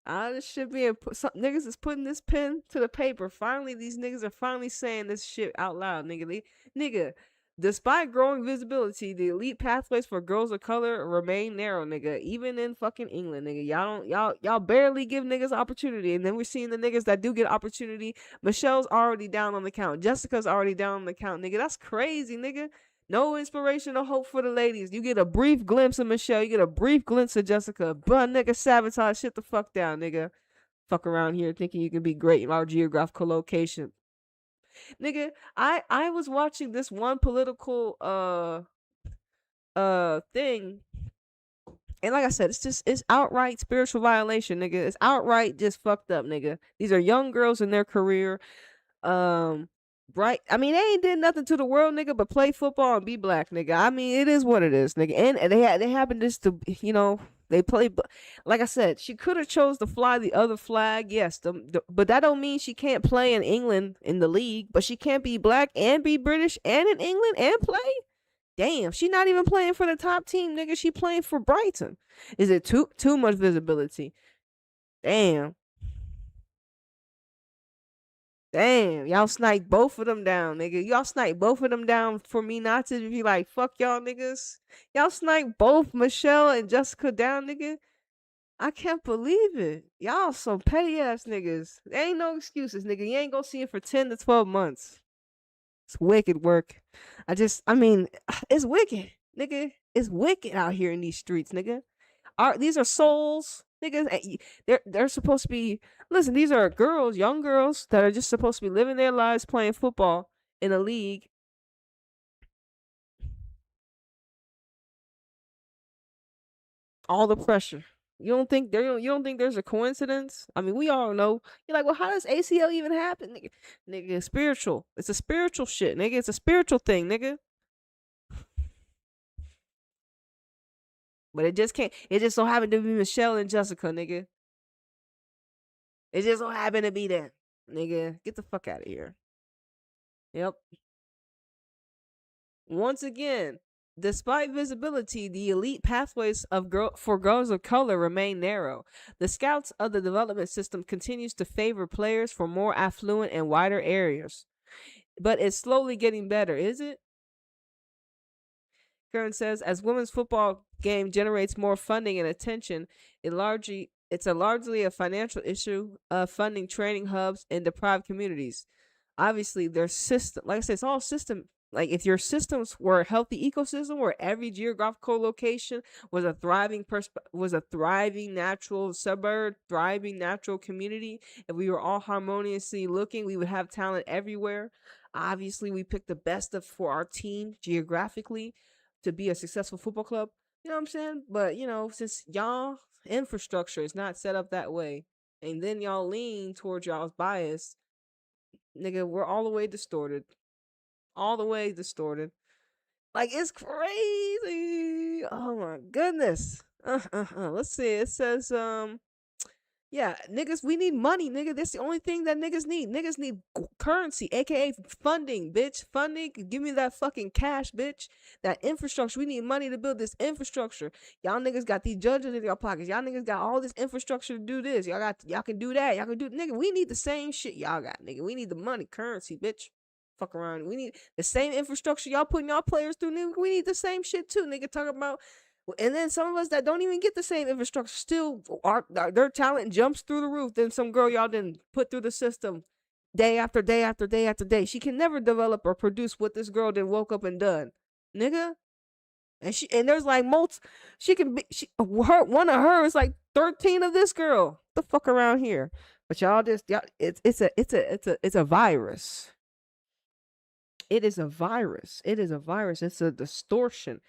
This shit being some niggas is putting this pen to the paper. Finally, these niggas are finally saying this shit out loud, nigga. Despite growing visibility, the elite pathways for girls of color remain narrow, nigga. Even in fucking England, nigga. Y'all barely give niggas opportunity. And then we're seeing the niggas that do get opportunity. Michelle's already down on the count. Jessica's already down on the count, nigga. That's crazy, nigga. No inspiration or hope for the ladies. You get a brief glimpse of Michelle. You get a brief glimpse of Jessica. But nigga, sabotage shit the fuck down, nigga. Fuck around here thinking you can be great in our geographical location. Nigga, I was watching this one political thing, and like I said, it's outright spiritual violation, nigga. It's outright just fucked up, nigga. These are young girls in their career. Right? I mean, they ain't did nothing to the world, nigga, but play football and be black, nigga. I mean, it is what it is, nigga. And they happen just to, they play. Like I said, she could have chose to fly the other flag, yes. But that don't mean she can't play in England in the league. But she can't be black and be British and in England and play. Damn, she not even playing for the top team, nigga. She playing for Brighton. Is it too much visibility? Damn, y'all snipe both of them down, nigga. Y'all snipe both of them down for me not to be like, fuck y'all niggas. Y'all snipe both Michelle and Jessica down, nigga. I can't believe it. Y'all some petty ass niggas. There ain't no excuses, nigga. You ain't gonna see it for 10 to 12 months. It's wicked work. I mean, it's wicked, nigga. It's wicked out here in these streets, nigga. These are souls, niggas. They're supposed to be. Listen, these are girls, young girls that are just supposed to be living their lives playing football in a league. All the pressure. You don't think there's a coincidence? I mean, we all know. You're like, well, how does ACL even happen, nigga? Nigga, it's spiritual. It's a spiritual shit, nigga. It's a spiritual thing, nigga. But it just can't. It just so happened to be Michelle and Jessica, nigga. It just so happened to be them, nigga. Get the fuck out of here. Yep. Once again, despite visibility, the elite pathways for girls of color remain narrow. The scouts of the development system continues to favor players from more affluent and wider areas. But it's slowly getting better, is it? Karen says, as women's football game generates more funding and attention, it's largely a financial issue of funding training hubs in deprived communities. Obviously, their system, like I said, it's all system. Like if your systems were a healthy ecosystem where every geographical location was a thriving natural suburb, thriving natural community, if we were all harmoniously looking, we would have talent everywhere. Obviously, we picked the best for our team geographically to be a successful football club. You know what I'm saying? But, since y'all infrastructure is not set up that way, and then y'all lean towards y'all's bias, nigga, we're all the way distorted. All the way distorted. Like, it's crazy. Oh my goodness. Let's see. It says, yeah, niggas, we need money, nigga. That's the only thing that niggas need. Niggas need currency, aka funding, bitch. Funding, give me that fucking cash, bitch. That infrastructure. We need money to build this infrastructure. Y'all niggas got these judges in your pockets. Y'all niggas got all this infrastructure to do this. Y'all can do that. Y'all can do, nigga. We need the same shit y'all got, nigga. We need the money, currency, bitch. Fuck around. We need the same infrastructure y'all putting y'all players through, nigga. We need the same shit too, nigga. Talking about And then some of us that don't even get the same infrastructure still their talent jumps through the roof. Then some girl y'all didn't put through the system day after day after day after day. She can never develop or produce what this girl then woke up and done, nigga. And there's like she can be one of her is like 13 of this girl. The fuck around here. But y'all it's a virus. It is a virus. It is a virus. It's a distortion.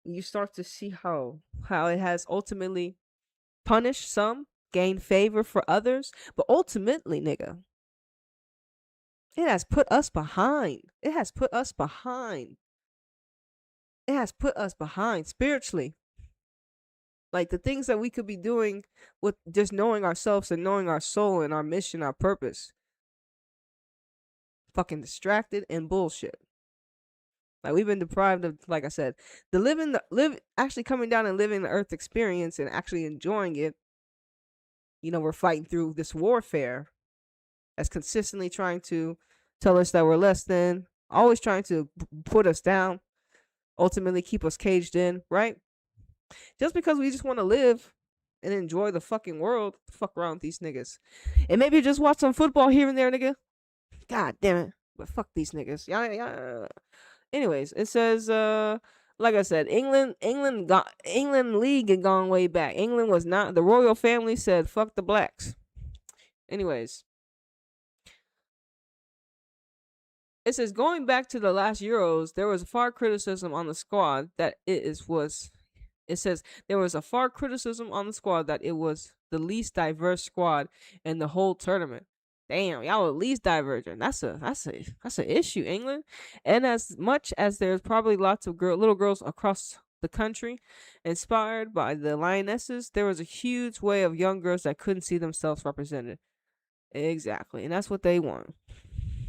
You start to see how it has ultimately punished some, gained favor for others, but ultimately, nigga, it has put us behind. It has put us behind. It has put us behind spiritually. Like the things that we could be doing with just knowing ourselves and knowing our soul and our mission, our purpose. Fucking distracted and bullshit. Like we've been deprived of, like I said, actually coming down and living the earth experience and actually enjoying it. You know, we're fighting through this warfare that's consistently trying to tell us that we're less than, always trying to put us down, ultimately keep us caged in, right? Just because we just want to live and enjoy the fucking world, fuck around with these niggas. And maybe just watch some football here and there, nigga. God damn it. But fuck these niggas. Yeah. Anyways, it says, like I said, England league had gone way back. England was not, the royal family said, fuck the blacks. Anyways, it says, going back to the last Euros, there was far criticism on the squad that it says there was a far criticism on the squad that it was the least diverse squad in the whole tournament. Damn, y'all are least divergent. That's an issue, England. And as much as there's probably lots of little girls across the country inspired by the Lionesses, there was a huge way of young girls that couldn't see themselves represented. Exactly, and that's what they want.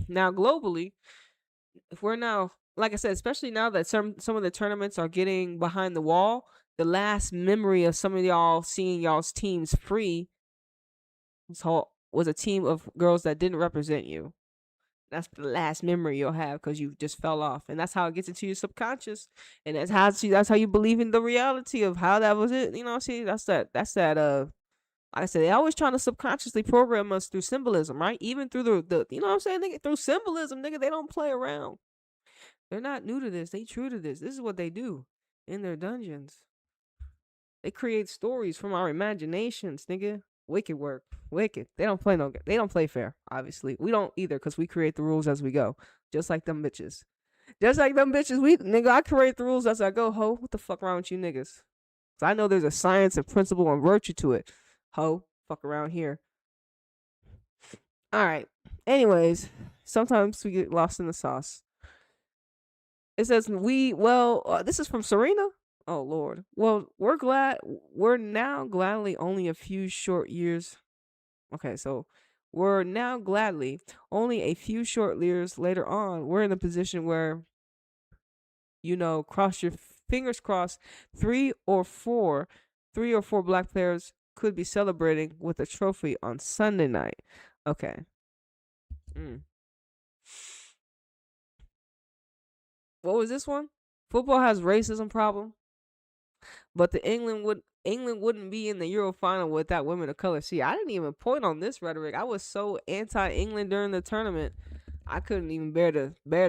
Now, globally, if we're now, like I said, especially now that some of the tournaments are getting behind the wall, the last memory of some of y'all seeing y'all's teams free was a team of girls that didn't represent you. That's the last memory you'll have because you just fell off, and that's how it gets into your subconscious, and that's how you believe in the reality of how that was it. You know, see, that's that. Like I said, they always trying to subconsciously program us through symbolism, right? Even through the you know what I'm saying, nigga, through symbolism, nigga, they don't play around. They're not new to this. They true to this. This is what they do in their dungeons. They create stories from our imaginations, nigga. Wicked work. Wicked. They don't play fair, obviously. We don't either, because we create the rules as we go. Just like them bitches. Nigga, I create the rules as I go, ho. What the fuck wrong with you niggas? So I know there's a science and principle and virtue to it. Ho. Fuck around here. Alright. Anyways, sometimes we get lost in the sauce. It says, this is from Serena? Oh, Lord. Well, we're now gladly only a few short years. Okay, so we're now gladly only a few short years later on, we're in a position where, you know, cross your fingers crossed, three or four black players could be celebrating with a trophy on Sunday night. Okay. What was this one? Football has racism problem. But England wouldn't be in the Euro final without women of color. See, I didn't even point on this rhetoric. I was so anti-England during the tournament. I couldn't even bear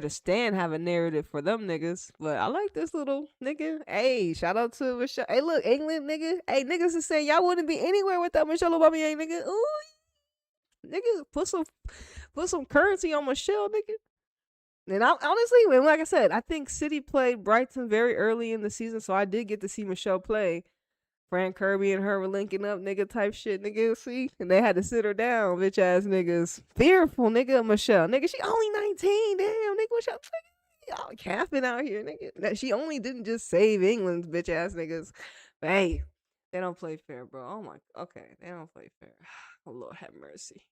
to stand have a narrative for them niggas. But I like this little nigga. Hey, shout out to Michelle. Hey, look, England nigga. Hey, niggas is saying y'all wouldn't be anywhere without Michelle Obama, nigga. Ooh, nigga, put some currency on Michelle, nigga. And honestly, like I said, I think City played Brighton very early in the season, so I did get to see Michelle play. Fran Kirby and her were linking up, nigga, type shit, nigga, see? And they had to sit her down, bitch ass niggas. Fearful, nigga, Michelle. Nigga, she only 19, damn, nigga, what's y'all y'all capping out here, nigga. That she only didn't just save England's bitch ass niggas. But hey, they don't play fair, bro. Oh my, okay, they don't play fair. Oh, Lord have mercy.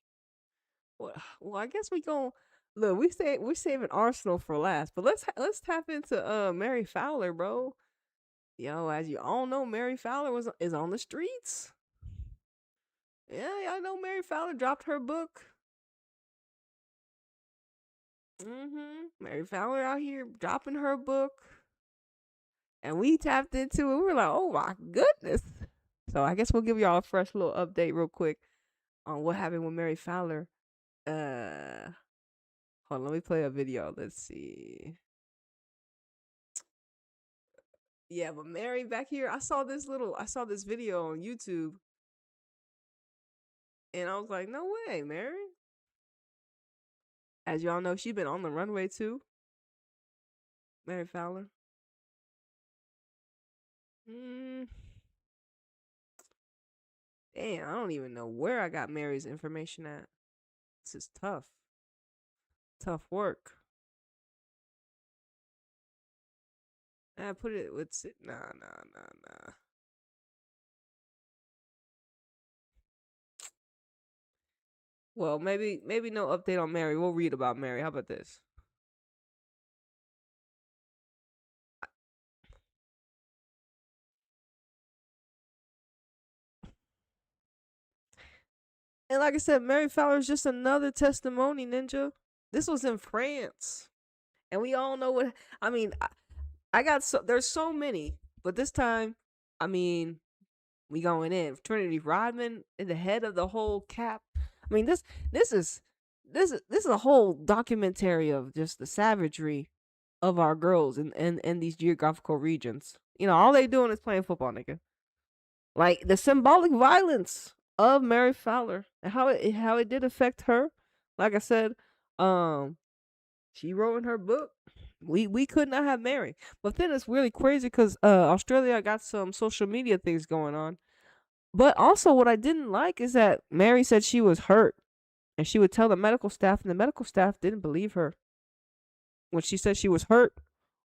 Well, I guess we gon' look. We're saving Arsenal for last, but let's tap into Mary Fowler, bro. Yo, as you all know, Mary Fowler is on the streets. Yeah, y'all know Mary Fowler dropped her book. Mary Fowler out here dropping her book. And we tapped into it. We were like, oh my goodness. So I guess we'll give y'all a fresh little update real quick on what happened with Mary Fowler. Hold on, let me play a video. Let's see. Yeah, but Mary back here, I saw this video on YouTube. And I was like, no way, Mary. As y'all know, she's been on the runway too. Mary Fowler. Damn, I don't even know where I got Mary's information at. This is tough. Tough work. I put it with nah. Well, maybe no update on Mary. We'll read about Mary. How about this? And like I said, Mary Fowler is just another testimony, Ninja. This was in France. And we all know what I mean. I got there's so many, but this time, I mean, we going in. Trinity Rodman in the head of the whole cap. I mean, this is a whole documentary of just the savagery of our girls in these geographical regions. You know, all they doing is playing football, nigga. Like the symbolic violence of Mary Fowler and how it did affect her. Like I said, she wrote in her book, we could not have Mary. But then it's really crazy because Australia got some social media things going on. But also what I didn't like is that Mary said she was hurt. And she would tell the medical staff, and the medical staff didn't believe her when she said she was hurt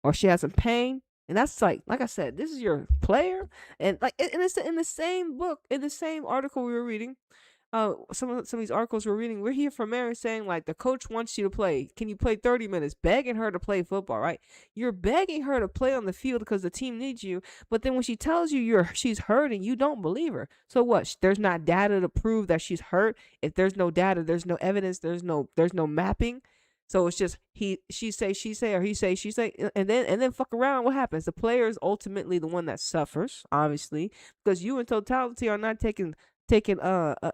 or she had some pain. And that's like I said, this is your player. And like, and it's in the same book, in the same article we were reading. Some of these articles we're reading, we're here for Mary saying like the coach wants you to play. Can you play 30 minutes? Begging her to play football, right? You're begging her to play on the field because the team needs you. But then when she tells you she's hurt and you don't believe her. So what? There's not data to prove that she's hurt. If there's no data, there's no evidence. There's no mapping. So it's just she say, or he say, she say, and then fuck around. What happens? The player is ultimately the one that suffers, obviously, because you in totality are not taking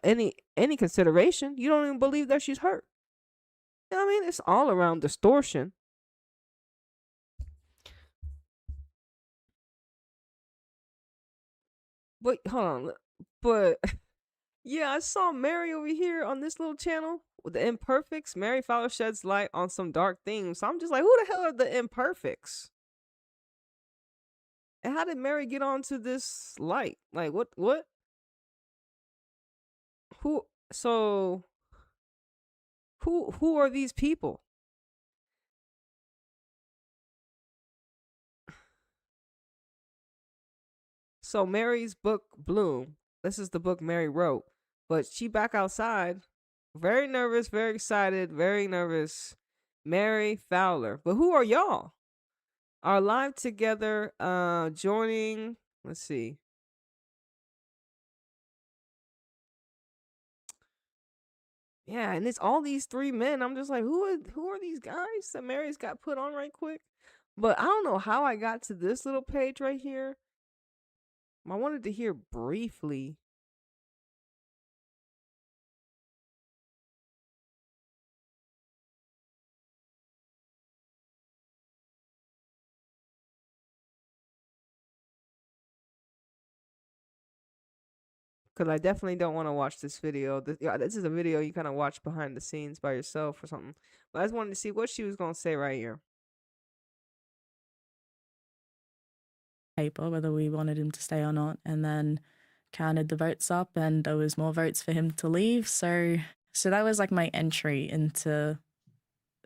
any consideration. You don't even believe that she's hurt. You know what I mean? It's all around distortion. But hold on. But yeah, I saw Mary over here on this little channel with the Imperfects. Mary Fowler sheds light on some dark themes. So I'm just like, who the hell are the Imperfects? And how did Mary get onto this light? Like what? Who who are these people? So Mary's book Bloom. This is the book Mary wrote, but she back outside, very nervous, very excited, very nervous. Mary Fowler. But who are y'all? Are live together, joining. Let's see. Yeah, and it's all these three men. I'm just like, who are these guys that Mary's got put on right quick? But I don't know how I got to this little page right here. I wanted to hear briefly. Because I definitely don't want to watch this video. This is a video you kind of watch behind the scenes by yourself or something. But I just wanted to see what she was going to say right here. Paper whether we wanted him to stay or not, and then counted the votes up, and there was more votes for him to leave. So that was like my entry into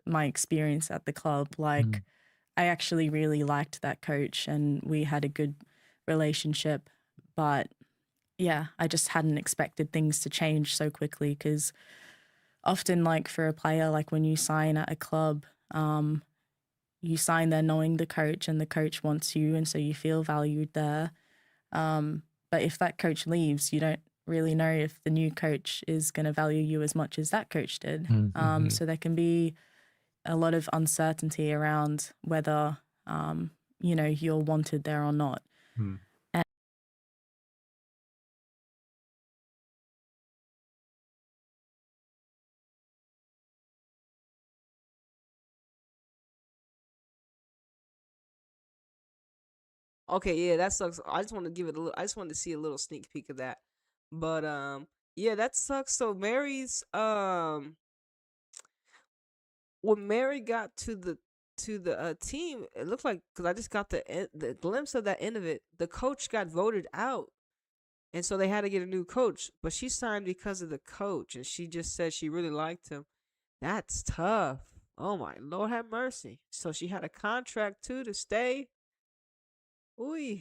my experience at the club. Like I actually really liked that coach and we had a good relationship, but yeah, I just hadn't expected things to change so quickly, because often, like for a player, like when you sign at a club, you sign there knowing the coach and the coach wants you, and so you feel valued there. But if that coach leaves, you don't really know if the new coach is going to value you as much as that coach did. So there can be a lot of uncertainty around whether you're wanted there or not. Okay, yeah, that sucks. I just want to give it a little. I just wanted to see a little sneak peek of that. But yeah, that sucks. So Mary's when Mary got to the team, it looked like, because I just got the glimpse of that end of it. The coach got voted out, and so they had to get a new coach. But she signed because of the coach, and she just said she really liked him. That's tough. Oh my Lord, have mercy. So she had a contract too to stay. Ooh,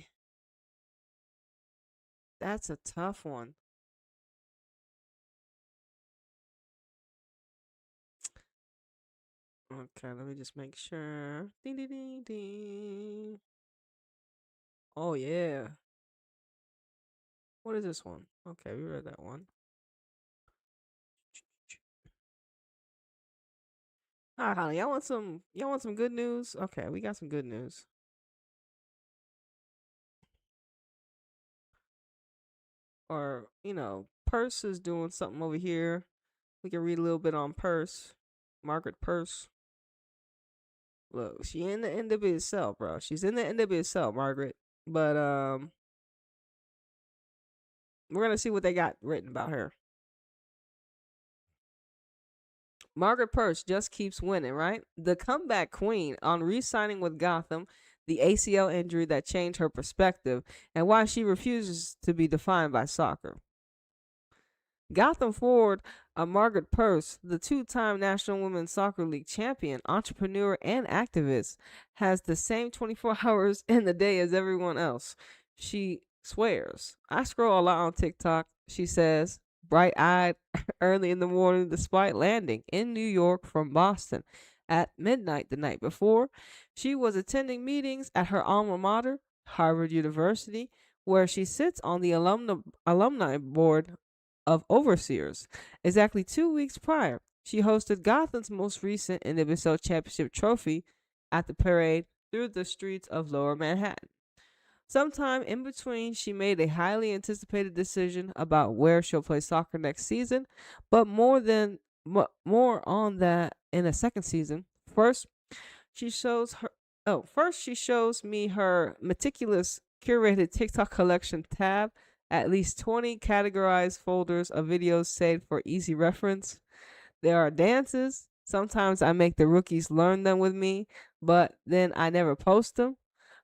that's a tough one. Okay, let me just make sure. Ding ding ding ding. Oh yeah. What is this one? Okay, we read that one. All right, honey, y'all want some good news? Okay, we got some good news. Or, Purse is doing something over here. We can read a little bit on Purse. Margaret Purse. Look, she in the NWSL, bro. She's in the NWSL, Margaret. But we're gonna see what they got written about her. Margaret Purse just keeps winning, right? The comeback queen on re-signing with Gotham, the ACL injury that changed her perspective, and why she refuses to be defined by soccer. Gotham forward Margaret Purse, the two-time National Women's Soccer League champion, entrepreneur, and activist, has the same 24 hours in the day as everyone else. She swears. I scroll a lot on TikTok. She says, bright-eyed early in the morning despite landing in New York from Boston at midnight the night before. She was attending meetings at her alma mater, Harvard University, where she sits on the alumni board of overseers. Exactly 2 weeks prior, she hosted Gotham's most recent NWSL Championship trophy at the parade through the streets of Lower Manhattan. Sometime in between, she made a highly anticipated decision about where she'll play soccer next season, but more on that in a second season. First, she shows me her meticulous curated TikTok collection tab, at least 20 categorized folders of videos saved for easy reference. There are dances. Sometimes I make the rookies learn them with me, but then I never post them.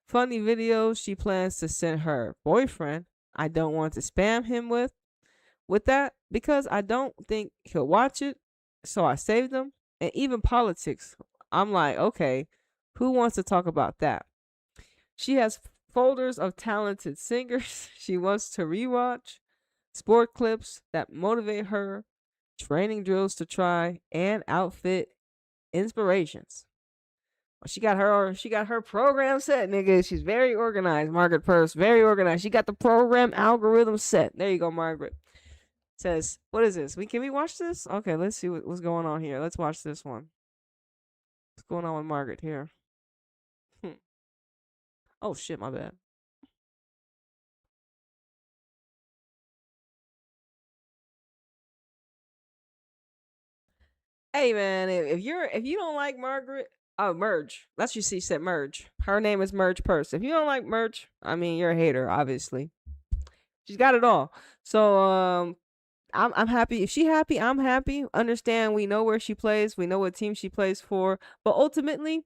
Funny videos she plans to send her boyfriend. I don't want to spam him with that because I don't think he'll watch it, so I save them. And even politics. I'm like, okay, who wants to talk about that? She has folders of talented singers she wants to rewatch, sport clips that motivate her, training drills to try, and outfit inspirations. She got her program set, nigga. She's very organized, Margaret Purse. Very organized. She got the program algorithm set. There you go, Margaret. Says, what is this? Can we watch this? Okay, let's see what's going on here. Let's watch this one. What's going on with Margaret here? Oh shit, my bad. Hey man, if you don't like Margaret, Merge. That's what she said. Merge. Her name is Merge Purse. If you don't like Merge, I mean you're a hater, obviously. She's got it all. So I'm happy. If she happy, I'm happy. Understand, we know where she plays, we know what team she plays for, but ultimately,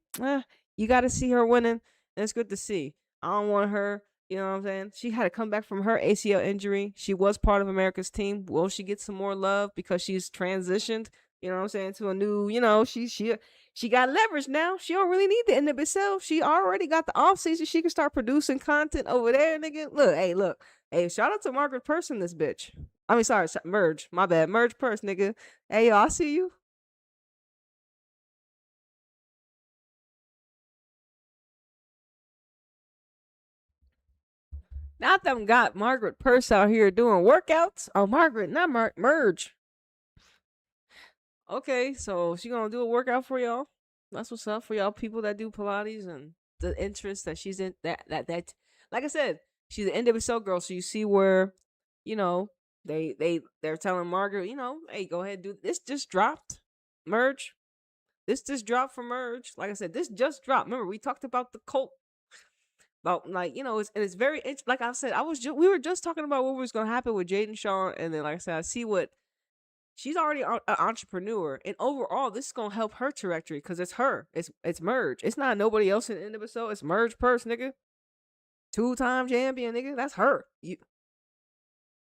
you got to see her winning, and it's good to see. I don't want her. You know what I'm saying? She had to come back from her ACL injury. She was part of America's team. Will she get some more love because she's transitioned? You know what I'm saying, to a new. She got leverage now. She don't really need the NWSL. She already got the off season. She can start producing content over there, nigga. Look. Hey, shout out to Margaret Purse in this bitch. I mean, sorry, Merge. My bad. Merge Purse, nigga. Hey, yo, I see you. Not them got Margaret Purse out here doing workouts. Oh, Margaret, not Merge. Okay, so she gonna do a workout for y'all. That's what's up for y'all people that do Pilates and the interest that she's in, that like I said, she's an NWSL girl, so you see where, you know, they're telling Margaret, you know, hey, go ahead, do this. Just dropped merge. This just dropped from merge. Like I said, this just dropped. Remember, we talked about the cult, about, like, you know, it's very like I said, we were just talking about what was going to happen with Jaden Shaw, and then like I said, I see what she's already an entrepreneur, and overall, this is gonna help her trajectory because it's her. It's merge. It's not nobody else in the NWSL. It's merge purse, nigga. 2-time champion, nigga. That's her. You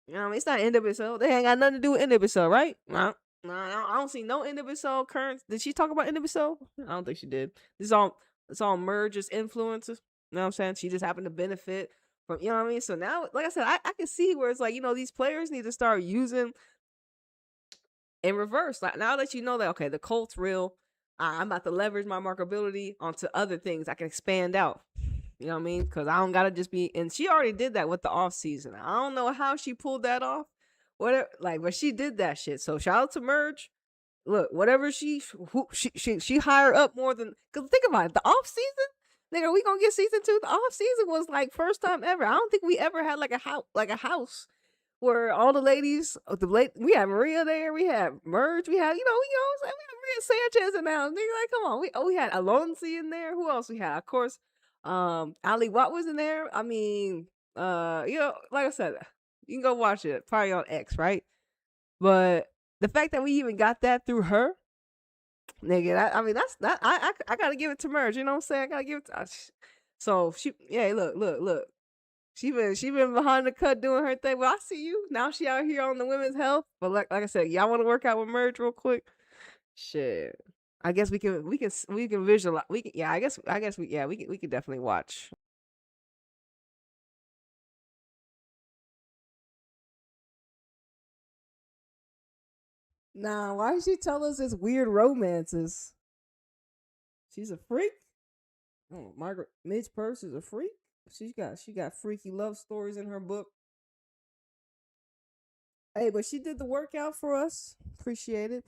know what I mean? It's not NWSL. They ain't got nothing to do with NWSL, right? No, I don't see no NWSL current. Did she talk about NWSL? I don't think she did. It's all mergers, influences. You know what I'm saying? She just happened to benefit from, you know what I mean? So now, like I said, I can see where it's like, you know, these players need to start using in reverse. Like, now that you know that, okay, the cult's real, I'm about to leverage my markability onto other things. I can expand out. You know what I mean? Because I don't gotta just be. And she already did that with the off season. I don't know how she pulled that off. Whatever, like, but she did that shit. So shout out to Merge. Look, whatever she higher up more than. Cause think about it, the off season, nigga, we gonna get season 2. The off season was like first time ever. I don't think we ever had like a house where all the ladies, we had Maria there, we had Merge, we had, we had Maria Sanchez in now. Nigga, like, come on, we had Alonso in there. Who else we had? Of course, Ali Watt was in there. I mean, like I said, you can go watch it, probably on X, right? But the fact that we even got that through her, nigga, that's that. I gotta give it to Merge. You know what I'm saying? I gotta give it to. So look. She been behind the cut doing her thing. Well, I see you. Now she out here on the women's health. But like I said, y'all want to work out with Merge real quick? Shit. I guess we can visualize. I guess we can definitely watch. Nah, why did she tell us it's weird romances? She's a freak. Oh, Margaret Midge Purse is a freak. She got freaky love stories in her book. Hey, but she did the workout for us. Appreciate it.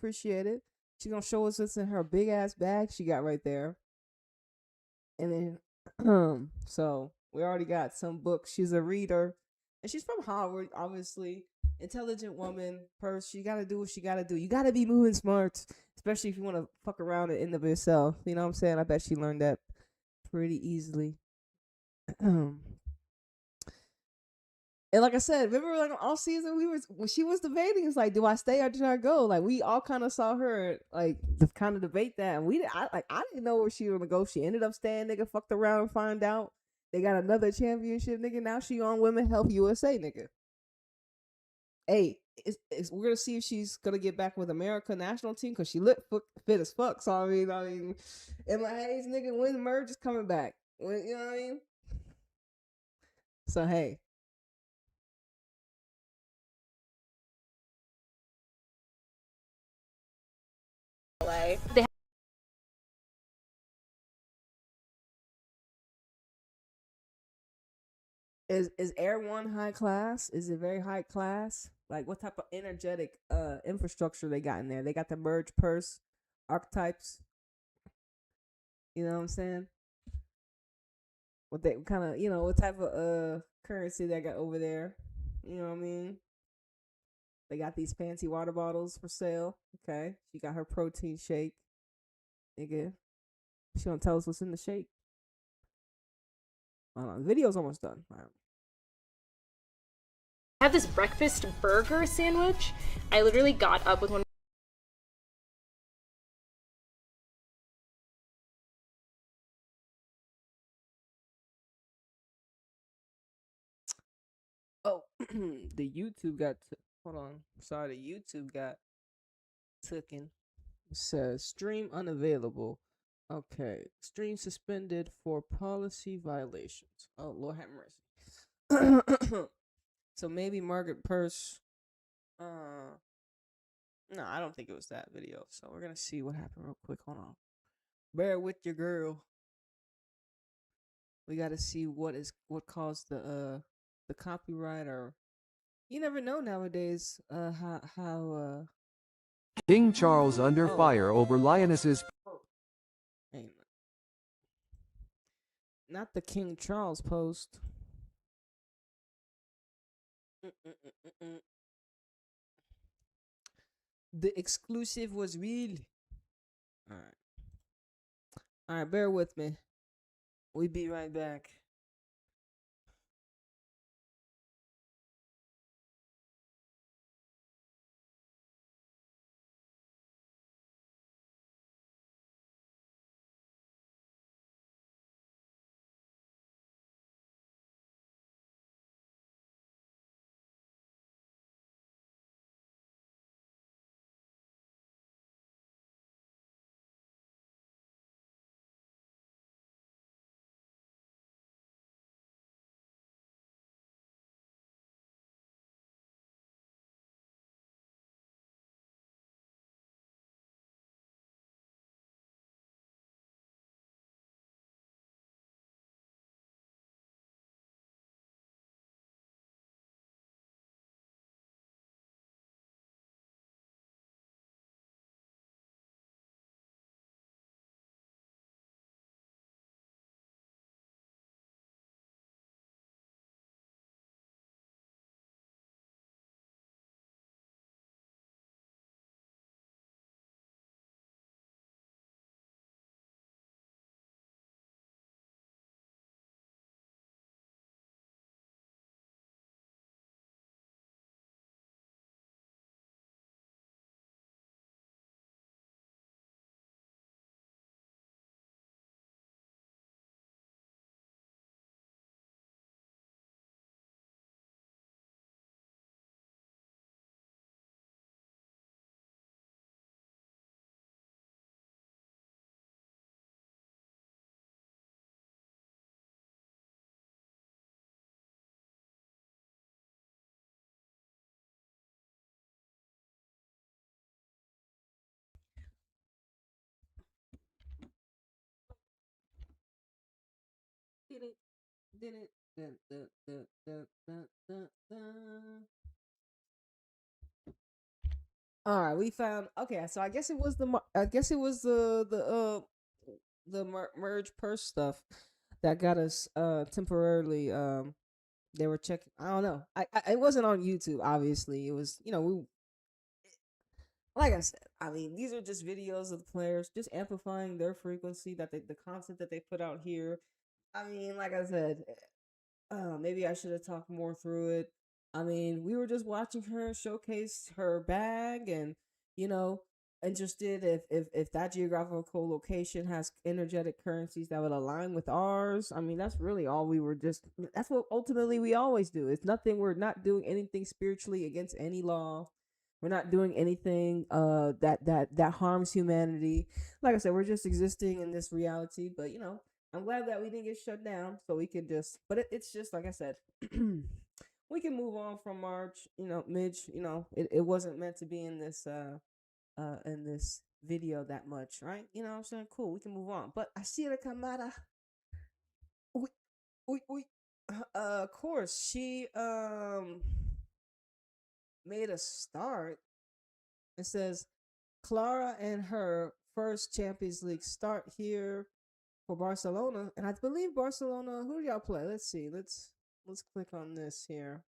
She's gonna show us what's in her big ass bag she got right there. And then so we already got some books. She's a reader. And she's from Howard, obviously. Intelligent woman, Purse. She gotta do what she gotta do. You gotta be moving smart, especially if you want to fuck around in the yourself. You know what I'm saying? I bet she learned that pretty easily. And like I said, remember, like, all season when she was debating, it's like, do I stay or do I go? Like, we all kind of saw her like kind of debate that, and I didn't know where she was gonna go. She ended up staying, nigga. Fucked around and find out they got another championship, nigga. Now she on Women Health USA, nigga. Hey, we're gonna see if she's gonna get back with America national team because she looked fit as fuck. So I mean, in my age, nigga, when Merge is coming back, you know what I mean? So hey. They Is Air One high class? Is it very high class? Like, what type of energetic infrastructure they got in there? They got the Merge Purse archetypes. You know what I'm saying? What they kind of, what type of currency they got over there? You know what I mean? They got these fancy water bottles for sale. Okay, she got her protein shake. Nigga, she gonna tell us what's in the shake. The video's almost done. All right. have this breakfast burger sandwich. I literally got up with one. Oh, the YouTube got. Hold on. Sorry, the YouTube got taken. It says stream unavailable. Okay, stream suspended for policy violations. Oh, Lord have mercy. So maybe Margaret Purse. No, I don't think it was that video. So we're gonna see what happened real quick. Hold on. Bear with your girl. We gotta see what caused the copyright, or you never know nowadays. How King Charles under fire over lionesses. Not the King Charles post. The exclusive was real. All right. All right, bear with me. We be right back. All right, we found. Okay, so I guess it was the merge purse stuff that got us temporarily. They were checking. I don't know. It wasn't on YouTube. Obviously, it was. Like I said, I mean, these are just videos of the players just amplifying their frequency the content that they put out here. I mean, like I said, maybe I should have talked more through it. I mean, we were just watching her showcase her bag, and you know, interested if that geographical location has energetic currencies that would align with ours. I mean, that's really all we were just. That's what ultimately we always do. It's nothing. We're not doing anything spiritually against any law. We're not doing anything that harms humanity. Like I said, we're just existing in this reality. But I'm glad that we didn't get shut down, so we could just. But it's just like I said, we can move on from March. Midge. It wasn't meant to be in this video that much, right? You know what I'm saying? Cool. We can move on. But Ashira Kamada, we of course she made a start. It says Clara and her first Champions League start here for Barcelona, and I believe Barcelona. Who do y'all play? Let's see. Let's click on this here,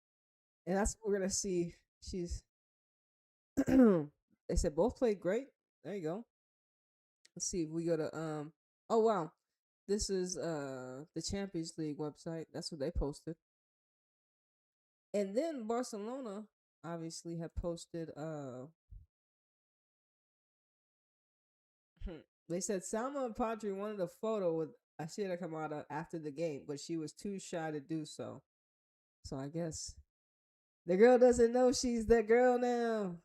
and that's what we're gonna see. She's. They said both played great. There you go. Let's see if we go to Oh wow, this is the Champions League website. That's what they posted, and then Barcelona obviously had posted They said Salma Padre wanted a photo with Ashira Kamada after the game, but she was too shy to do so. So I guess the girl doesn't know she's the girl now.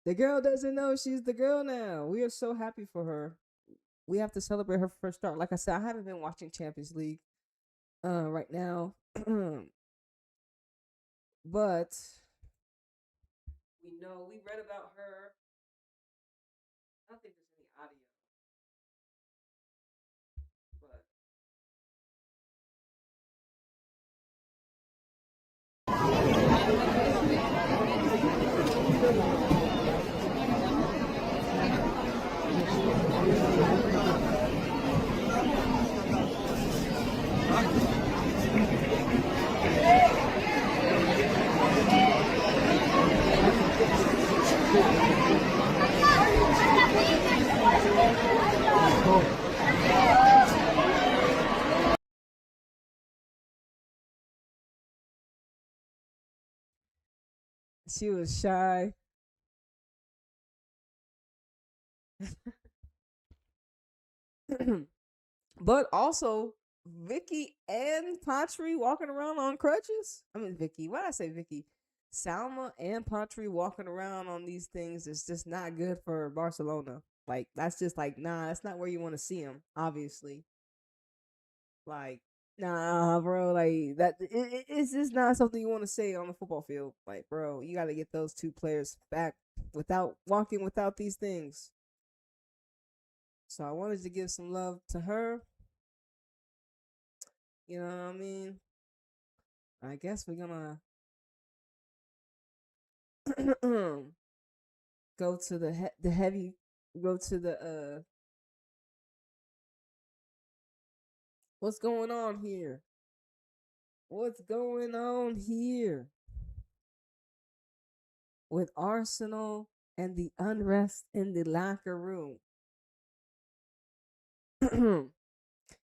The girl doesn't know she's the girl now. We are so happy for her. We have to celebrate her first start. Like I said, I haven't been watching Champions League right now. But we read about her. I don't think there's any audio. But She was shy. But also Vicky and Patry walking around on crutches. I mean Vicky. Why did I say Vicky? Salma and Patry walking around on these things is just not good for Barcelona. Like that's just like nah, that's not where you want to see them. Obviously, like nah, bro. Like that, it's just not something you want to say on the football field. Like, bro, you got to get those two players back without walking without these things. So I wanted to give some love to her. You know what I mean? I guess we're gonna go to the heavy. Go to the what's going on here? What's going on here with Arsenal and the unrest in the locker room?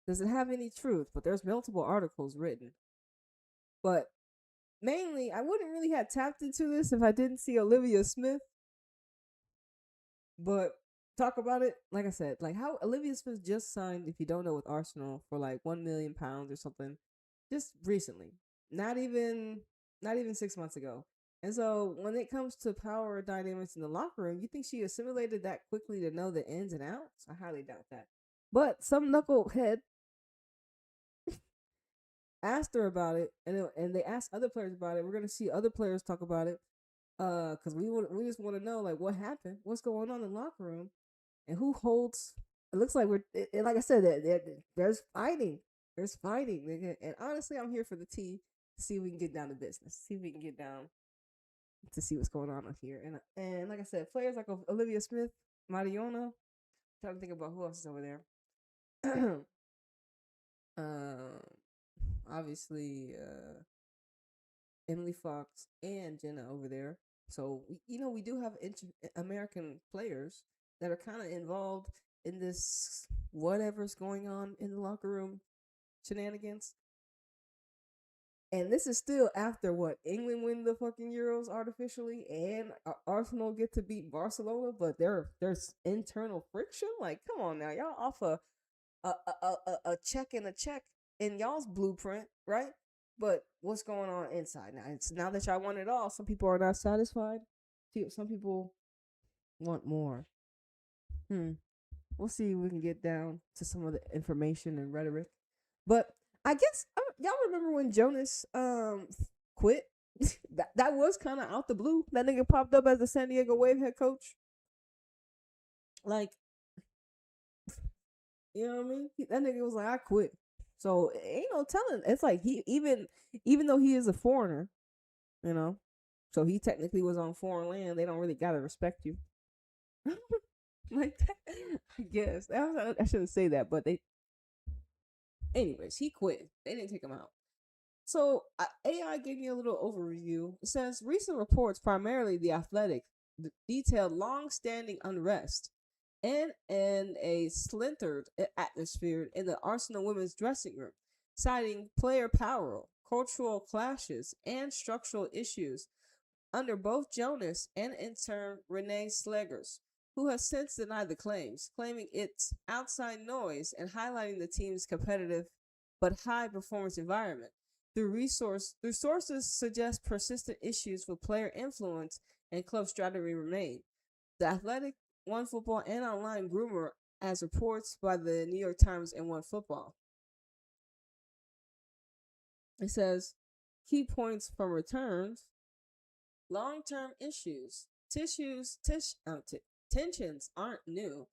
Does it have any truth? But there's multiple articles written. But mainly, I wouldn't really have tapped into this if I didn't see Olivia Smith. But talk about it, like I said, like how Olivia Smith just signed, if you don't know, with Arsenal for like £1 million or something, just recently. Not even 6 months ago. And so when it comes to power dynamics in the locker room, you think she assimilated that quickly to know the ins and outs? I highly doubt that. But some knucklehead asked her about it, and they asked other players about it. We're gonna see other players talk about it, because we just want to know like what happened, what's going on in the locker room, and who holds. It looks like like I said, there's fighting, and honestly, I'm here for the tea to see if we can get down to business, see if we can get down to see what's going on here, and like I said, players like Olivia Smith, Mariona. Trying to think about who else is over there. um, obviously, Emily Fox and Jenna over there. So we do have American players that are kind of involved in this whatever's going on in the locker room shenanigans. And this is still after what England win the fucking Euros artificially, and Arsenal get to beat Barcelona, but there's internal friction. Like, come on now, y'all off a check and a check in y'all's blueprint, right? But what's going on inside now? It's now that y'all won it all. Some people are not satisfied. Some people want more. We'll see if we can get down to some of the information and rhetoric. But I guess y'all remember when Jonas quit? that was kind of out the blue. That nigga popped up as the San Diego Wave head coach. Like, you know what I mean? That nigga was like, I quit. So ain't no telling. It's like he even though he is a foreigner, so he technically was on foreign land. They don't really gotta respect you. Like that, I guess. I shouldn't say that, but anyways, he quit. They didn't take him out. So AI gave me a little overview. It says recent reports, primarily The Athletic, detailed long-standing unrest and a splintered atmosphere in the Arsenal women's dressing room, citing player power, cultural clashes, and structural issues under both Jonas and in turn Renee Slegers, who has since denied the claims, claiming it's outside noise and highlighting the team's competitive but high performance environment. Through sources suggest persistent issues with player influence and club strategy remain. The Athletic, OneFootball, and online groomer as reports by the New York Times and OneFootball. It says, key points from returns, long-term issues, tensions aren't new,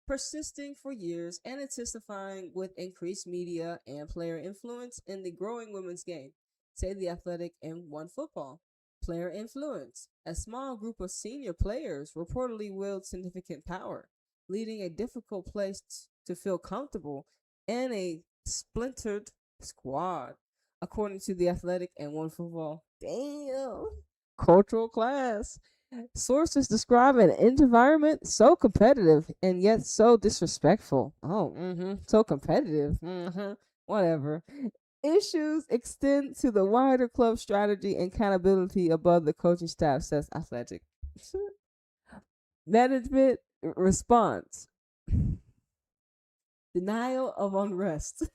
persisting for years and intensifying with increased media and player influence in the growing women's game, say The Athletic and OneFootball. Player influence. A small group of senior players reportedly wield significant power, leading a difficult place to feel comfortable and a splintered squad, according to The Athletic and OneFootball. Damn. Cultural class. Sources describe an environment so competitive and yet so disrespectful. Oh, so competitive. Whatever. Issues extend to the wider club strategy and accountability above the coaching staff, says Athletic. Management response. Denial of unrest.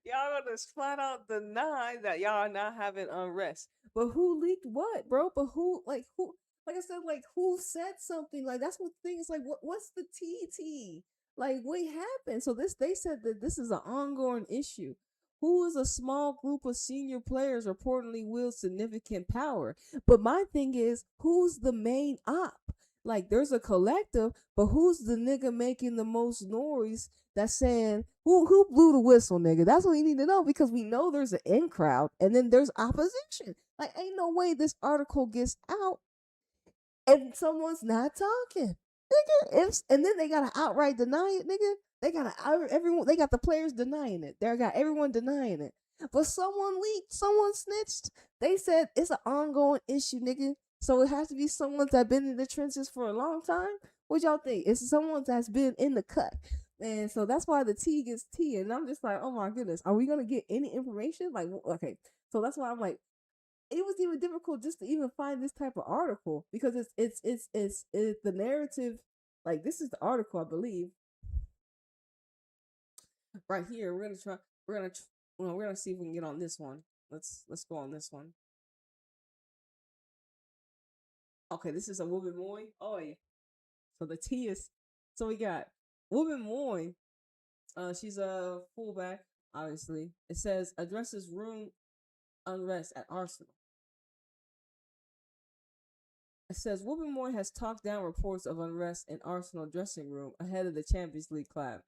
Y'all gonna just flat out deny that y'all are not having unrest. But who leaked what, bro? But who, like, who, like I said, like, who said something? Like, that's what things, like, what's the TT? Like, what happened? So they said that this is an ongoing issue. Who is a small group of senior players reportedly wield significant power? But my thing is, who's the main op? Like, there's a collective, but who's the nigga making the most noise that's saying who blew the whistle, nigga? That's what we need to know, because we know there's an in crowd and then there's opposition. Like, ain't no way this article gets out and someone's not talking, nigga. And then they gotta outright deny it, nigga. They gotta everyone. They got the players denying it. They got everyone denying it. But someone leaked. Someone snitched. They said it's an ongoing issue, nigga. So it has to be someone that's been in the trenches for a long time. What y'all think? It's someone that's been in the cut. And so that's why the T gets T. And I'm just like, oh my goodness, are we gonna get any information? Like, okay. So that's why I'm like, it was even difficult just to even find this type of article, because it's the narrative. Like, this is the article, I believe. Right here, we're gonna see if we can get on this one. Let's go on this one. Okay, this is a woman Moy. Oh yeah. So the T is, so we got woman Moy. She's a fullback, obviously. It says addresses room unrest at Arsenal. It says Woman Moy has talked down reports of unrest in Arsenal dressing room ahead of the Champions League clash.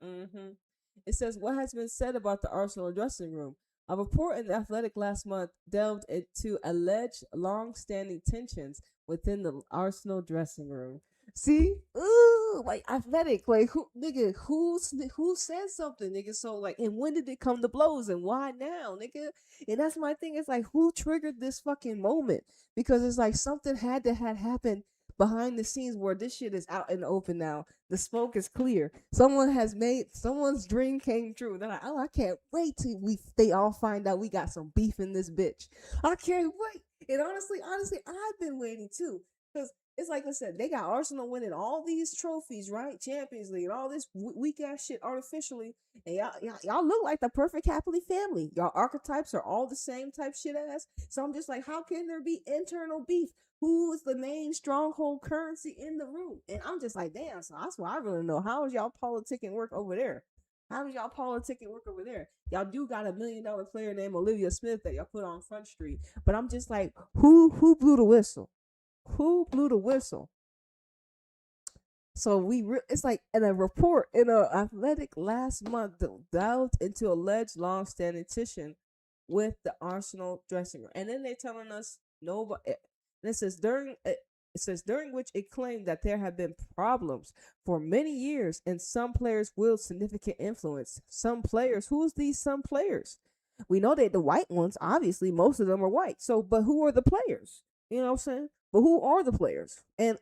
It says what has been said about the Arsenal dressing room. A report in the Athletic last month delved into alleged long-standing tensions within the Arsenal dressing room. See, ooh, like Athletic, like who, nigga, who said something, nigga? So like, and when did it come to blows, and why now, nigga? And that's my thing. It's like, who triggered this fucking moment? Because it's like something had happened behind the scenes where this shit is out in the open now. The smoke is clear. Someone's dream came true. They're like, oh, I can't wait till they all find out we got some beef in this bitch. I can't wait. And honestly, I've been waiting too, because it's like I said, they got Arsenal winning all these trophies, right? Champions League and all this weak ass shit artificially, and y'all look like the perfect happily family. Y'all archetypes are all the same type shit ass. So I'm just like, how can there be internal beef? Who is the main stronghold currency in the room? And I'm just like, damn. So that's why I really know, how is y'all politicking work over there? How is y'all politicking work over there? Y'all do got $1 million player named Olivia Smith that y'all put on Front Street, but I'm just like, who blew the whistle? Who blew the whistle? So it's like in a report in a Athletic last month delved into alleged long-standing tension with the Arsenal dressing room, and then they're telling us nobody. And it says during which it claimed that there have been problems for many years, and some players wield significant influence. Some players, who's these some players? We know that the white ones, obviously, most of them are white. So, but who are the players? You know what I'm saying? But who are the players? And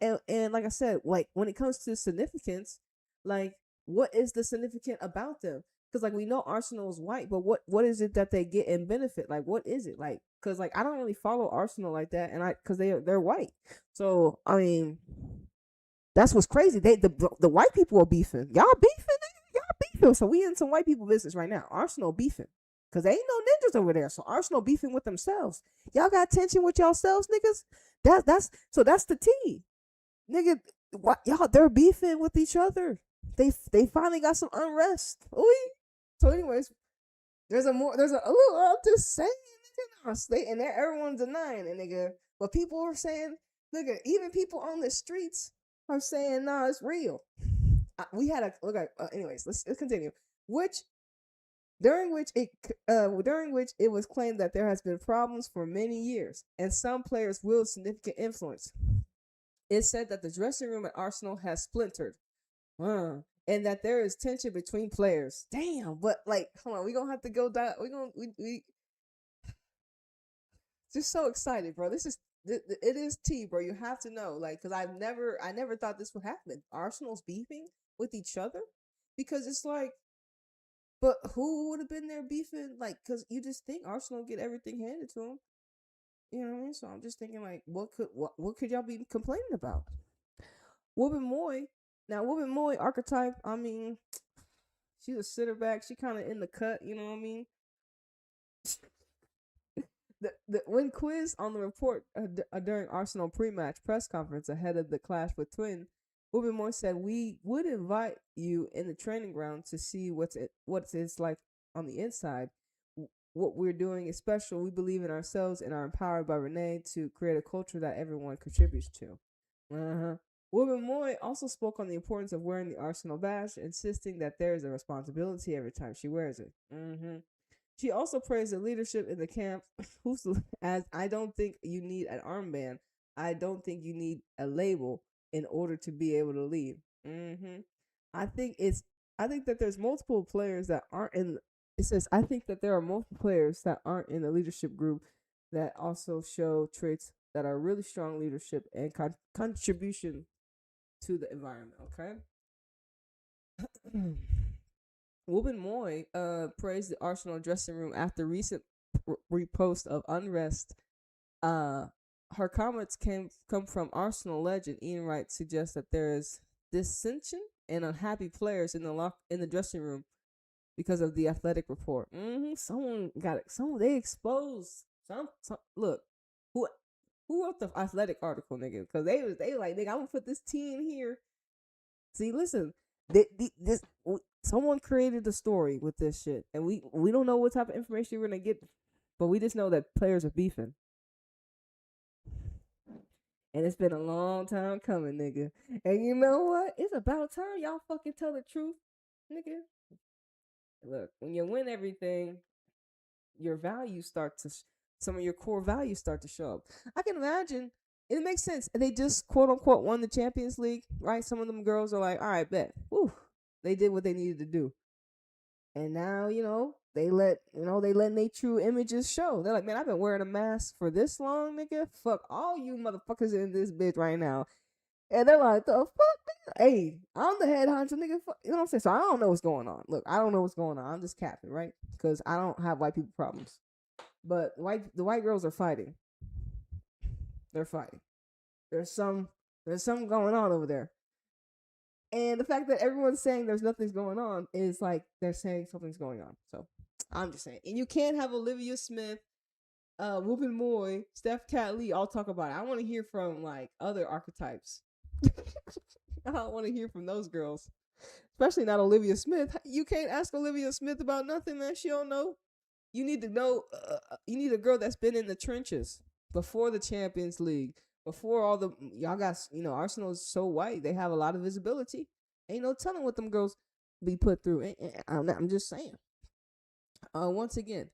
like I said, like when it comes to significance, like what is the significant about them? Because like we know Arsenal is white, but what is it that they get in benefit? Like what is it like? Because like I don't really follow Arsenal like that, and because they're white. So I mean, that's what's crazy. The white people are beefing. Y'all beefing, nigga? Y'all beefing. So we in some white people business right now. Arsenal beefing. Cause there ain't no ninjas over there. So Arsenal beefing with themselves. Y'all got tension with yourselves, niggas? That's the T. Nigga, what y'all, they're beefing with each other. They finally got some unrest. Ooh. So anyways, there's a little, I'm just saying, nigga, and everyone's denying it, nigga. But people are saying, nigga, even people on the streets are saying, nah, it's real. We had a look at anyways, let's continue. During which it was claimed that there has been problems for many years, and some players wield significant influence. It said that the dressing room at Arsenal has splintered, and that there is tension between players. Damn, but like, hold on, we gonna have to go down. We just so excited, bro. It is tea, bro. You have to know, like, because I never thought this would happen. Arsenal's beefing with each other, because it's like, But who would have been there beefing? Like, because you just think Arsenal get everything handed to them. You know what I mean? So I'm just thinking, like, what could y'all be complaining about? Woman Moy. Now, Woman Moy archetype, I mean, she's a sitter back. She kind of in the cut, you know what I mean? When quizzed on the report during Arsenal pre-match press conference ahead of the clash with Twin, Woman Moy said, "We would invite you in the training ground to see what it's like on the inside. What we're doing is special. We believe in ourselves and are empowered by Renee to create a culture that everyone contributes to." Woman Moy also spoke on the importance of wearing the Arsenal badge, insisting that there is a responsibility every time she wears it. She also praised the leadership in the camp, as I don't think you need an armband. I don't think you need a label in order to be able to lead. I think that there's multiple players that aren't in. It says I think that there are multiple players that aren't in the leadership group that also show traits that are really strong leadership and contribution to the environment. Okay. Woman Moy praised the Arsenal dressing room after recent repost of unrest. Her comments come from Arsenal legend Ian Wright suggests that there is dissension and unhappy players in the dressing room because of the Athletic report. Someone got it. They exposed some. Look, who wrote the Athletic article, nigga? Because they like, nigga, I'm gonna put this T in here. See, listen, someone created the story with this shit, and we don't know what type of information we're gonna get, but we just know that players are beefing, and it's been a long time coming, nigga. And you know what? It's about time y'all fucking tell the truth, nigga. Look, when you win everything, your values start to, some of your core values start to show up. I can imagine. It makes sense. They just quote unquote won the Champions League, right? Some of them girls are like, all right, bet. Whew. They did what they needed to do. And now, they let their true images show. They're like, man, I've been wearing a mask for this long, nigga. Fuck all you motherfuckers in this bitch right now. And they're like, the fuck, nigga? Hey, I'm the head honcho, nigga. You know what I'm saying? So I don't know what's going on. Look, I don't know what's going on. I'm just capping, right? Because I don't have white people problems. But the white girls are fighting. They're fighting. There's something going on over there. And the fact that everyone's saying there's nothing's going on is like they're saying something's going on. So I'm just saying. And you can't have Olivia Smith, Woman Moy, Steph Cat Lee all talk about it. I want to hear from like other archetypes. I don't want to hear from those girls. Especially not Olivia Smith. You can't ask Olivia Smith about nothing that she don't know. You need to know, you need a girl that's been in the trenches before the Champions League, before all the, y'all got, Arsenal is so white. They have a lot of visibility. Ain't no telling what them girls be put through. I'm just saying. Once again,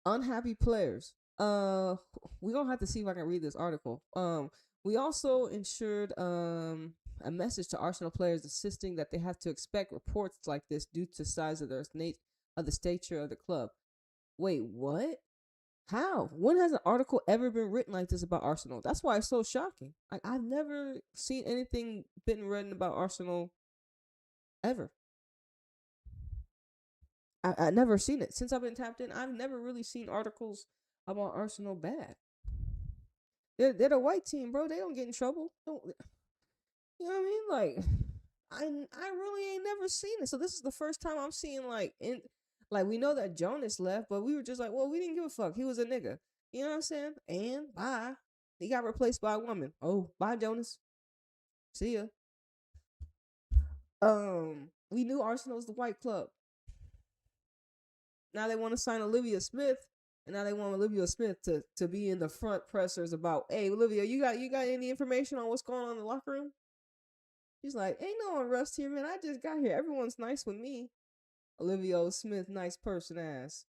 unhappy players. We're going to have to see if I can read this article. We also ensured a message to Arsenal players insisting that they have to expect reports like this due to size of the stature of the club. Wait, what? How? When has an article ever been written like this about Arsenal? That's why it's so shocking. Like, I've never seen anything been written about Arsenal ever. I never seen it. Since I've been tapped in, I've never really seen articles about Arsenal bad. They're the white team, bro. They don't get in trouble. You know what I mean? Like, I really ain't never seen it. So this is the first time I'm seeing like, we know that Jonas left, but we were just like, well, we didn't give a fuck. He was a nigga. You know what I'm saying? And bye. He got replaced by a woman. Oh, bye, Jonas. See ya. We knew Arsenal was the white club. Now they want to sign Olivia Smith, and now they want Olivia Smith to be in the front pressers about, hey, Olivia, you got any information on what's going on in the locker room? She's like, ain't no unrest here, man. I just got here. Everyone's nice with me. Olivia Smith, nice person ass.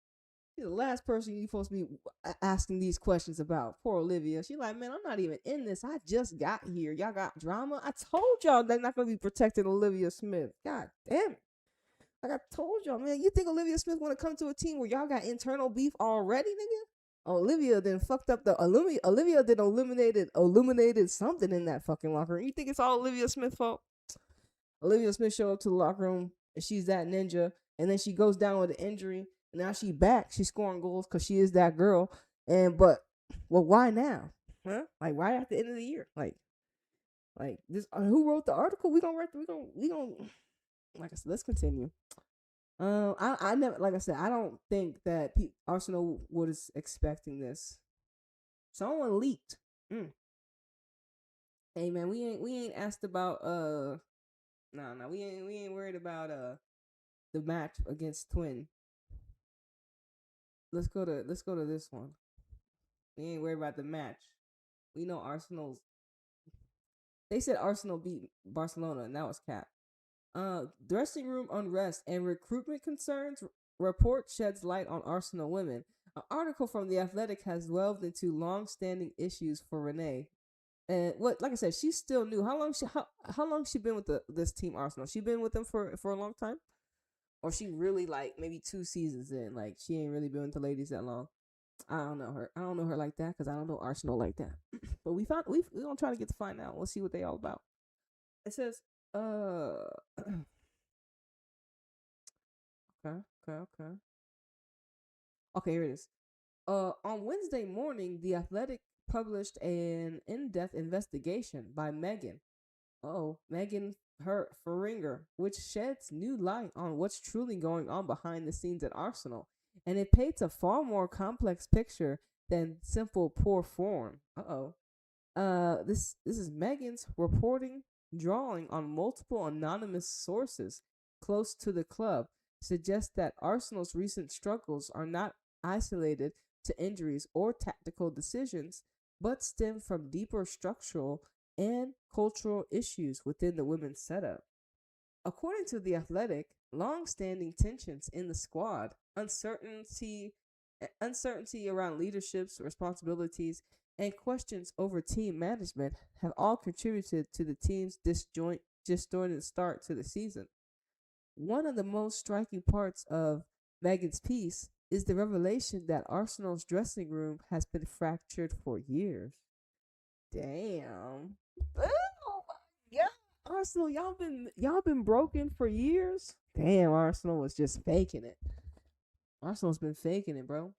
She's the last person you're supposed to be asking these questions about. Poor Olivia. She's like, man, I'm not even in this. I just got here. Y'all got drama. I told y'all they're not going to be protecting Olivia Smith. God damn it. Like I told y'all, man. You think Olivia Smith want to come to a team where y'all got internal beef already, nigga? Olivia then fucked up Olivia then illuminated something in that fucking locker room. You think it's all Olivia Smith's fault? Olivia Smith showed up to the locker room and she's that ninja. and then she goes down with an injury. And now she back. She's scoring goals because she is that girl. But why now? Huh? Like right at the end of the year? Like this? Who wrote the article? We gonna write. We gonna. Like I said, let's continue. I never, like I said, I don't think that Arsenal was expecting this. Someone leaked. Hey man, we ain't asked about no, we ain't worried about the match against Twin. Let's go to this one. We ain't worried about the match. We know Arsenal's. They said Arsenal beat Barcelona, and that was cap. Dressing room unrest and recruitment concerns. Report sheds light on Arsenal women. An article from The Athletic has delved into long-standing issues for Renee. And like I said, she's still new. How long she been with this team Arsenal? She been with them for a long time, or she really like maybe 2 seasons in? Like she ain't really been with the ladies that long. I don't know her. I don't know her like that because I don't know Arsenal like that. But we gonna try to get to find out. We'll see what they all about. It says okay. Okay, here it is. On Wednesday morning, The Athletic published an in-depth investigation by Megan Feringer, which sheds new light on what's truly going on behind the scenes at Arsenal, and it paints a far more complex picture than simple poor form. This is Megan's reporting, drawing on multiple anonymous sources close to the club, suggests that Arsenal's recent struggles are not isolated to injuries or tactical decisions, but stem from deeper structural and cultural issues within the women's setup. According to The Athletic, long-standing tensions in the squad, uncertainty around leadership's responsibilities, and questions over team management have all contributed to the team's disjointed start to the season. One of the most striking parts of Megan's piece is the revelation that Arsenal's dressing room has been fractured for years. Damn. Oh my god. Arsenal, y'all been broken for years? Damn, Arsenal was just faking it. Arsenal's been faking it, bro.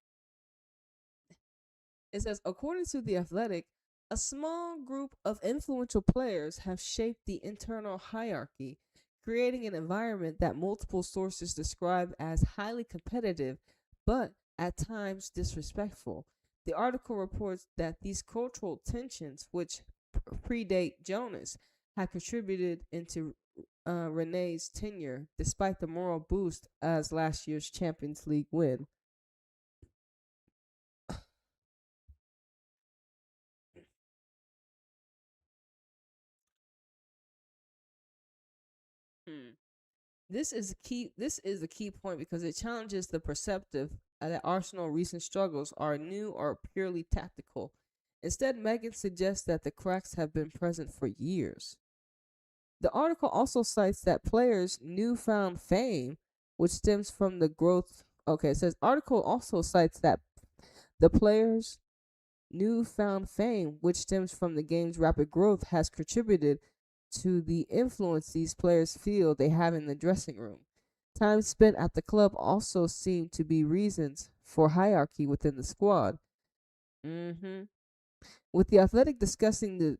It says, according to The Athletic, a small group of influential players have shaped the internal hierarchy, creating an environment that multiple sources describe as highly competitive, but at times disrespectful. The article reports that these cultural tensions, which predate Jonas, have contributed into Renee's tenure, despite the moral boost as last year's Champions League win. This is a key point because it challenges the perceptive that Arsenal recent struggles are new or purely tactical. Instead, Megan suggests that the cracks have been present for years. The article also cites that players' newfound fame, which stems from the growth. Okay, it says article also cites that the players' newfound fame, which stems from the game's rapid growth, has contributed to the influence these players feel they have in the dressing room. Time spent at the club also seem to be reasons for hierarchy within the squad. With the Athletic discussing the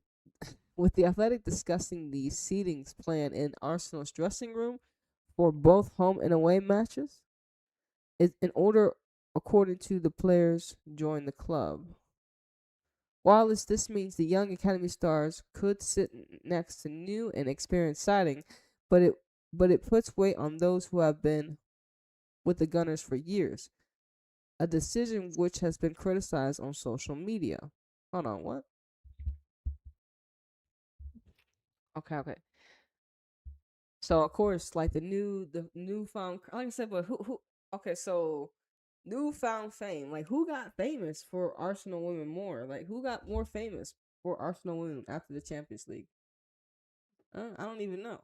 seatings plan in Arsenal's dressing room for both home and away matches, is in order according to the players join the club. While this means the young academy stars could sit next to new and experienced siding, but it puts weight on those who have been with the Gunners for years. A decision which has been criticized on social media. Hold on, what? Okay. So of course, like the newfound, like I said, but who? Okay, so newfound fame. Like who got famous for Arsenal women more? Like who got more famous for Arsenal women after the Champions League? I don't even know,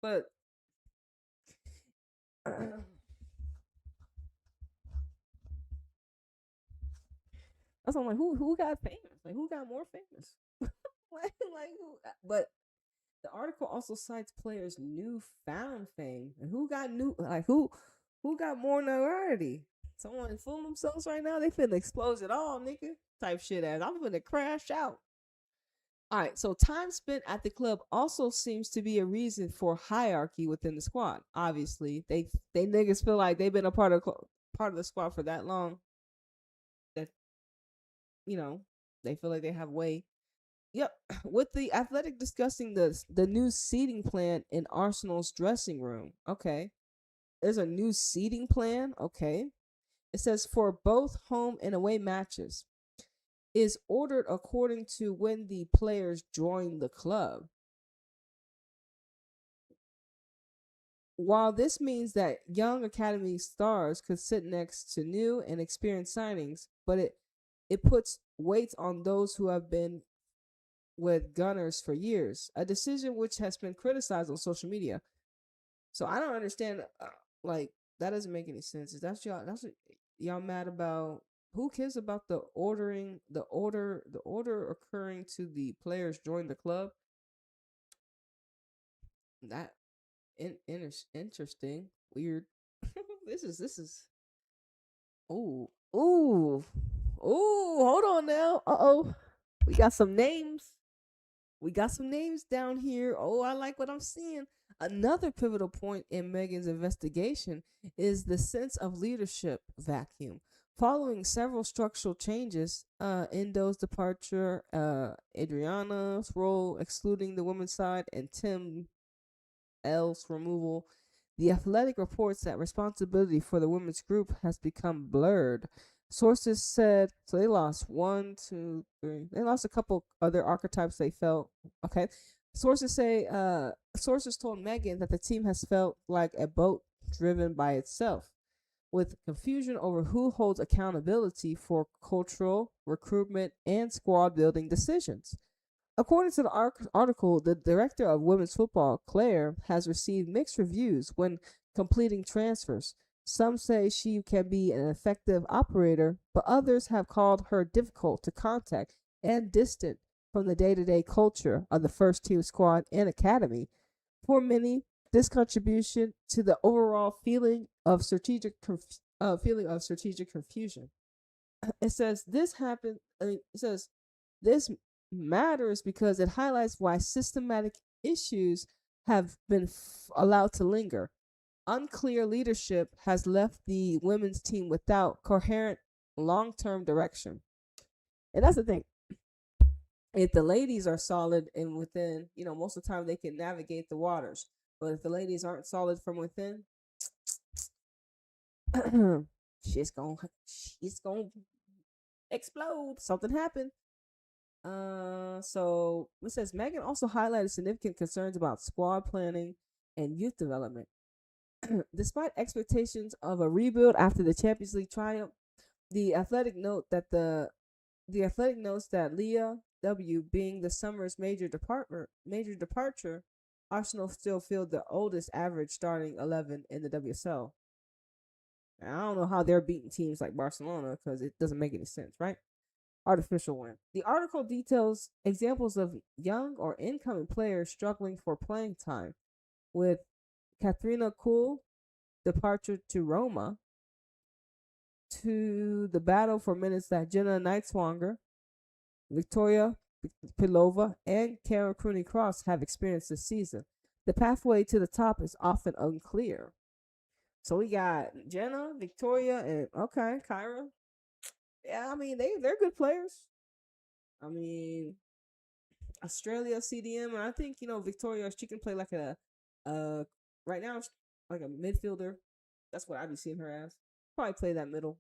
but that's what I'm like. Who got famous? Like who got more famous? like who? But the article also cites players' newfound fame and who got new. Like who Who got more notoriety? Someone fooling themselves right now? They finna expose it all, nigga. Type shit as I'm finna crash out. All right, so time spent at the club also seems to be a reason for hierarchy within the squad. Obviously, they niggas feel like they've been a part of the squad for that long that you know they feel like they have weight. Yep, with the Athletic discussing the new seating plan in Arsenal's dressing room. Okay, there's a new seating plan. Okay, it says for both home and away matches is ordered according to when the players join the club. While this means that young academy stars could sit next to new and experienced signings, but it puts weight on those who have been with Gunners for years, a decision which has been criticized on social media. So I don't understand. Like that doesn't make any sense. Is that's y'all? That's what y'all mad about? Who cares about the order occurring to the players join the club? That interesting, weird. This is. Ooh, ooh, ooh. Hold on now. Uh-oh, we got some names. We got some names down here. Oh, I like what I'm seeing. Another pivotal point in Megan's investigation is the sense of leadership vacuum. Following several structural changes, Endo's departure, Adriana's role excluding the women's side, and Tim L's removal, the Athletic reports that responsibility for the women's group has become blurred. Sources said so they lost one, two, three. They lost a couple other archetypes they felt. Okay. Sources told Megan that the team has felt like a boat driven by itself, with confusion over who holds accountability for cultural, recruitment, and squad building decisions. According to the article, the director of women's football, Claire, has received mixed reviews when completing transfers. Some say she can be an effective operator, but others have called her difficult to contact and distant from the day to day culture of the first team squad and academy. For many, this contribution to the overall feeling of strategic confusion. It says this happened. It says this matters because it highlights why systematic issues have been allowed to linger. Unclear leadership has left the women's team without coherent long-term direction. And that's the thing. If the ladies are solid and within, most of the time they can navigate the waters. But if the ladies aren't solid from within, she's going to explode. Something happened. So it says Megan also highlighted significant concerns about squad planning and youth development. Despite expectations of a rebuild after the Champions League triumph, the Athletic notes that Leah W being the summer's major departure, Arsenal still filled the oldest average starting 11 in the WSL. I don't know how they're beating teams like Barcelona because it doesn't make any sense, right? Artificial win. The article details examples of young or incoming players struggling for playing time, with Katharina Kuhl departure to Roma, to the battle for minutes that Jenna Nightswanger, Victoria Pilova, and Kara Cooney Cross have experienced this season. The pathway to the top is often unclear. So we got Jenna, Victoria, and Kyra. Yeah, I mean they're good players. I mean, Australia CDM, and I think Victoria, she can play like a right now like a midfielder. That's what I'd be seeing her as. Probably play that middle.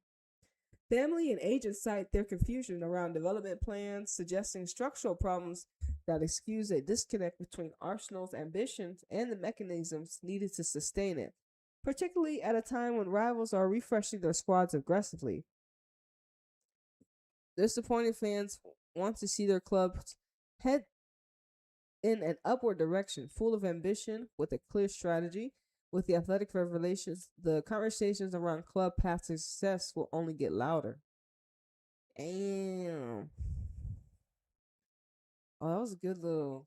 Family and agents cite their confusion around development plans, suggesting structural problems that excuse a disconnect between Arsenal's ambitions and the mechanisms needed to sustain it, particularly at a time when rivals are refreshing their squads aggressively. Disappointed fans want to see their clubs head in an upward direction, full of ambition, with a clear strategy. With the Athletic revelations, the conversations around club path to success will only get louder. Damn. Oh, that was a good little.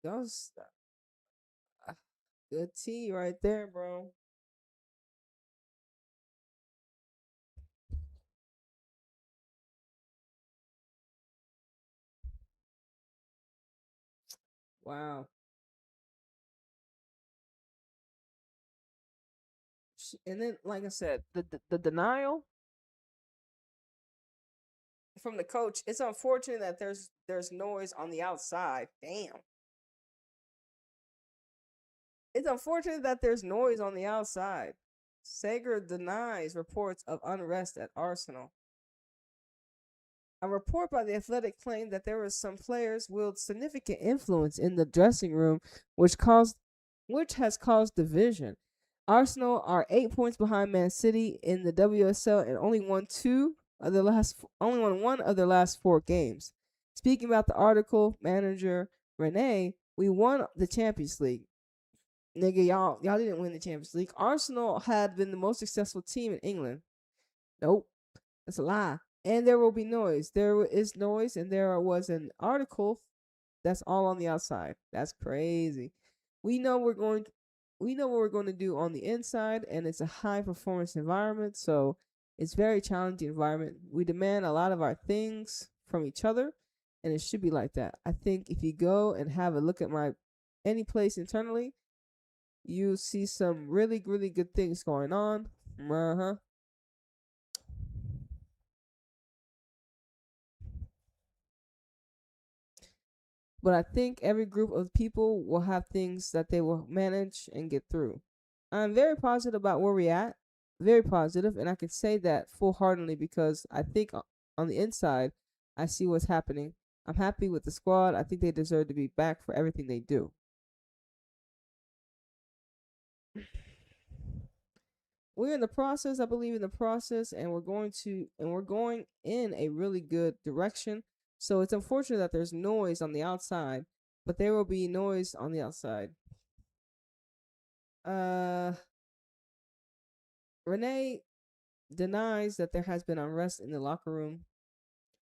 That was. Good tea right there, bro. Wow. And then, like I said, the denial from the coach. It's unfortunate that there's noise on the outside. Damn. It's unfortunate that there's noise on the outside. Sager denies reports of unrest at Arsenal. A report by The Athletic claimed that there were some players wield significant influence in the dressing room, which has caused division. Arsenal are 8 points behind Man City in the WSL and only won one of their last 4 games. Speaking about the article, manager Renee, we won the Champions League. Nigga, y'all didn't win the Champions League. Arsenal had been the most successful team in England. Nope, that's a lie. And there will be noise. There is noise, and there was an article that's all on the outside. That's crazy. We know what we're going to do on the inside, and it's a high performance environment, so it's very challenging environment. We demand a lot of our things from each other, and it should be like that. I think if you go and have a look at any place internally, you see some really, really good things going on. But I think every group of people will have things that they will manage and get through. I'm very positive about where we're at. Very positive, and I can say that full-heartedly because I think on the inside, I see what's happening. I'm happy with the squad. I think they deserve to be back for everything they do. We're in the process. I believe in the process, and we're going in a really good direction. So it's unfortunate that there's noise on the outside, but there will be noise on the outside. Renee denies that there has been unrest in the locker room.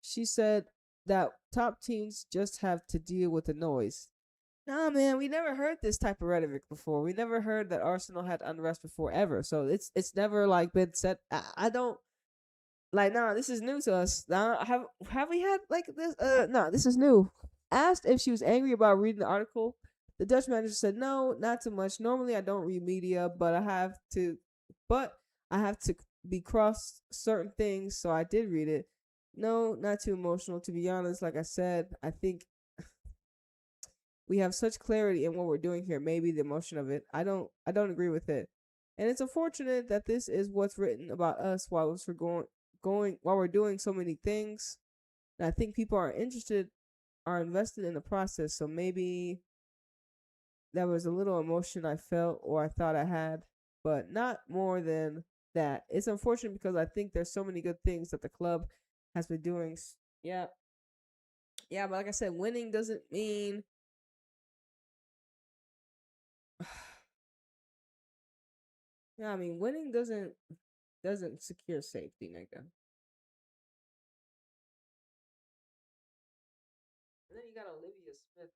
She said that top teams just have to deal with the noise. Nah, man, we never heard this type of rhetoric before. We never heard that Arsenal had unrest before ever. So it's never like been said. I don't like. Nah, this is new to us. Nah, have we had like this? Nah, this is new. Asked if she was angry about reading the article, the Dutch manager said no, not too much. Normally, I don't read media, but I have to be cross certain things, so I did read it. No, not too emotional. To be honest, like I said, I think we have such clarity in what we're doing here. Maybe the emotion of it. I don't agree with it, and it's unfortunate that this is what's written about us while we're doing so many things. And I think people are invested in the process. So maybe that was a little emotion I felt or I thought I had, but not more than that. It's unfortunate because I think there's so many good things that the club has been doing. Yeah. Yeah, but like I said, winning doesn't mean yeah, I mean winning doesn't secure safety, nigga. And then you got Olivia Smith.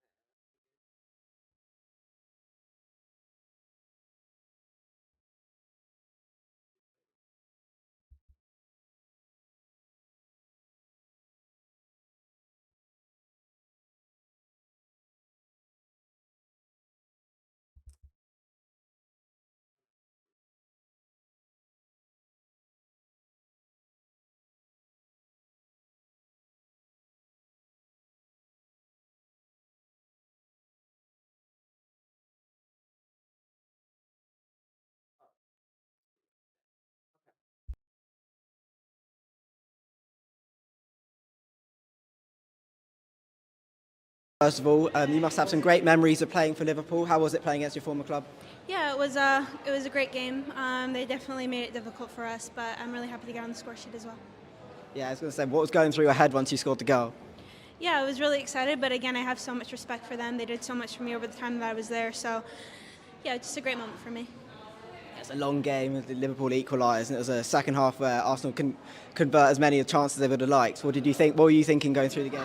First of all, you must have some great memories of playing for Liverpool. How was it playing against your former club? Yeah, it was a great game. They definitely made it difficult for us, but I'm really happy to get on the score sheet as well. Yeah, I was going to say, what was going through your head once you scored the goal? Yeah, I was really excited, but again, I have so much respect for them. They did so much for me over the time that I was there, so yeah, just a great moment for me. It's a long game, the Liverpool equalised, and it was a second half where Arsenal couldn't convert as many chances as they would have liked. What did you think? What were you thinking going through the game?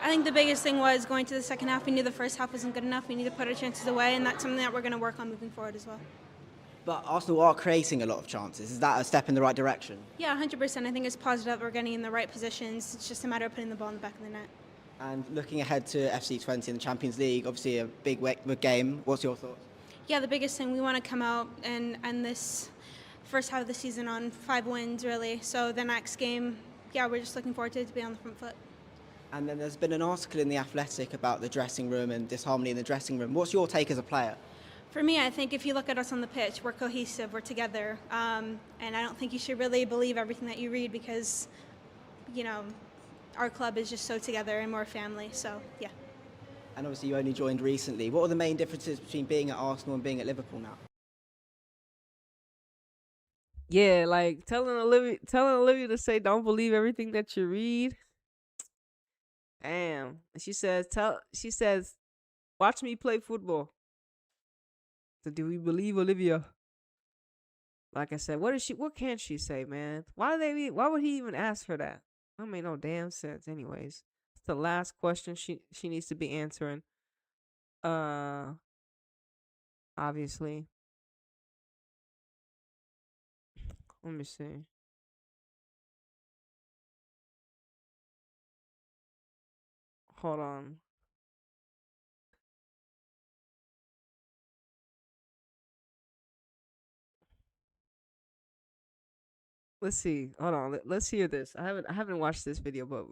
I think the biggest thing was going to the second half. We knew the first half wasn't good enough. We need to put our chances away, and that's something that we're going to work on moving forward as well. But Arsenal are creating a lot of chances. Is that a step in the right direction? Yeah, 100%. I think it's positive. We're getting in the right positions. It's just a matter of putting the ball in the back of the net. And looking ahead to FC20 in the Champions League, obviously a big game. What's your thoughts? Yeah, the biggest thing, we want to come out and end this first half of the season on 5 wins, really. So the next game, yeah, we're just looking forward to it, to be on the front foot. And then there's been an article in The Athletic about the dressing room and disharmony in the dressing room. What's your take as a player? For me, I think if you look at us on the pitch, we're cohesive, we're together, and I don't think you should really believe everything that you read because, you know, our club is just so together and we're a family, so yeah. And obviously you only joined recently. What are the main differences between being at Arsenal and being at Liverpool now? Yeah, like telling Olivia to say don't believe everything that you read. Damn. She says watch me play football. So do we believe Olivia? Like I said, what can she say, man? Why would he even ask her that? That made no damn sense anyways. It's the last question she needs to be answering. Obviously. Let me see. Hold on. Let's see. Hold on. Let's hear this. I haven't watched this video, but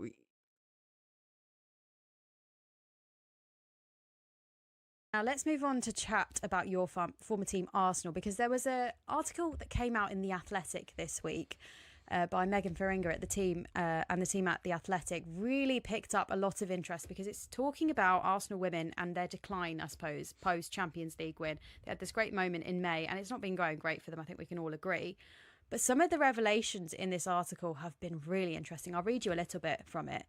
Now let's move on to chat about your former team Arsenal, because there was an article that came out in The Athletic this week by Megan Feringa at the team, and the team at The Athletic really picked up a lot of interest because it's talking about Arsenal women and their decline, I suppose, post-Champions League win. They had this great moment in May and it's not been going great for them, I think we can all agree. But some of the revelations in this article have been really interesting. I'll read you a little bit from it.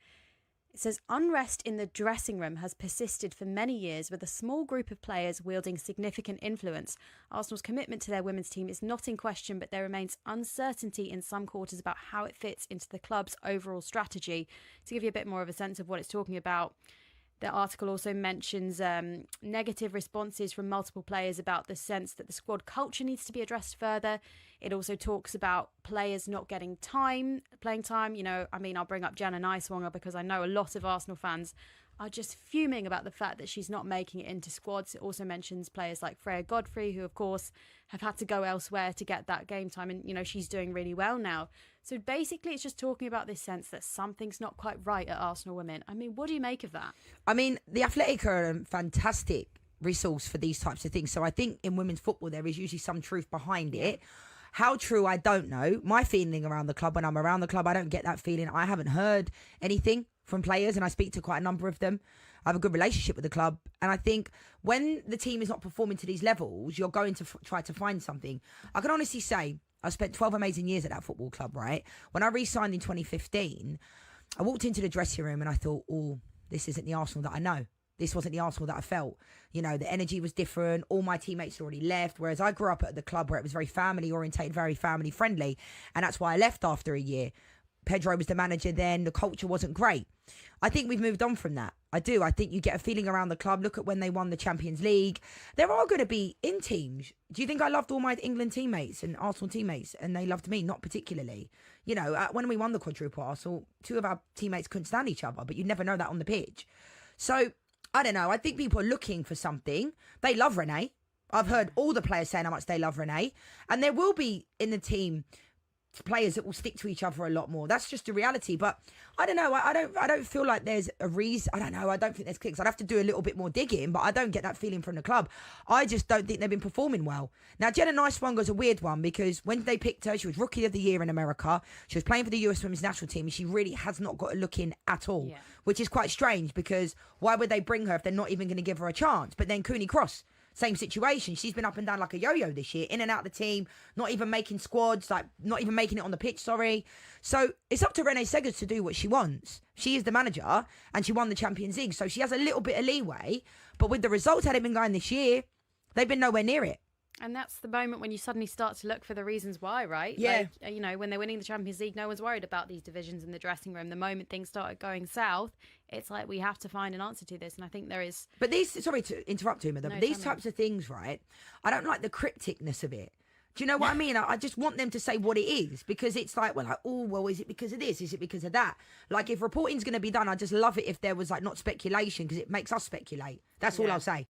It says, unrest in the dressing room has persisted for many years with a small group of players wielding significant influence. Arsenal's commitment to their women's team is not in question, but there remains uncertainty in some quarters about how it fits into the club's overall strategy. To give you a bit more of a sense of what it's talking about, the article also mentions negative responses from multiple players about the sense that the squad culture needs to be addressed further. It also talks about players not getting playing time. You know, I mean, I'll bring up Jana Niswanger because I know a lot of Arsenal fans are just fuming about the fact that she's not making it into squads. It also mentions players like Freya Godfrey, who, of course, have had to go elsewhere to get that game time. And, you know, she's doing really well now. So basically, it's just talking about this sense that something's not quite right at Arsenal women. I mean, what do you make of that? I mean, The Athletic are a fantastic resource for these types of things. So I think in women's football, there is usually some truth behind it. How true, I don't know. My feeling around the club, when I'm around the club, I don't get that feeling. I haven't heard anything from players, and I speak to quite a number of them. I have a good relationship with the club. And I think when the team is not performing to these levels, you're going to try to find something. I can honestly say, I spent 12 amazing years at that football club, right? When I re-signed in 2015, I walked into the dressing room and I thought, oh, this isn't the Arsenal that I know. This wasn't the Arsenal that I felt. You know, the energy was different. All my teammates had already left. Whereas I grew up at the club where it was very family orientated, very family friendly. And that's why I left after a year. Pedro was the manager then. The culture wasn't great. I think we've moved on from that. I do. I think you get a feeling around the club. Look at when they won the Champions League. There are going to be in teams. Do you think I loved all my England teammates and Arsenal teammates and they loved me? Not particularly. You know, when we won the quadruple Arsenal, 2 of our teammates couldn't stand each other, but you'd never know that on the pitch. So, I don't know. I think people are looking for something. They love Renee. I've heard all the players saying how much they love Renee. And there will be in the team players that will stick to each other a lot more. That's just the reality. But I don't know. I don't feel like there's a reason. I don't know. I don't think there's clicks. I'd have to do a little bit more digging, but I don't get that feeling from the club. I just don't think they've been performing well. Now, Jenna Niswanger's a weird one because when they picked her, she was Rookie of the Year in America. She was playing for the US Women's National Team and she really has not got a look in at all, which is quite strange because why would they bring her if they're not even going to give her a chance? But then Cooney Cross, same situation. She's been up and down like a yo-yo this year, in and out of the team, not even making squads, like not even making it on the pitch, sorry. So it's up to Renee Segers to do what she wants. She is the manager and she won the Champions League, so she has a little bit of leeway. But with the results that have been going this year, they've been nowhere near it. And that's the moment when you suddenly start to look for the reasons why, right? Yeah. Like, when they're winning the Champions League, no one's worried about these divisions in the dressing room. The moment things started going south, it's like we have to find an answer to this. And I think there is. But sorry to interrupt you, Madam, No, but these tell me. types of things, right? I don't like the crypticness of it. Do you know what I mean? I just want them to say what it is, because it's like, is it because of this? Is it because of that? Like, if reporting's going to be done, I just love it if there was like not speculation, because it makes us speculate. That's all I'll say.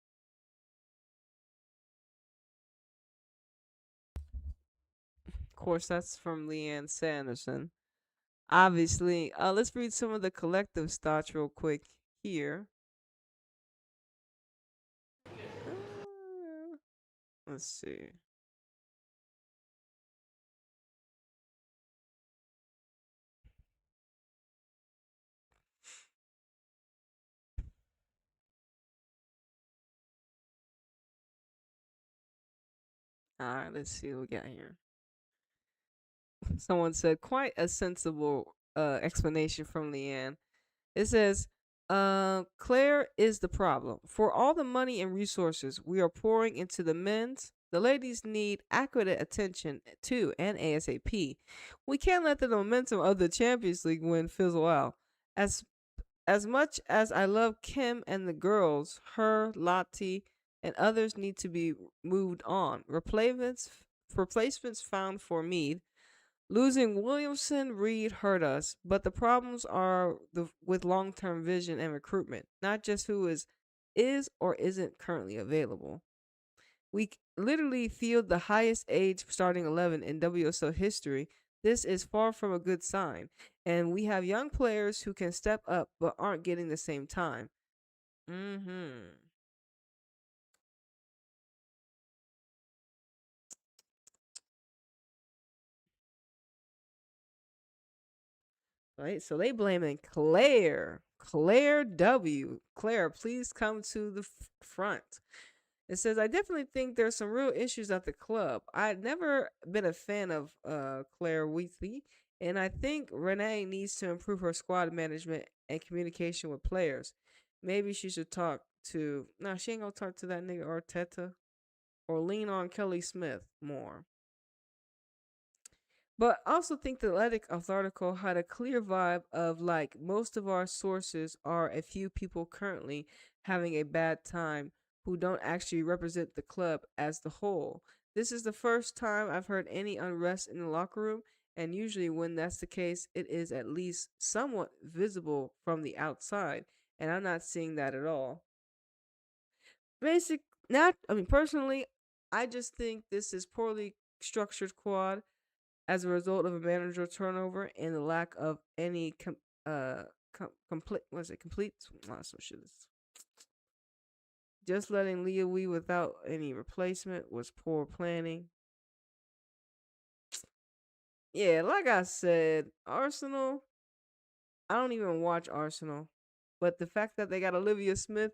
Of course, that's from Leanne Sanderson. Obviously, let's read some of the collective thoughts real quick here. Let's see. All right, let's see what we got here. Someone said, quite a sensible explanation from Leanne. It says, Claire is the problem. For all the money and resources we are pouring into the men's, the ladies need accurate attention too, and ASAP. We can't let the momentum of the Champions League win fizzle out. As much as I love Kim and the girls, her, Lottie, and others need to be moved on. Replacements found for Mead. Losing Williamson, Reed hurt us, but the problems are with long-term vision and recruitment, not just who is or isn't currently available. We literally field the highest age starting 11 in WSL history. This is far from a good sign, and we have young players who can step up but aren't getting the same time. Right, so they blaming Claire W. Claire, please come to the front. It says, I definitely think there's some real issues at the club. I've never been a fan of Claire Wheatley, and I think Renee needs to improve her squad management and communication with players. Maybe she should talk to... No, she ain't gonna talk to that nigga Arteta, or lean on Kelly Smith more. But I also think the Athletic article had a clear vibe of like most of our sources are a few people currently having a bad time who don't actually represent the club as the whole. This is the first time I've heard any unrest in the locker room, and usually when that's the case, it is at least somewhat visible from the outside, and I'm not seeing that at all. Personally, I just think this is poorly structured quad as a result of a manager turnover and the lack of any complete. Just letting Leah Wee without any replacement was poor planning. Yeah, like I said, Arsenal, I don't even watch Arsenal, but the fact that they got Olivia Smith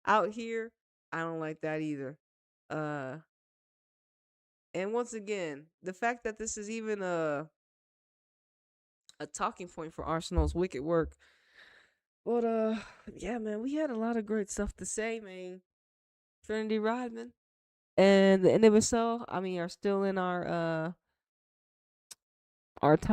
out here, I don't like that either. And once again, the fact that this is even a talking point for Arsenal's wicked work. But yeah, man, we had a lot of great stuff to say, man. Trinity Rodman and the NWSL, are still in our time.